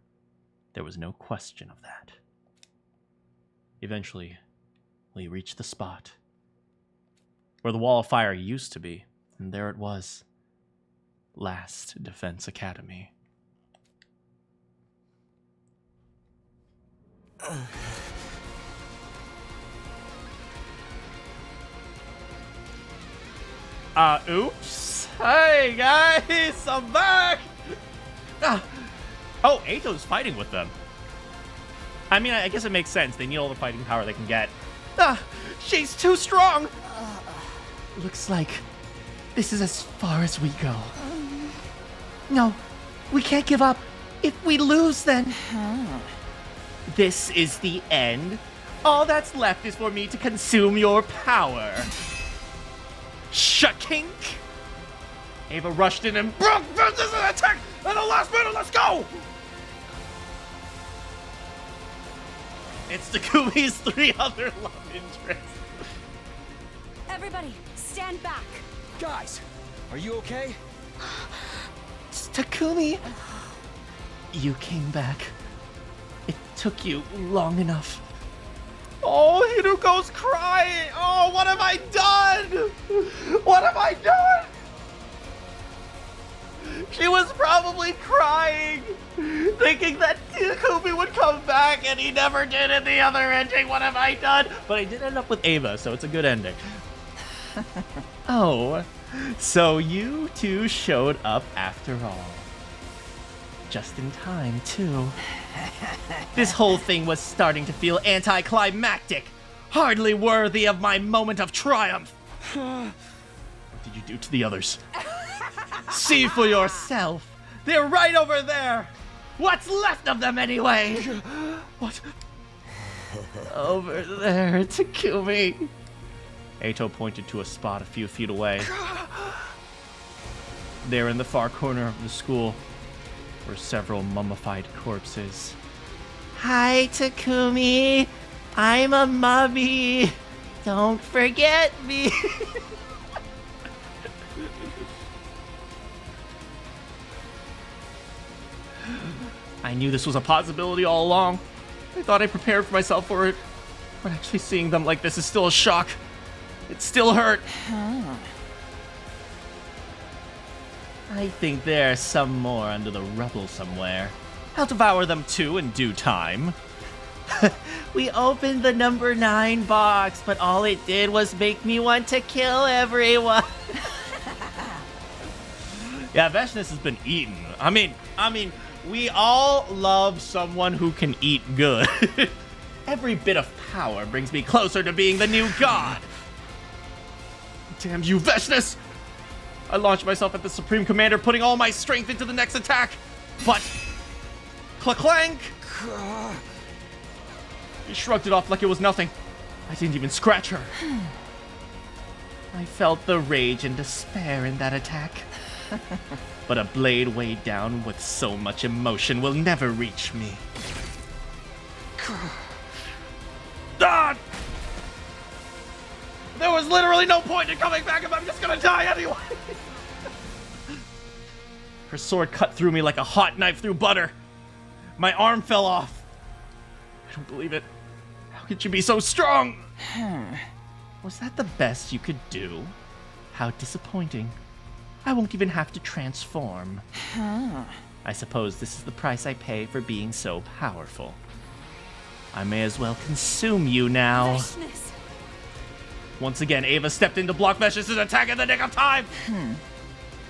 There was no question of that. Eventually, we reached the spot where the wall of fire used to be, and there it was. Last Defense Academy. Oops. Hey, guys, I'm back. Oh, Ato's fighting with them. I mean, I guess it makes sense. They need all the fighting power they can get. She's too strong. Looks like this is as far as we go. No, we can't give up. If we lose, then... This is the end. All that's left is for me to consume your power. Shakink! Ava rushed in and broke this is an attack at the last minute. Let's go! It's Takumi's 3 other love interests. Everybody, stand back. Guys, are you okay? It's Takumi. You came back. It took you long enough. Oh, Hiruko's crying. Oh, what have I done? What have I done? She was probably crying, thinking that Takumi would come back, and he never did in the other ending. What have I done? But I did end up with Ava, so it's a good ending. Oh, so you two showed up after all. Just in time, too. This whole thing was starting to feel anticlimactic, hardly worthy of my moment of triumph. What did you do to the others? See for yourself. They're right over there. What's left of them, anyway? What? Over there, Takumi. Ato pointed to a spot a few feet away. There in the far corner of the school were several mummified corpses. Hi, Takumi. I'm a mummy. Don't forget me. I knew this was a possibility all along. I thought I prepared for myself for it. But actually seeing them like this is still a shock. It still hurt. I think there's some more under the rubble somewhere. I'll devour them too in due time. We opened the number 9 box, but all it did was make me want to kill everyone. Yeah, Veshness has been eaten. I mean, we all love someone who can eat good. Every bit of power brings me closer to being the new god. Damn you, Veshness! I launched myself at the Supreme Commander, putting all my strength into the next attack. But... clank! He shrugged it off like it was nothing. I didn't even scratch her. I felt the rage and despair in that attack. But a blade weighed down with so much emotion will never reach me. Ah! There was literally no point in coming back if I'm just gonna die anyway. Her sword cut through me like a hot knife through butter. My arm fell off. I don't believe it. How could you be so strong? Was that the best you could do? How disappointing. I won't even have to transform. I suppose this is the price I pay for being so powerful. I may as well consume you now. Veshness. Once again, Ava stepped in to block Veshness' attack in the nick of time.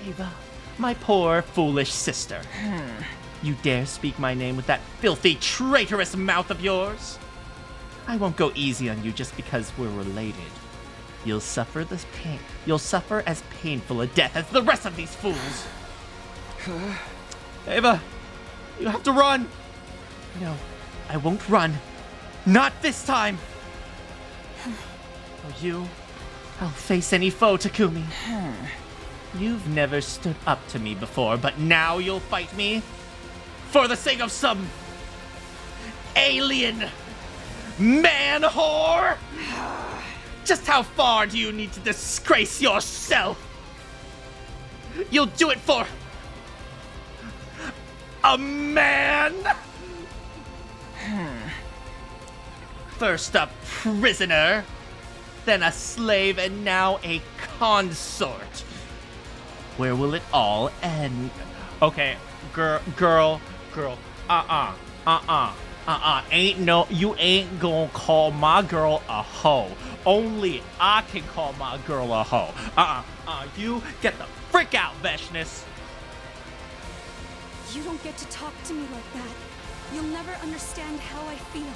Ava, my poor, foolish sister. You dare speak my name with that filthy, traitorous mouth of yours? I won't go easy on you just because we're related. You'll suffer this pain. You'll suffer as painful a death as the rest of these fools. Ava, you have to run. No, I won't run. Not this time. For you, I'll face any foe, Takumi. You've never stood up to me before, but now you'll fight me? For the sake of some alien man whore? Just how far do you need to disgrace yourself? You'll do it for a man? First a prisoner, then a slave, and now a consort. Where will it all end? Okay, girl. You ain't gonna call my girl a hoe. Only I can call my girl a hoe. You get the frick out, Veshness. You don't get to talk to me like that. You'll never understand how I feel.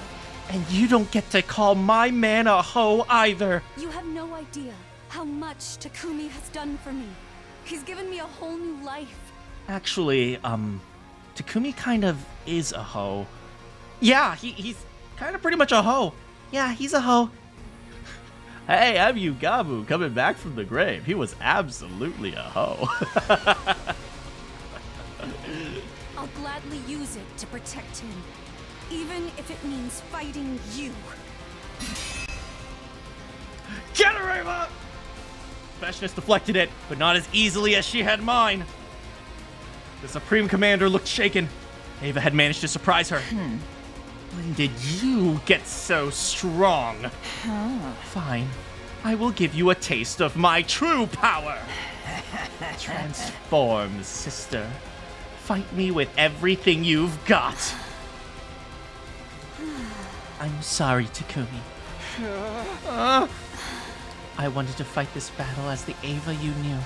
And you don't get to call my man a hoe either. You have no idea how much Takumi has done for me. He's given me a whole new life. Actually, Takumi kind of is a hoe. Yeah, he's kind of pretty much a hoe. Yeah, he's a hoe. Hey, I'm Yugabu coming back from the grave. He was absolutely a hoe. I'll gladly use it to protect him, even if it means fighting you. Get her, Ava! Veshness deflected it, but not as easily as she had mine. The Supreme Commander looked shaken. Ava had managed to surprise her. When did you get so strong? Fine. I will give you a taste of my true power. Transform, sister. Fight me with everything you've got. I'm sorry, Takumi. I wanted to fight this battle as the Ava you knew.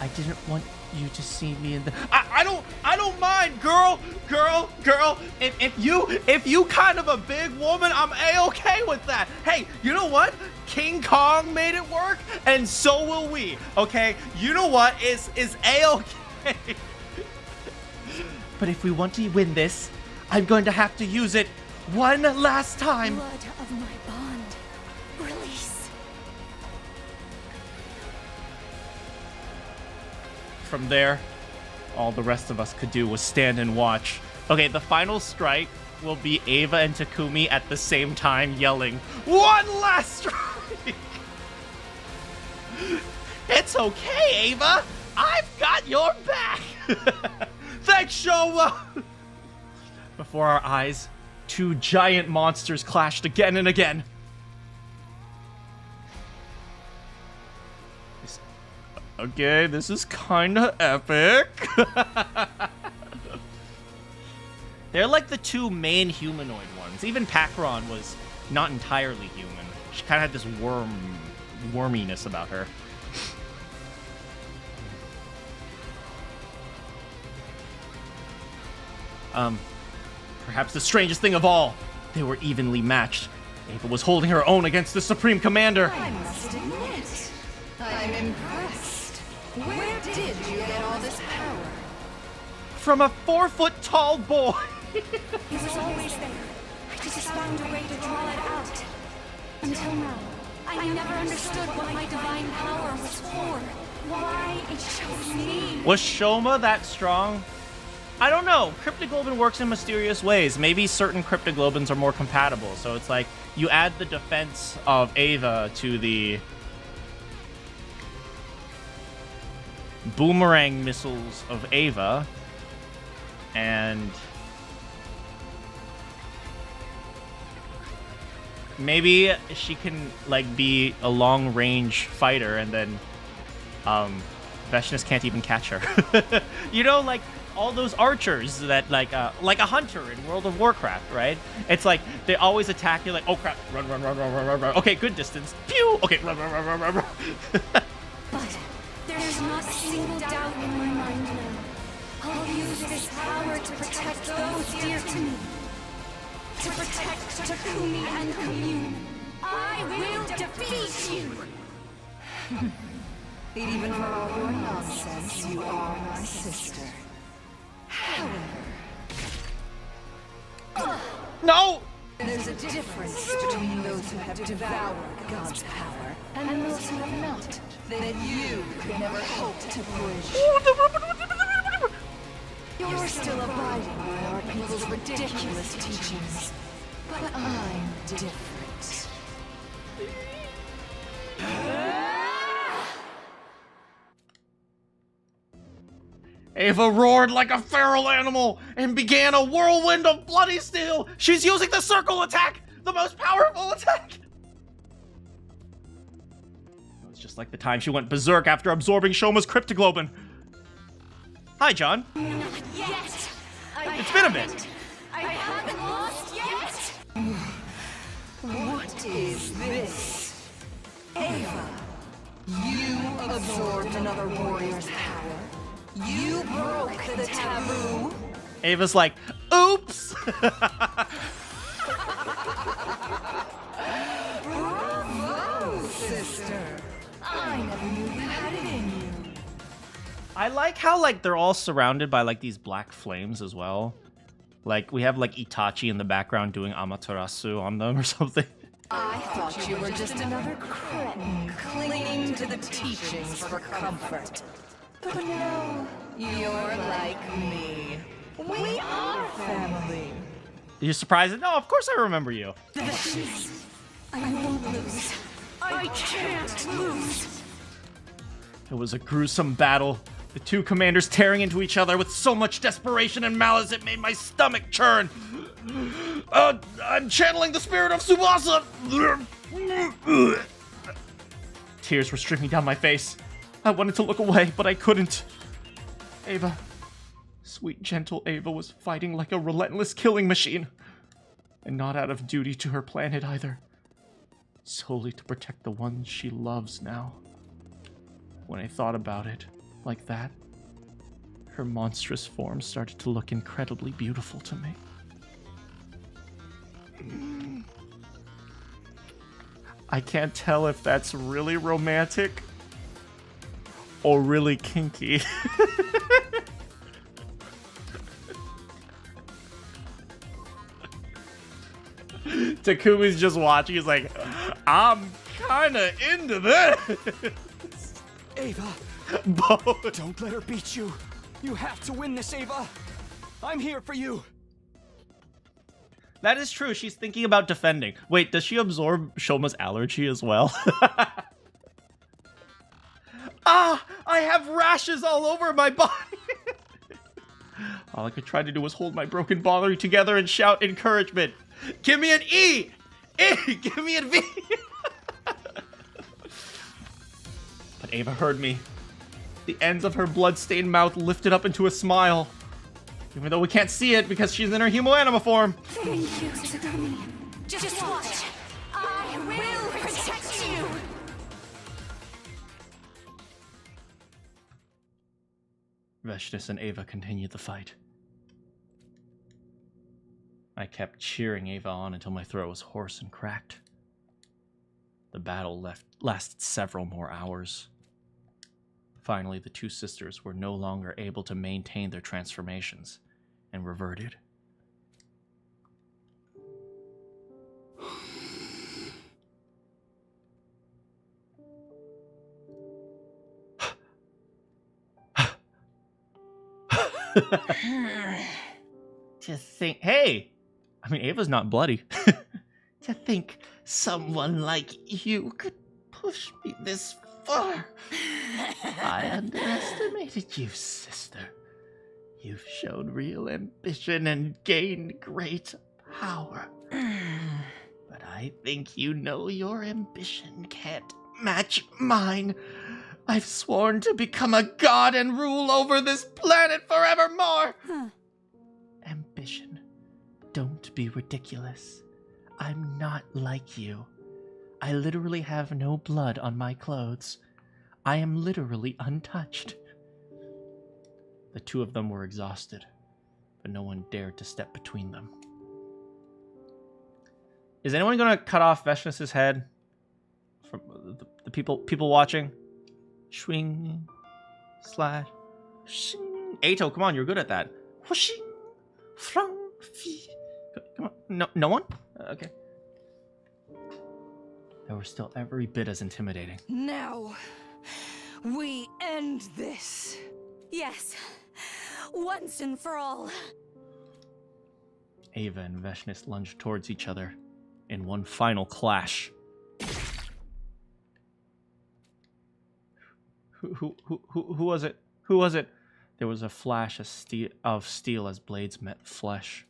I didn't want you to see me in the... I don't mind, girl. If you kind of a big woman, I'm A-okay with that. Hey, you know what? King Kong made it work, and so will we, okay? You know what? Is A-okay. But if we want to win this, I'm going to have to use it one last time. Blood of my bond. Release. From there, all the rest of us could do was stand and watch. Okay, the final strike will be Ava and Takumi at the same time yelling, "One last strike!" It's okay, Ava. I've got your back. Thanks, Showa. Before our eyes, two giant monsters clashed again and again. Okay, this is kinda epic. They're like the two main humanoid ones. Even Pakron was not entirely human. She kind of had this worminess about her. Perhaps the strangest thing of all, they were evenly matched. Ava was holding her own against the Supreme Commander. I must admit, I'm impressed. Where did you get all this power? From a 4-foot-tall boy. It was always there. I just found a way to draw it out. Until now, I never understood what my divine power was for. Why it chose me. Was Shoma that strong? I don't know. Cryptoglobin works in mysterious ways. Maybe certain cryptoglobins are more compatible. So it's like you add the defense of Ava to the boomerang missiles of Ava, and maybe she can like be a long-range fighter, and then Veshness can't even catch her. You know, like all those archers that like a hunter in World of Warcraft, right? It's like they always attack you like, oh crap, run, run, run, run, run, run, run. Okay, good distance. Pew! Okay, run, run, run, run, run, run. But there's not a single doubt in my mind now. I'll use this power to protect those dear to me. To protect Takumi and Commune. I will defeat you! Even for all your nonsense, you are my sister. No! There's a difference between those who have devoured God's power and those who have not, that you could never hope to bridge. You're still abiding by our people's ridiculous teachings, but I'm different. Ava roared like a feral animal and began a whirlwind of bloody steel. She's using the circle attack, the most powerful attack. It was just like the time she went berserk after absorbing Shoma's cryptoglobin. Hi, John. Not yet! It's been a bit. I haven't lost yet! What is this? Ava, you absorbed another warrior's power. You broke the taboo. Ava's like, oops. Bravo, sister. I never knew you had it in you. I like how like they're all surrounded by like these black flames as well. Like we have like Itachi in the background doing Amaterasu on them or something. I thought you were just another cretin clinging to the teachings for comfort. But no, you're like me. We are family. You're surprised? No, of course I remember you. I won't lose. I can't lose. It was a gruesome battle. The two commanders tearing into each other with so much desperation and malice it made my stomach churn. I'm channeling the spirit of Tsubasa. Tears were streaming down my face. I wanted to look away, but I couldn't. Ava, sweet, gentle Ava was fighting like a relentless killing machine. And not out of duty to her planet either. Solely to protect the ones she loves now. When I thought about it, like that, her monstrous form started to look incredibly beautiful to me. I can't tell if that's really romantic or really kinky. Takumi's just watching. He's like, I'm kind of into this. Ava, Bo. don't let her beat you. You have to win this, Ava. I'm here for you. That is true. She's thinking about defending. Wait, does she absorb Shoma's allergy as well? Ah, I have rashes all over my body. All I could try to do was hold my broken body together and shout encouragement. Give me an E! E! Give me a V! But Ava heard me. The ends of her blood-stained mouth lifted up into a smile. Even though we can't see it because she's in her humo-anima form. Thank you, Takumi. Just watch. I will protect you. Veshnis and Ava continued the fight. I kept cheering Ava on until my throat was hoarse and cracked. The battle lasted several more hours. Finally, the two sisters were no longer able to maintain their transformations and reverted. To think, hey, I mean, Ava's not bloody. To think someone like you could push me this far. I underestimated you, sister. You've shown real ambition and gained great power. But I think you know your ambition can't match mine. I've sworn to become a god and rule over this planet forevermore. Ambition. Don't be ridiculous. I'm not like you. I literally have no blood on my clothes. I am literally untouched. The two of them were exhausted, but no one dared to step between them. Is anyone going to cut off Veshnis' head? From the people watching? Swing, slash, shing. Ato, come on, you're good at that. Whooshing, flung, fee. Come on, no one? Okay. They were still every bit as intimidating. Now, we end this. Yes, once and for all. Ava and Veshnis lunged towards each other in one final clash. Who was it? Who was it? There was a flash of steel as blades met flesh.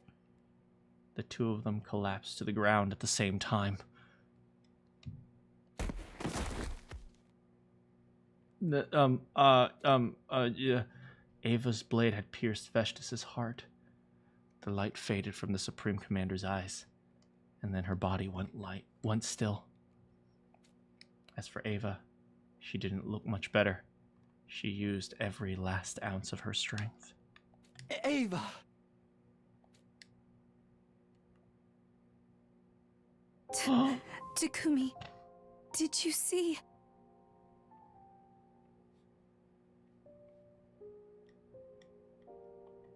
The two of them collapsed to the ground at the same time. Yeah. Ava's blade had pierced Veshnis' heart. The light faded from the Supreme Commander's eyes, and then her body went still. As for Ava, she didn't look much better. She used every last ounce of her strength. Ava! Takumi, did you see?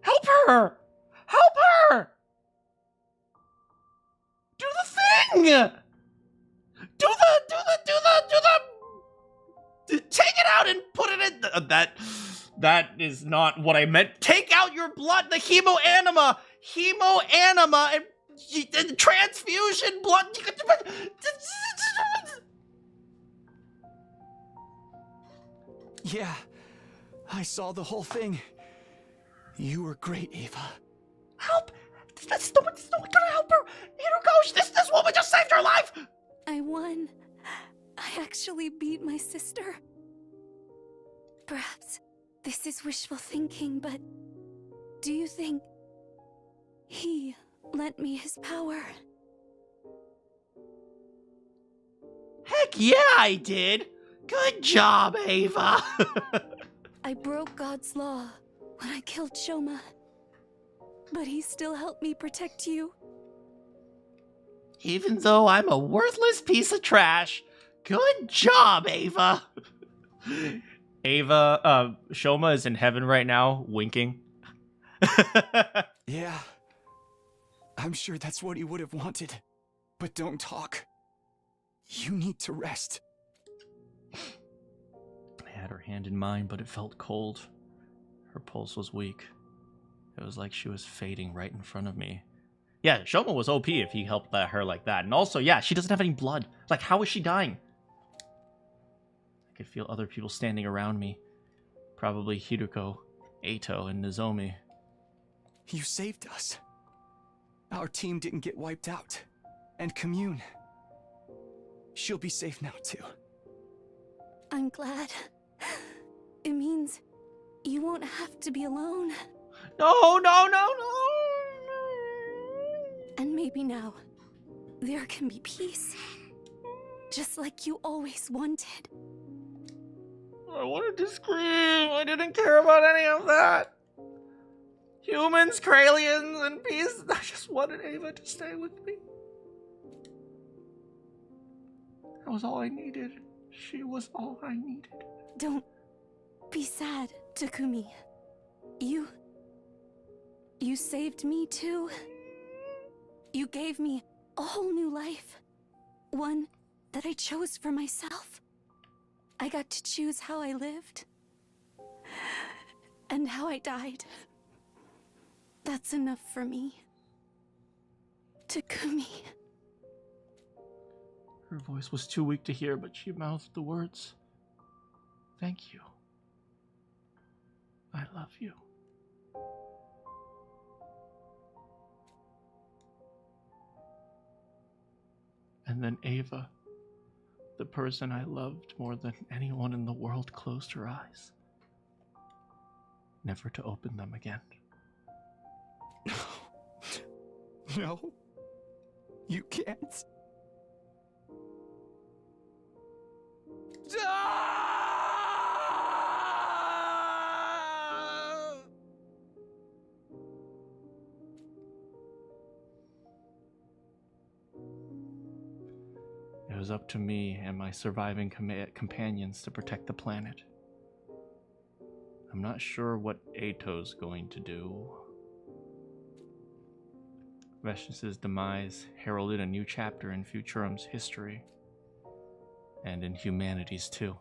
Help her! Help her! Do the thing! Do the take it out and put it in that is not what I meant. Take out your blood, the hemo-anima, and transfusion blood. Yeah, I saw the whole thing. You were great, Ava. Help! No one's gonna help her. Here goes. This woman just saved her life. I won. I actually beat my sister. Perhaps this is wishful thinking, but do you think he lent me his power? Heck yeah, I did. Good job, Ava. I broke God's law when I killed Shoma, but he still helped me protect you. Even though I'm a worthless piece of trash. Good job, Ava. Shoma is in heaven right now, winking. Yeah, I'm sure that's what he would have wanted. But don't talk. You need to rest. I had her hand in mine, but it felt cold. Her pulse was weak. It was like she was fading right in front of me. Yeah, Shoma was OP if he helped her like that. And also, yeah, she doesn't have any blood. Like, how is she dying? I could feel other people standing around me. Probably Hiruko, Ato, and Nozomi. You saved us. Our team didn't get wiped out. And Commune. She'll be safe now, too. I'm glad. It means you won't have to be alone. No, no, no, no. And maybe now, there can be peace. Just like you always wanted. I wanted to scream. I didn't care about any of that. Humans, Kralians, and peace. I just wanted Ava to stay with me. That was all I needed. She was all I needed. Don't be sad, Takumi. You saved me too. You gave me a whole new life. One that I chose for myself. I got to choose how I lived. And how I died. That's enough for me. Takumi. Her voice was too weak to hear, but she mouthed the words. Thank you. I love you. And then Ava, the person I loved more than anyone in the world, closed her eyes, never to open them again. No. You can't. It was up to me and my surviving companions to protect the planet. I'm not sure what Ato's going to do. Vestige's demise heralded a new chapter in Futurum's history, and in humanity's too.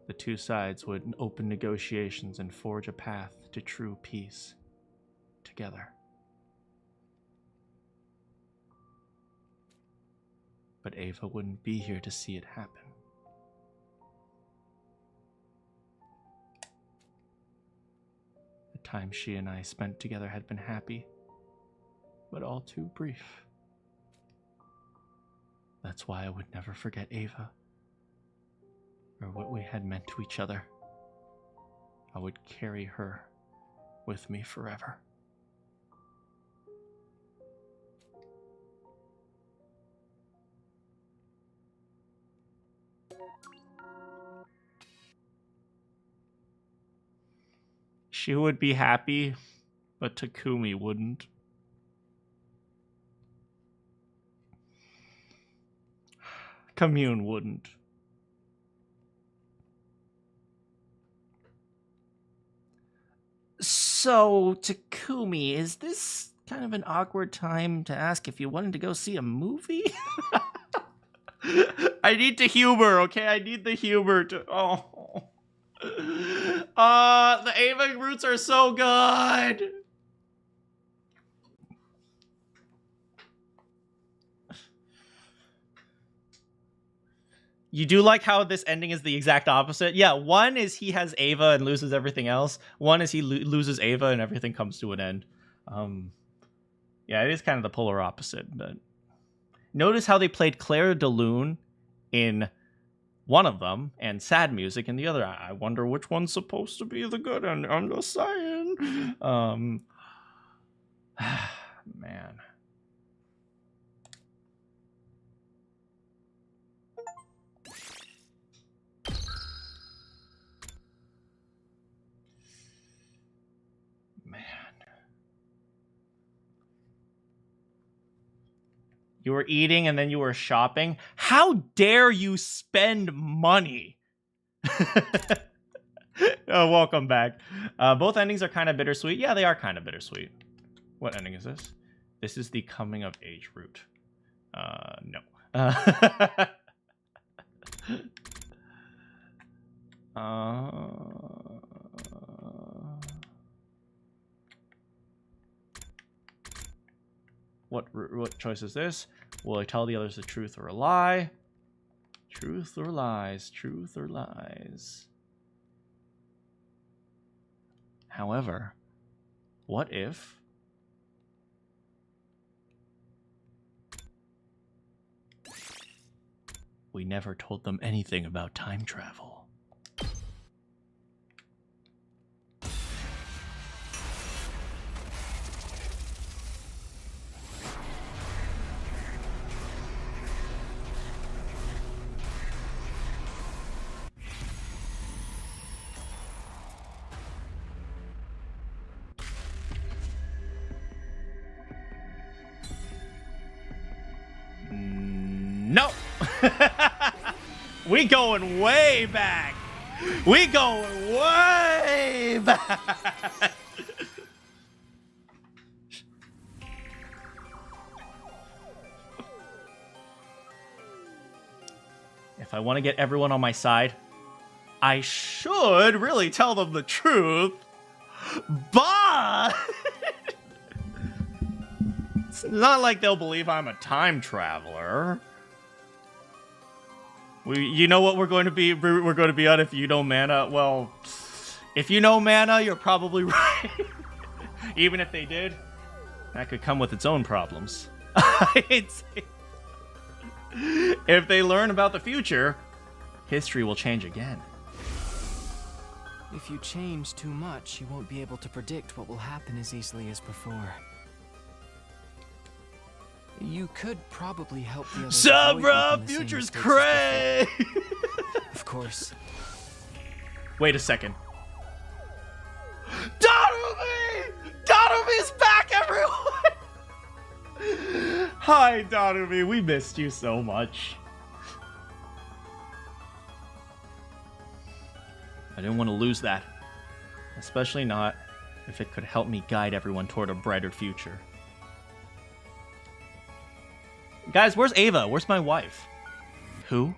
The two sides would open negotiations and forge a path to true peace together. But Ava wouldn't be here to see it happen. The time she and I spent together had been happy, but all too brief. That's why I would never forget Ava, or what we had meant to each other. I would carry her with me forever. She would be happy, but Takumi wouldn't. Commune wouldn't. So, Takumi, is this kind of an awkward time to ask if you wanted to go see a movie? I need the humor, okay? I need the humor to... Oh. The Ava roots are so good! You do like how this ending is the exact opposite? Yeah, one is he has Ava and loses everything else. One is he loses Ava and everything comes to an end. Yeah, it is kind of the polar opposite. But notice how they played Claire de Lune in one of them and sad music in the other. I wonder which one's supposed to be the good end. I'm just saying. Man. You were eating and then you were shopping. How dare you spend money? Oh, welcome back. Both endings are kind of bittersweet. Yeah, they are kind of bittersweet. What ending is this? This is the coming of age route. No. What choice is this? Will I tell the others the truth or a lie? Truth or lies? Truth or lies? However, what if we never told them anything about time travel? No. We going way back. We going way back. If I want to get everyone on my side, I should really tell them the truth. But it's not like they'll believe I'm a time traveler. You know what we're going to be on if you know Mana? Well, if you know Mana, you're probably right. Even if they did, that could come with its own problems. If they learn about the future, history will change again. If you change too much, you won't be able to predict what will happen as easily as before. You could probably help the others. Sabra, future's cray! Of course. Wait a second. Darumi! Darumi's back, everyone! Hi, Darumi. We missed you so much. I didn't want to lose that. Especially not if it could help me guide everyone toward a brighter future. Guys, where's Ava? Where's my wife? Who?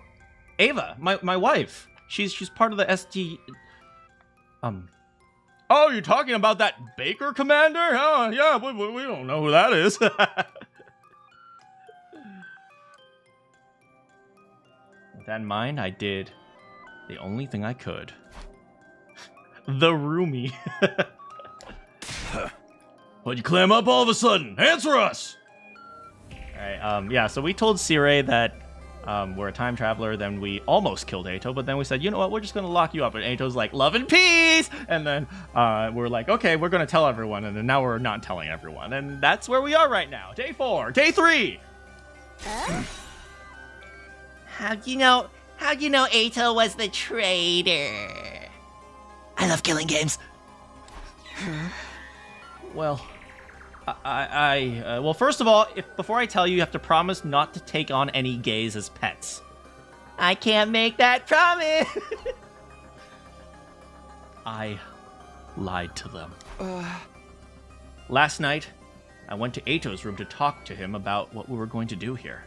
Ava, my wife. She's part of the SD... Oh, you're talking about that Baker commander? Oh, yeah, we don't know who that is. With that in mind, I did the only thing I could. The roomie. Why'd you clam up all of a sudden? Answer us! Alright, yeah, so we told Sirei that we're a time traveler, then we almost killed Eito, but then we said, you know what, we're just gonna lock you up, and Eito's like, love and peace! And then we're like, okay, we're gonna tell everyone, and then now we're not telling everyone, and that's where we are right now. Day 4, day 3! How'd you know Eito was the traitor? I love killing games. Well, well, first of all, before I tell you, you have to promise not to take on any gays as pets. I can't make that promise. I lied to them. Last night, I went to Eito's room to talk to him about what we were going to do here.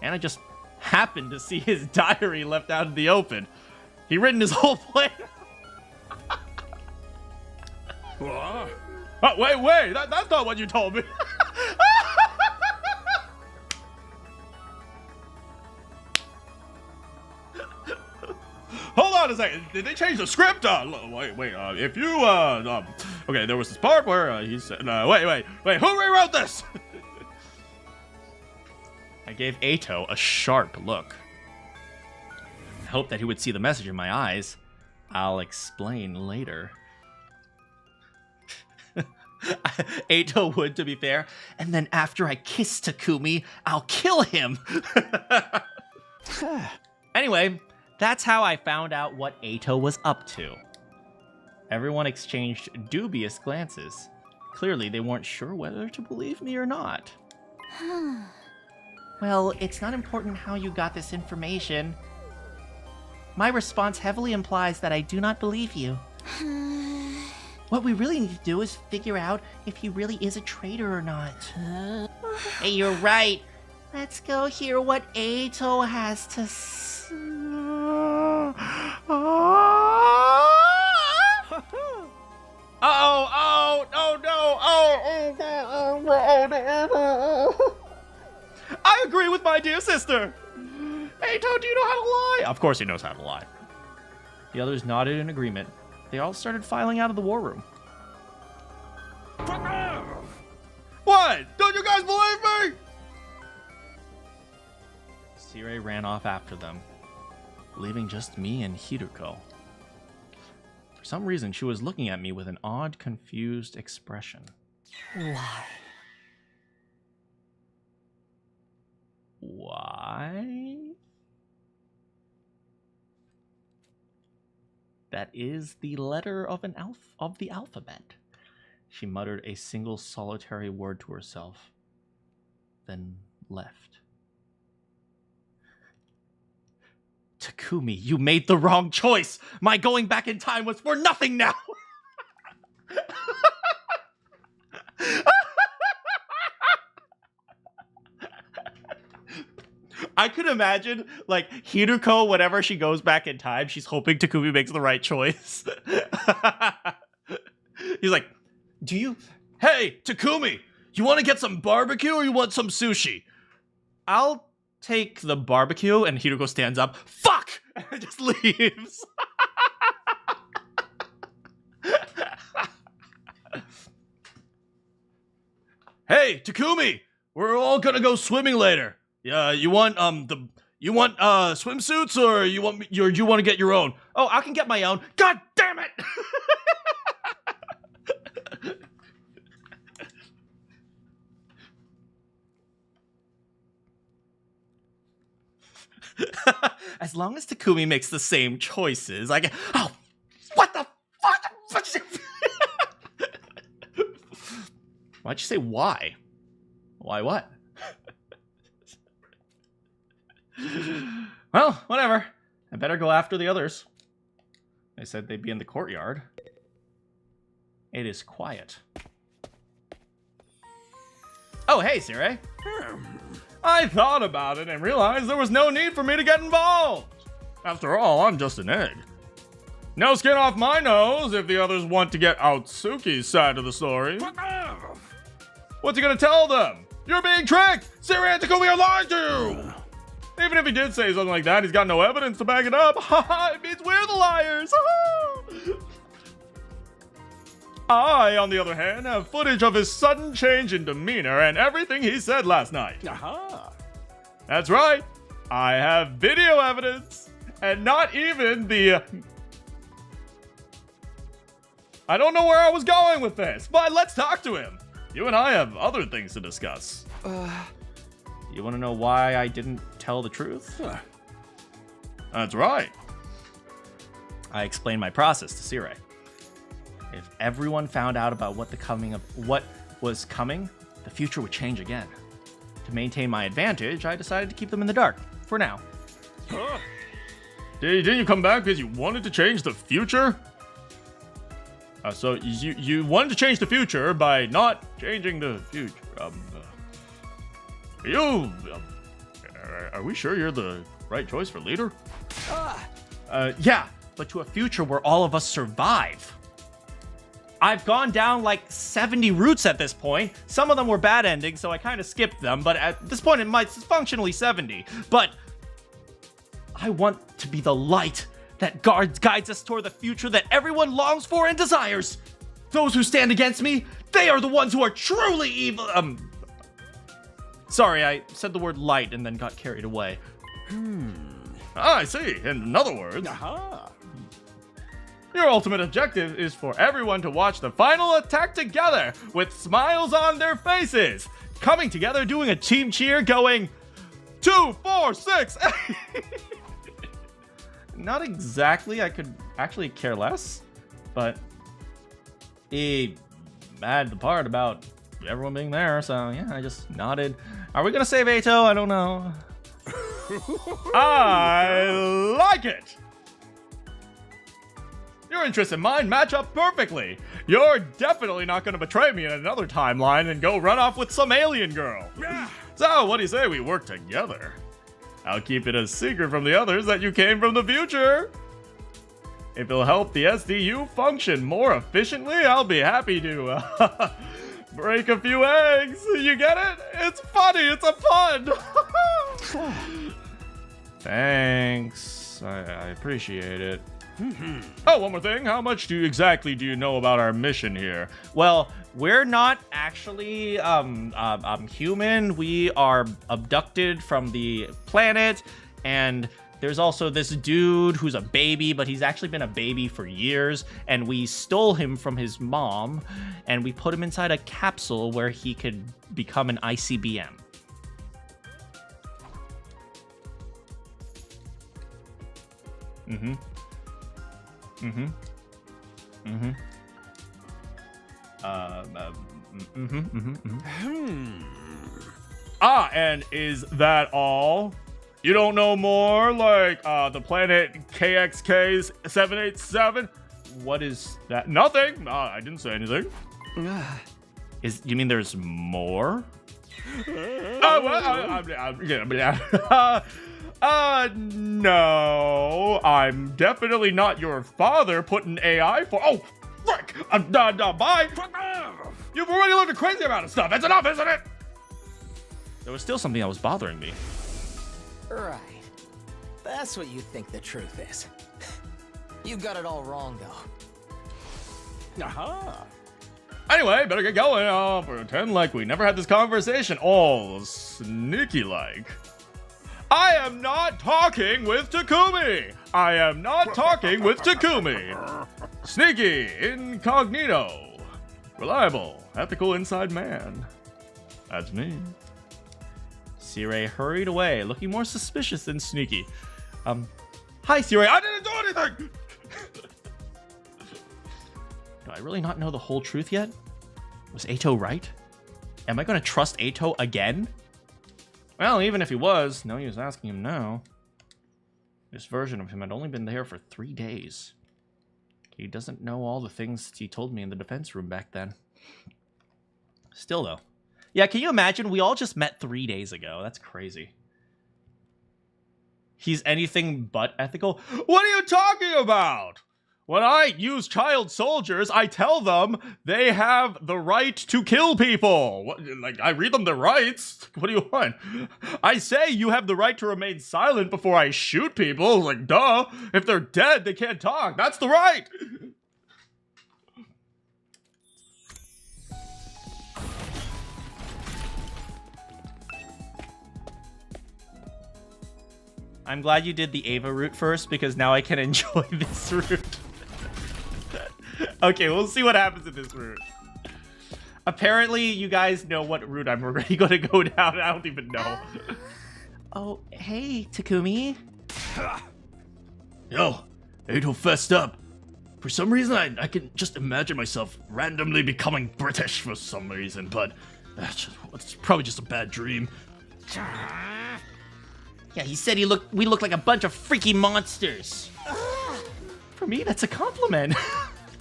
And I just happened to see his diary left out in the open. He'd written his whole plan. What? Oh, wait, that's not what you told me. Hold on a second. Did they change the script? Wait. If you, okay, there was this part where he said, wait, who rewrote this? I gave Eito a sharp look. I hoped that he would see the message in my eyes. I'll explain later. Eito would, to be fair. And then after I kiss Takumi, I'll kill him. Anyway, that's how I found out what Eito was up to. Everyone exchanged dubious glances. Clearly, they weren't sure whether to believe me or not. Well, it's not important how you got this information. My response heavily implies that I do not believe you. What we really need to do is figure out if he really is a traitor or not. Hey, you're right. Let's go hear what Eito has to say. I agree with my dear sister. Eito, do you know how to lie? Of course he knows how to lie. The others nodded in agreement. They all started filing out of the war room. What? Don't you guys believe me? Sirei ran off after them, leaving just me and Hiruko. For some reason, she was looking at me with an odd, confused expression. Why? That is the letter of the alphabet. She muttered a single solitary word to herself, then left. Takumi, you made the wrong choice. My going back in time was for nothing now. I could imagine, like, Hiruko, whenever she goes back in time, she's hoping Takumi makes the right choice. He's like, hey, Takumi, you want to get some barbecue or you want some sushi? I'll take the barbecue, and Hiruko stands up. Fuck! And just leaves. Hey, Takumi, we're all gonna go swimming later. Yeah, you want swimsuits or you want to get your own? Oh, I can get my own. God damn it! As long as Takumi makes the same choices, I get. Oh, what the fuck? Why'd you say why? Why what? Well, whatever. I better go after the others. They said they'd be in the courtyard. It is quiet. Oh, hey, Sirei. I thought about it and realized there was no need for me to get involved. After all, I'm just an egg. No skin off my nose if the others want to get Aotsuki's side of the story. What's he gonna tell them? You're being tricked! Sirei and Takumi are lying to you! Even if he did say something like that, he's got no evidence to back it up. Haha, it means we're the liars! I, on the other hand, have footage of his sudden change in demeanor and everything he said last night. Aha! That's right. I have video evidence. And not even the... I don't know where I was going with this, but let's talk to him. You and I have other things to discuss. You want to know why I didn't tell the truth? That's right. I explained my process to Sirei. If everyone found out about what was coming, the future would change again. To maintain my advantage, I decided to keep them in the dark, for now. Didn't you come back because you wanted to change the future? So you wanted to change the future by not changing the future. Are we sure you're the right choice for leader? Yeah, but to a future where all of us survive. I've gone down like 70 routes at this point. Some of them were bad endings, so I kind of skipped them, but at this point it's functionally 70. But I want to be the light that guides us toward the future that everyone longs for and desires. Those who stand against me, they are the ones who are truly evil. Sorry, I said the word light and then got carried away. I see. In other words, your ultimate objective is for everyone to watch the final attack together with smiles on their faces, coming together, doing a team cheer, going 2, 4, 6. Not exactly. I could actually care less, but he had the part about everyone being there, so yeah, I just nodded. Are we gonna save Eito? I don't know. I like it. Your interests and mine match up perfectly. You're definitely not going to betray me in another timeline and go run off with some alien girl. So, what do you say we work together? I'll keep it a secret from the others that you came from the future. If it'll help the SDU function more efficiently, I'll be happy to break a few eggs. You get it? It's funny. It's a pun. Thanks. I appreciate it. Oh, one more thing. How much exactly do you know about our mission here? Well, we're not actually human. We are abducted from the planet, and there's also this dude who's a baby, but he's actually been a baby for years, and we stole him from his mom, and we put him inside a capsule where he could become an ICBM. Ah, and is that all? You don't know more, like, the planet KXK 787? What is that? Nothing! I didn't say anything. You mean there's more? No, I'm definitely not your father putting AI for. Oh, frick! Bye! You've already learned a crazy amount of stuff. That's enough, isn't it? There was still something that was bothering me. Right. That's what you think the truth is. You got it all wrong, though. Aha. Anyway, better get going. I'll pretend like we never had this conversation. All sneaky-like. I am not talking with Takumi. I am not talking with Takumi. Sneaky, incognito, reliable, ethical inside man. That's me. Sirei hurried away, looking more suspicious than sneaky. Hi, Sirei. I didn't do anything! Do I really not know the whole truth yet? Was Eito right? Am I going to trust Eito again? Well, even if he was, no use asking him now. This version of him had only been there for 3 days. He doesn't know all the things he told me in the defense room back then. Still, though. Yeah, can you imagine? We all just met 3 days ago. That's crazy. He's anything but ethical. What are you talking about? When I use child soldiers, I tell them they have the right to kill people. What, like, I read them their rights. What do you want? I say you have the right to remain silent before I shoot people. Like, duh. If they're dead, they can't talk. That's the right. I'm glad you did the Ava route first, because now I can enjoy this route. Okay, we'll see what happens in this route. Apparently, you guys know what route I'm already going to go down. I don't even know. Oh, hey, Takumi. Yo, Eito fessed up. For some reason, I can just imagine myself randomly becoming British for some reason, but it's probably just a bad dream. Yeah, he said we look like a bunch of freaky monsters. For me, that's a compliment.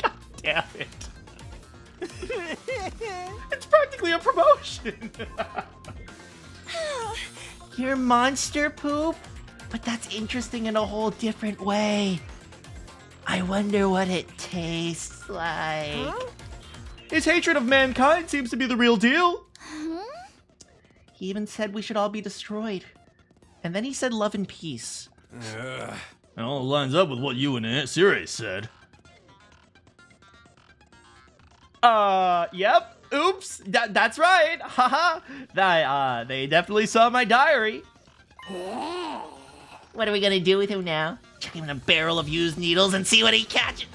God damn it. It's practically a promotion. You're monster poop? But that's interesting in a whole different way. I wonder what it tastes like. Huh? His hatred of mankind seems to be the real deal. Huh? He even said we should all be destroyed. And then he said love and peace. It all lines up with what you and Aunt Sirei said. Yep. Oops. That's right. Haha. They definitely saw my diary. What are we gonna do with him now? Chuck him in a barrel of used needles and see what he catches.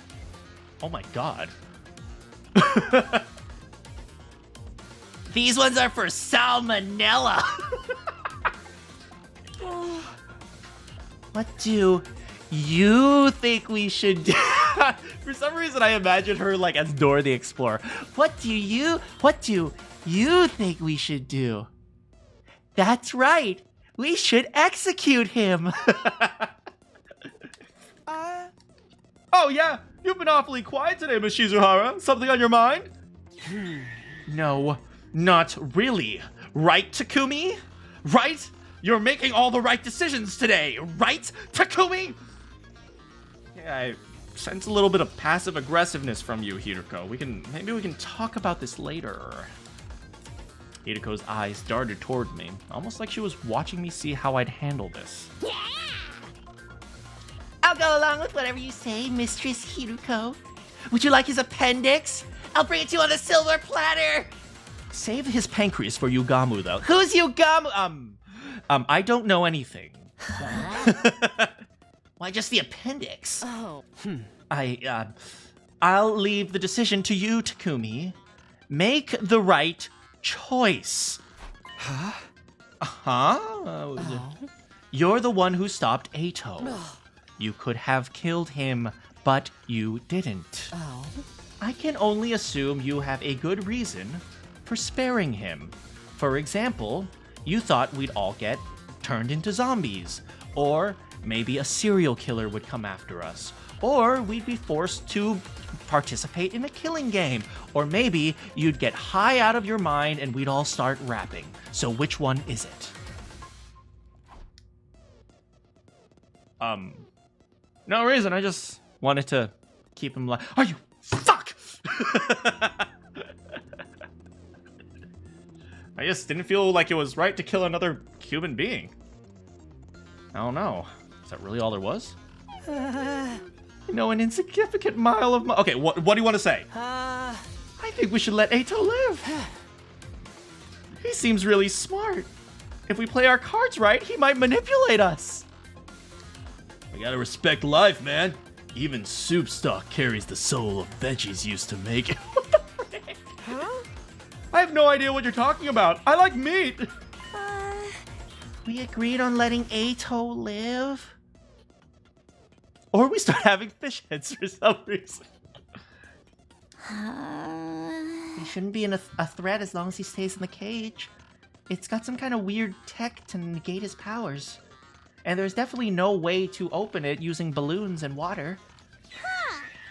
Oh my god. These ones are for salmonella. What do you think we should do? For some reason, I imagine her like as Dora the Explorer. What do you think we should do? That's right. We should execute him. Oh yeah, you've been awfully quiet today, Miss Shizuhara. Something on your mind? No, not really. Right, Takumi? Right? You're making all the right decisions today, right, Takumi? Yeah, I sense a little bit of passive aggressiveness from you, Hiruko. Maybe we can talk about this later. Hiruko's eyes darted toward me, almost like she was watching me see how I'd handle this. Yeah! I'll go along with whatever you say, Mistress Hiruko. Would you like his appendix? I'll bring it to you on a silver platter. Save his pancreas for Yugamu, though. Who's Yugamu? I don't know anything. Why just the appendix? Oh. I'll leave the decision to you, Takumi. Make the right choice. Huh? Uh-huh. You're the one who stopped Eito. You could have killed him, but you didn't. Oh. I can only assume you have a good reason for sparing him. For example, you thought we'd all get turned into zombies. Or maybe a serial killer would come after us. Or we'd be forced to participate in a killing game. Or maybe you'd get high out of your mind and we'd all start rapping. So which one is it? No reason, I just wanted to keep him alive. Are you? Fuck! I just didn't feel like it was right to kill another human being. I don't know. Is that really all there was? You know, an insignificant mile of... Okay, what do you want to say? I think we should let Eito live. He seems really smart. If we play our cards right, he might manipulate us. We gotta respect life, man. Even soup stock carries the soul of veggies used to make it. What the frick? Huh? I have no idea what you're talking about. I like meat. We agreed on letting Eito live. Or we start having fish heads for some reason. He shouldn't be a threat as long as he stays in the cage. It's got some kind of weird tech to negate his powers. And there's definitely no way to open it using balloons and water.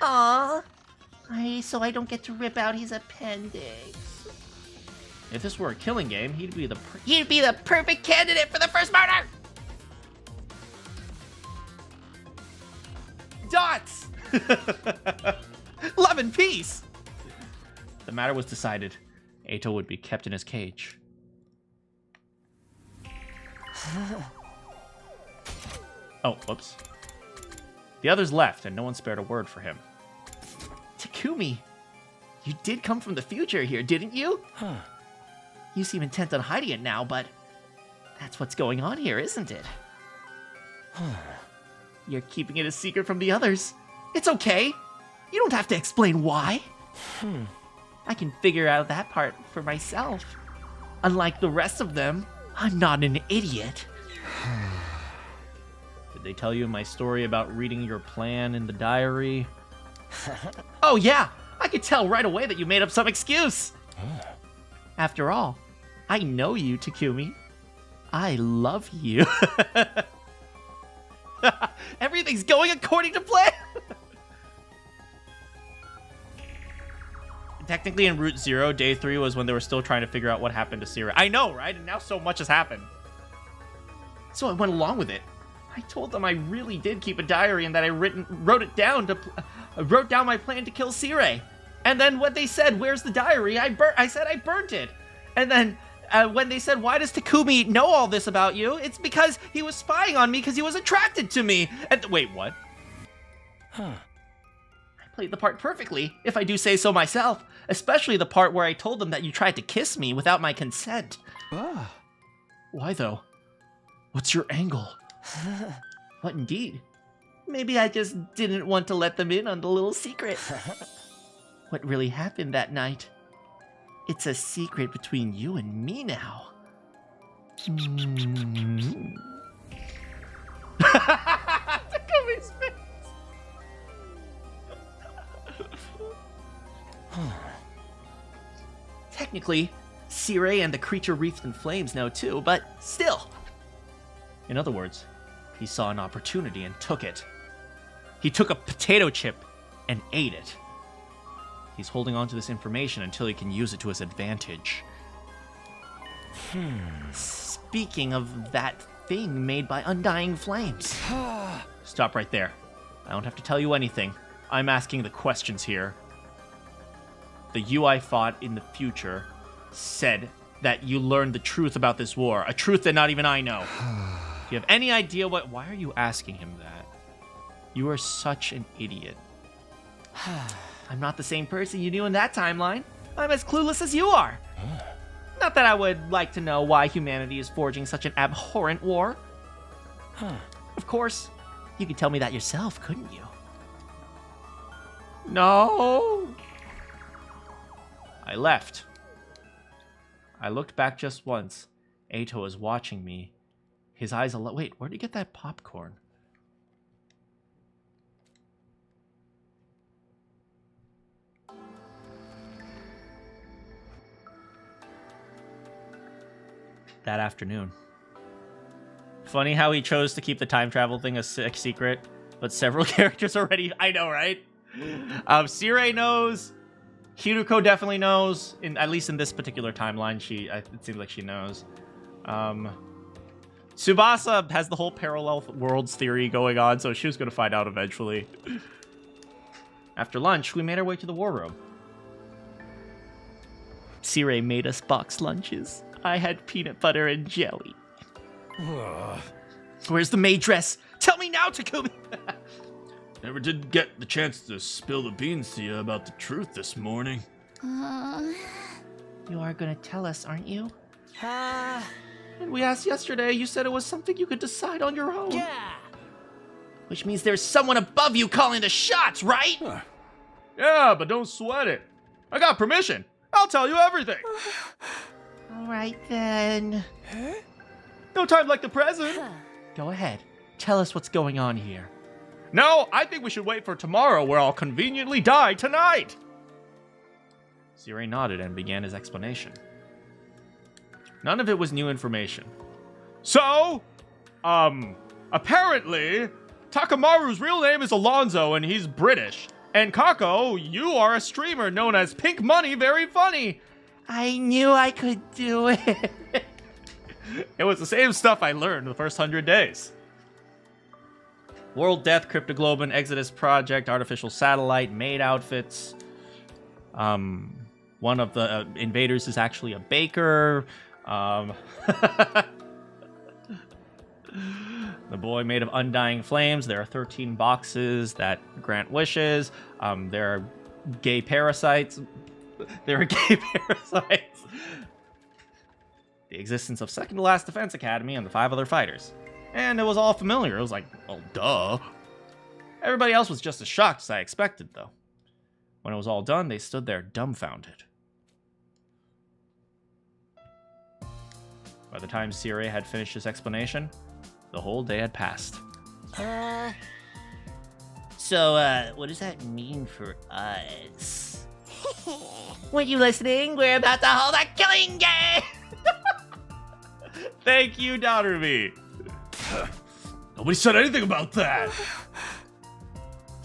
Aww. So I don't get to rip out his appendix. If this were a killing game, he'd be the perfect candidate for the first murder! Dots! Love and peace! The matter was decided. Eito would be kept in his cage. Oh, whoops. The others left, and no one spared a word for him. Takumi, you did come from the future here, didn't you? You seem intent on hiding it now, but that's what's going on here, isn't it? You're keeping it a secret from the others. It's okay. You don't have to explain why. I can figure out that part for myself. Unlike the rest of them, I'm not an idiot. Did they tell you my story about reading your plan in the diary? Oh yeah, I could tell right away that you made up some excuse. After all, I know you, Takumi. I love you. Everything's going according to plan. Technically in Route 0, Day 3 was when they were still trying to figure out what happened to Sirei. I know, right? And now so much has happened. So I went along with it. I told them I really did keep a diary and that I wrote down my plan to kill Sirei. And then when they said, "Where's the diary?" I said I burnt it. And then when they said, "Why does Takumi know all this about you?" It's because he was spying on me because he was attracted to me. And wait, what? I played the part perfectly, if I do say so myself. Especially the part where I told them that you tried to kiss me without my consent. Why though? What's your angle? What indeed? Maybe I just didn't want to let them in on the little secret. What really happened that night? It's a secret between you and me now. Takumi's face. Technically, Sirei and the creature wreathed in flames know too, but still. In other words, he saw an opportunity and took it. He took a potato chip and ate it. He's holding on to this information until he can use it to his advantage. Speaking of that thing made by undying flames. Stop right there. I don't have to tell you anything. I'm asking the questions here. The you I fought in the future said that you learned the truth about this war, a truth that not even I know. Do you have any idea what... Why are you asking him that? You are such an idiot. I'm not the same person you knew in that timeline. I'm as clueless as you are. Not that I would like to know why humanity is forging such an abhorrent war. Of course, you could tell me that yourself, couldn't you? No. I left. I looked back just once. Eito was watching me. His eyes Wait, where'd you get that popcorn? That afternoon, Funny how he chose to keep the time travel thing a secret, but several characters already... I know, right? Sirei knows. Hiruko definitely knows. At least in this particular timeline, it seems like she knows. Tsubasa has the whole parallel worlds theory going on, so she was going to find out eventually. After lunch, we made our way to the war room. Sirei made us box lunches. I had peanut butter and jelly. Where's the maid dress? Tell me now, Takumi! Never did get the chance to spill the beans to you about the truth this morning. You are gonna tell us, aren't you? And we asked yesterday, you said it was something you could decide on your own. Yeah. Which means there's someone above you calling the shots, right? Yeah, but don't sweat it. I got permission. I'll tell you everything. Alright then. No time like the present. Go ahead. Tell us what's going on here. No, I think we should wait for tomorrow where I'll conveniently die tonight. Sirei nodded and began his explanation. None of it was new information. So, apparently, Takamaru's real name is Alonzo and he's British. And Kako, you are a streamer known as Pink Money Very Funny. I knew I could do it. It was the same stuff I learned the first 100 days. World Death, Cryptoglobin, Exodus Project, Artificial Satellite, Maid Outfits. One of the invaders is actually a baker. The boy made of undying flames. There are 13 boxes that grant wishes. There are gay parasites. The existence of Second to Last Defense Academy and the 5 other fighters. And it was all familiar. It was like, well, duh. Everybody else was just as shocked as I expected, though. When it was all done, they stood there dumbfounded. By the time Sirei had finished his explanation, the whole day had passed. So, what does that mean for us? Were you listening? We're about to hold a killing game! Thank you, Daughter-V. Nobody said anything about that.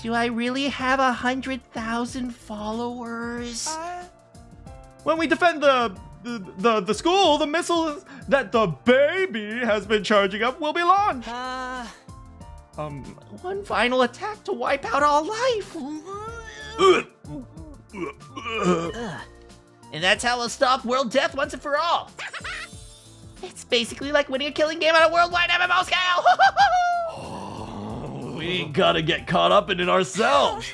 Do I really have 100,000 followers? When we defend the school, the missiles that the baby has been charging up will be launched. One final attack to wipe out all life. And that's how we'll stop world death once and for all. It's basically like winning a killing game on a worldwide MMO scale. We gotta get caught up in it ourselves.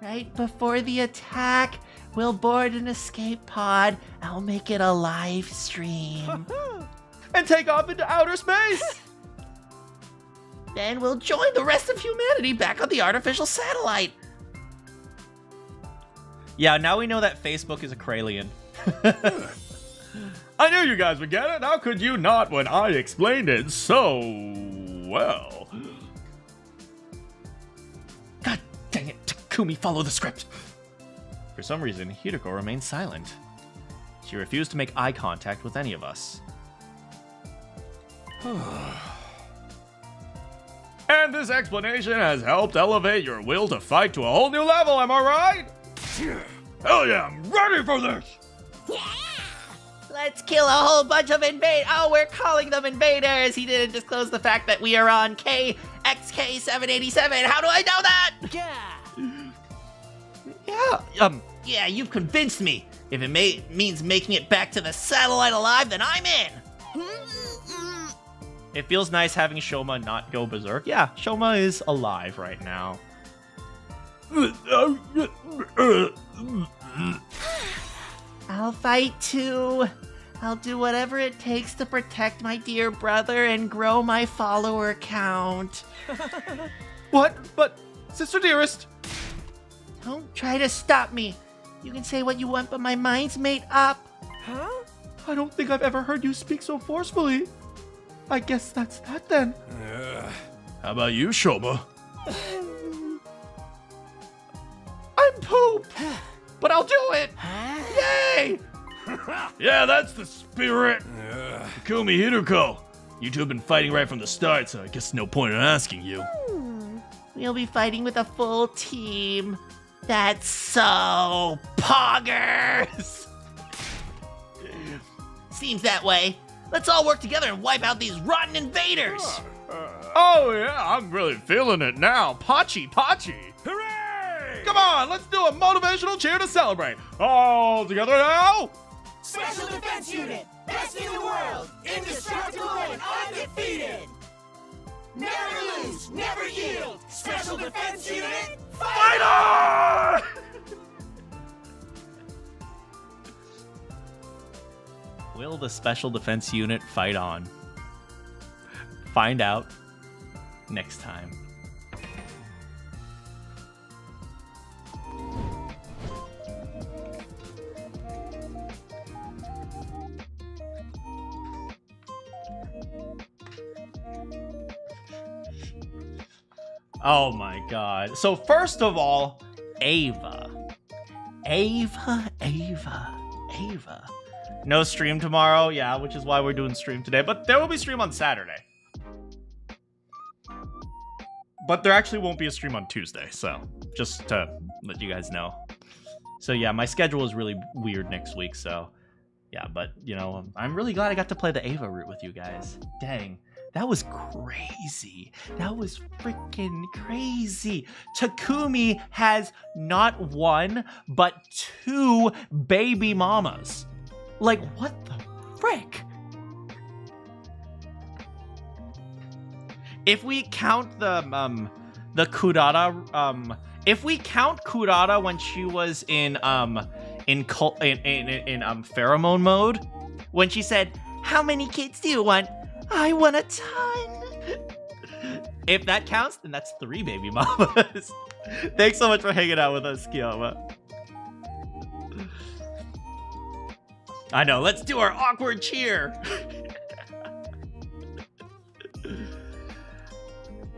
Right before the attack, we'll board an escape pod. I'll make it a live stream. And take off into outer space. Then we'll join the rest of humanity back on the artificial satellite. Yeah, now we know that Facebook is a Kralien. I knew you guys would get it. How could you not when I explained it so well? God dang it, Takumi, follow the script. For some reason, Hiroko remained silent. She refused to make eye contact with any of us. And this explanation has helped elevate your will to fight to a whole new level, am I right? Hell yeah, I'm ready for this! Let's kill a whole bunch of invaders. Oh, we're calling them invaders. He didn't disclose the fact that we are on KXK787. How do I know that? Yeah, you've convinced me. If it means making it back to the satellite alive, then I'm in. It feels nice having Shoma not go berserk. Yeah, Shoma is alive right now. I'll fight too. I'll do whatever it takes to protect my dear brother and grow my follower count. What? But, Sister Dearest. Don't try to stop me. You can say what you want, but my mind's made up. Huh? I don't think I've ever heard you speak so forcefully. I guess that's that then. How about you, Shoma? I'm poop, but I'll do it. Yay! Yeah, that's the spirit. Takumi Hiruko, You two have been fighting right from the start, so I guess no point in asking you. We'll be fighting with a full team. That's so poggers! Seems that way. Let's all work together and wipe out these rotten invaders! Oh yeah, I'm really feeling it now. Pachi! Hooray! Come on, let's do a motivational cheer to celebrate. All together now! Special Defense Unit! Best in the world! Indestructible and undefeated! Never lose! Never yield! Special Defense Unit! Fight on! Will the Special Defense Unit fight on? Find out next time. Oh my god. So first of all, Ava. No stream tomorrow, yeah, which is why we're doing stream today, but there will be stream on Saturday. But there actually won't be a stream on Tuesday, so just to let you guys know. So yeah, my schedule is really weird next week, so yeah, but you know, I'm really glad I got to play the Ava route with you guys. Dang. That was crazy. That was freaking crazy. Takumi has not one, but 2 baby mamas. Like, what the frick? If we count the Kurata, if we count Kurata when she was in pheromone mode, when she said, "How many kids do you want? I want a ton." If that counts, then that's 3 baby mamas. Thanks so much for hanging out with us, Kiyama. I know, let's do our awkward cheer.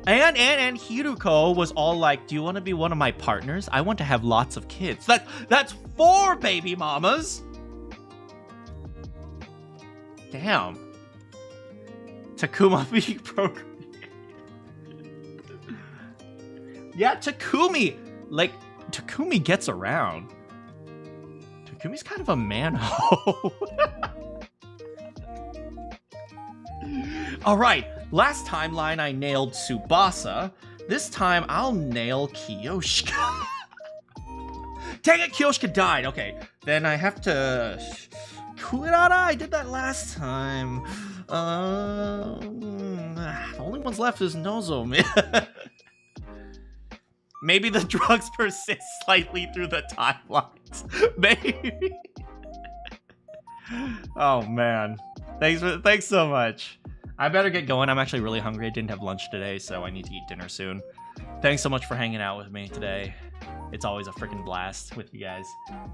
And Hiruko was all like, "Do you want to be one of my partners? I want to have lots of kids." That's 4 baby mamas. Damn. Takuma being programmed. Yeah, Takumi. Like, Takumi gets around. Takumi's kind of a man-ho. Alright, last timeline I nailed Tsubasa. This time I'll nail Kiyoshika. Dang it, Kiyoshika died. Okay, then I have to... Kurata, I did that last time. The only ones left is Nozomi. Maybe the drugs persist slightly through the timelines. Maybe. Oh man. Thanks so much. I better get going. I'm actually really hungry. I didn't have lunch today, so I need to eat dinner soon. Thanks so much for hanging out with me today. It's always a freaking blast with you guys.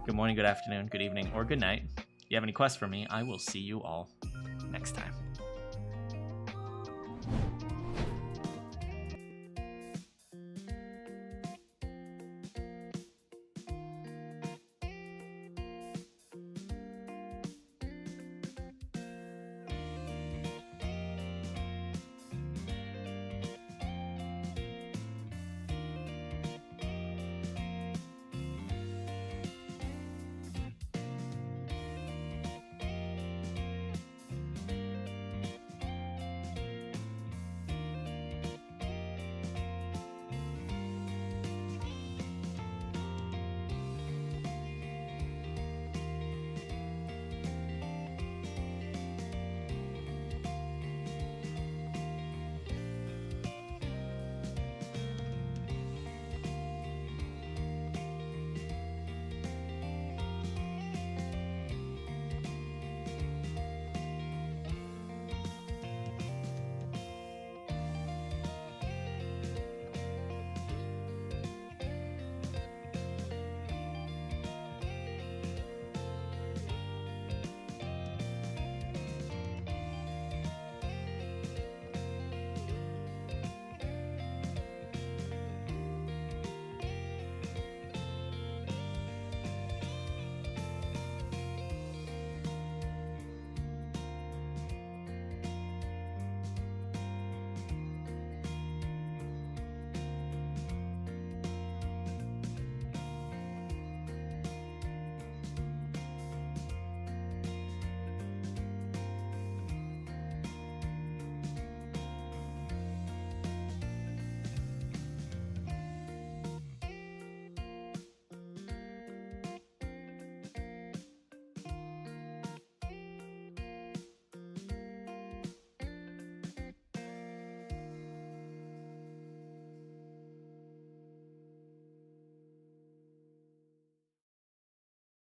Good morning, good afternoon, good evening, or good night. If you have any quests for me, I will see you all next time.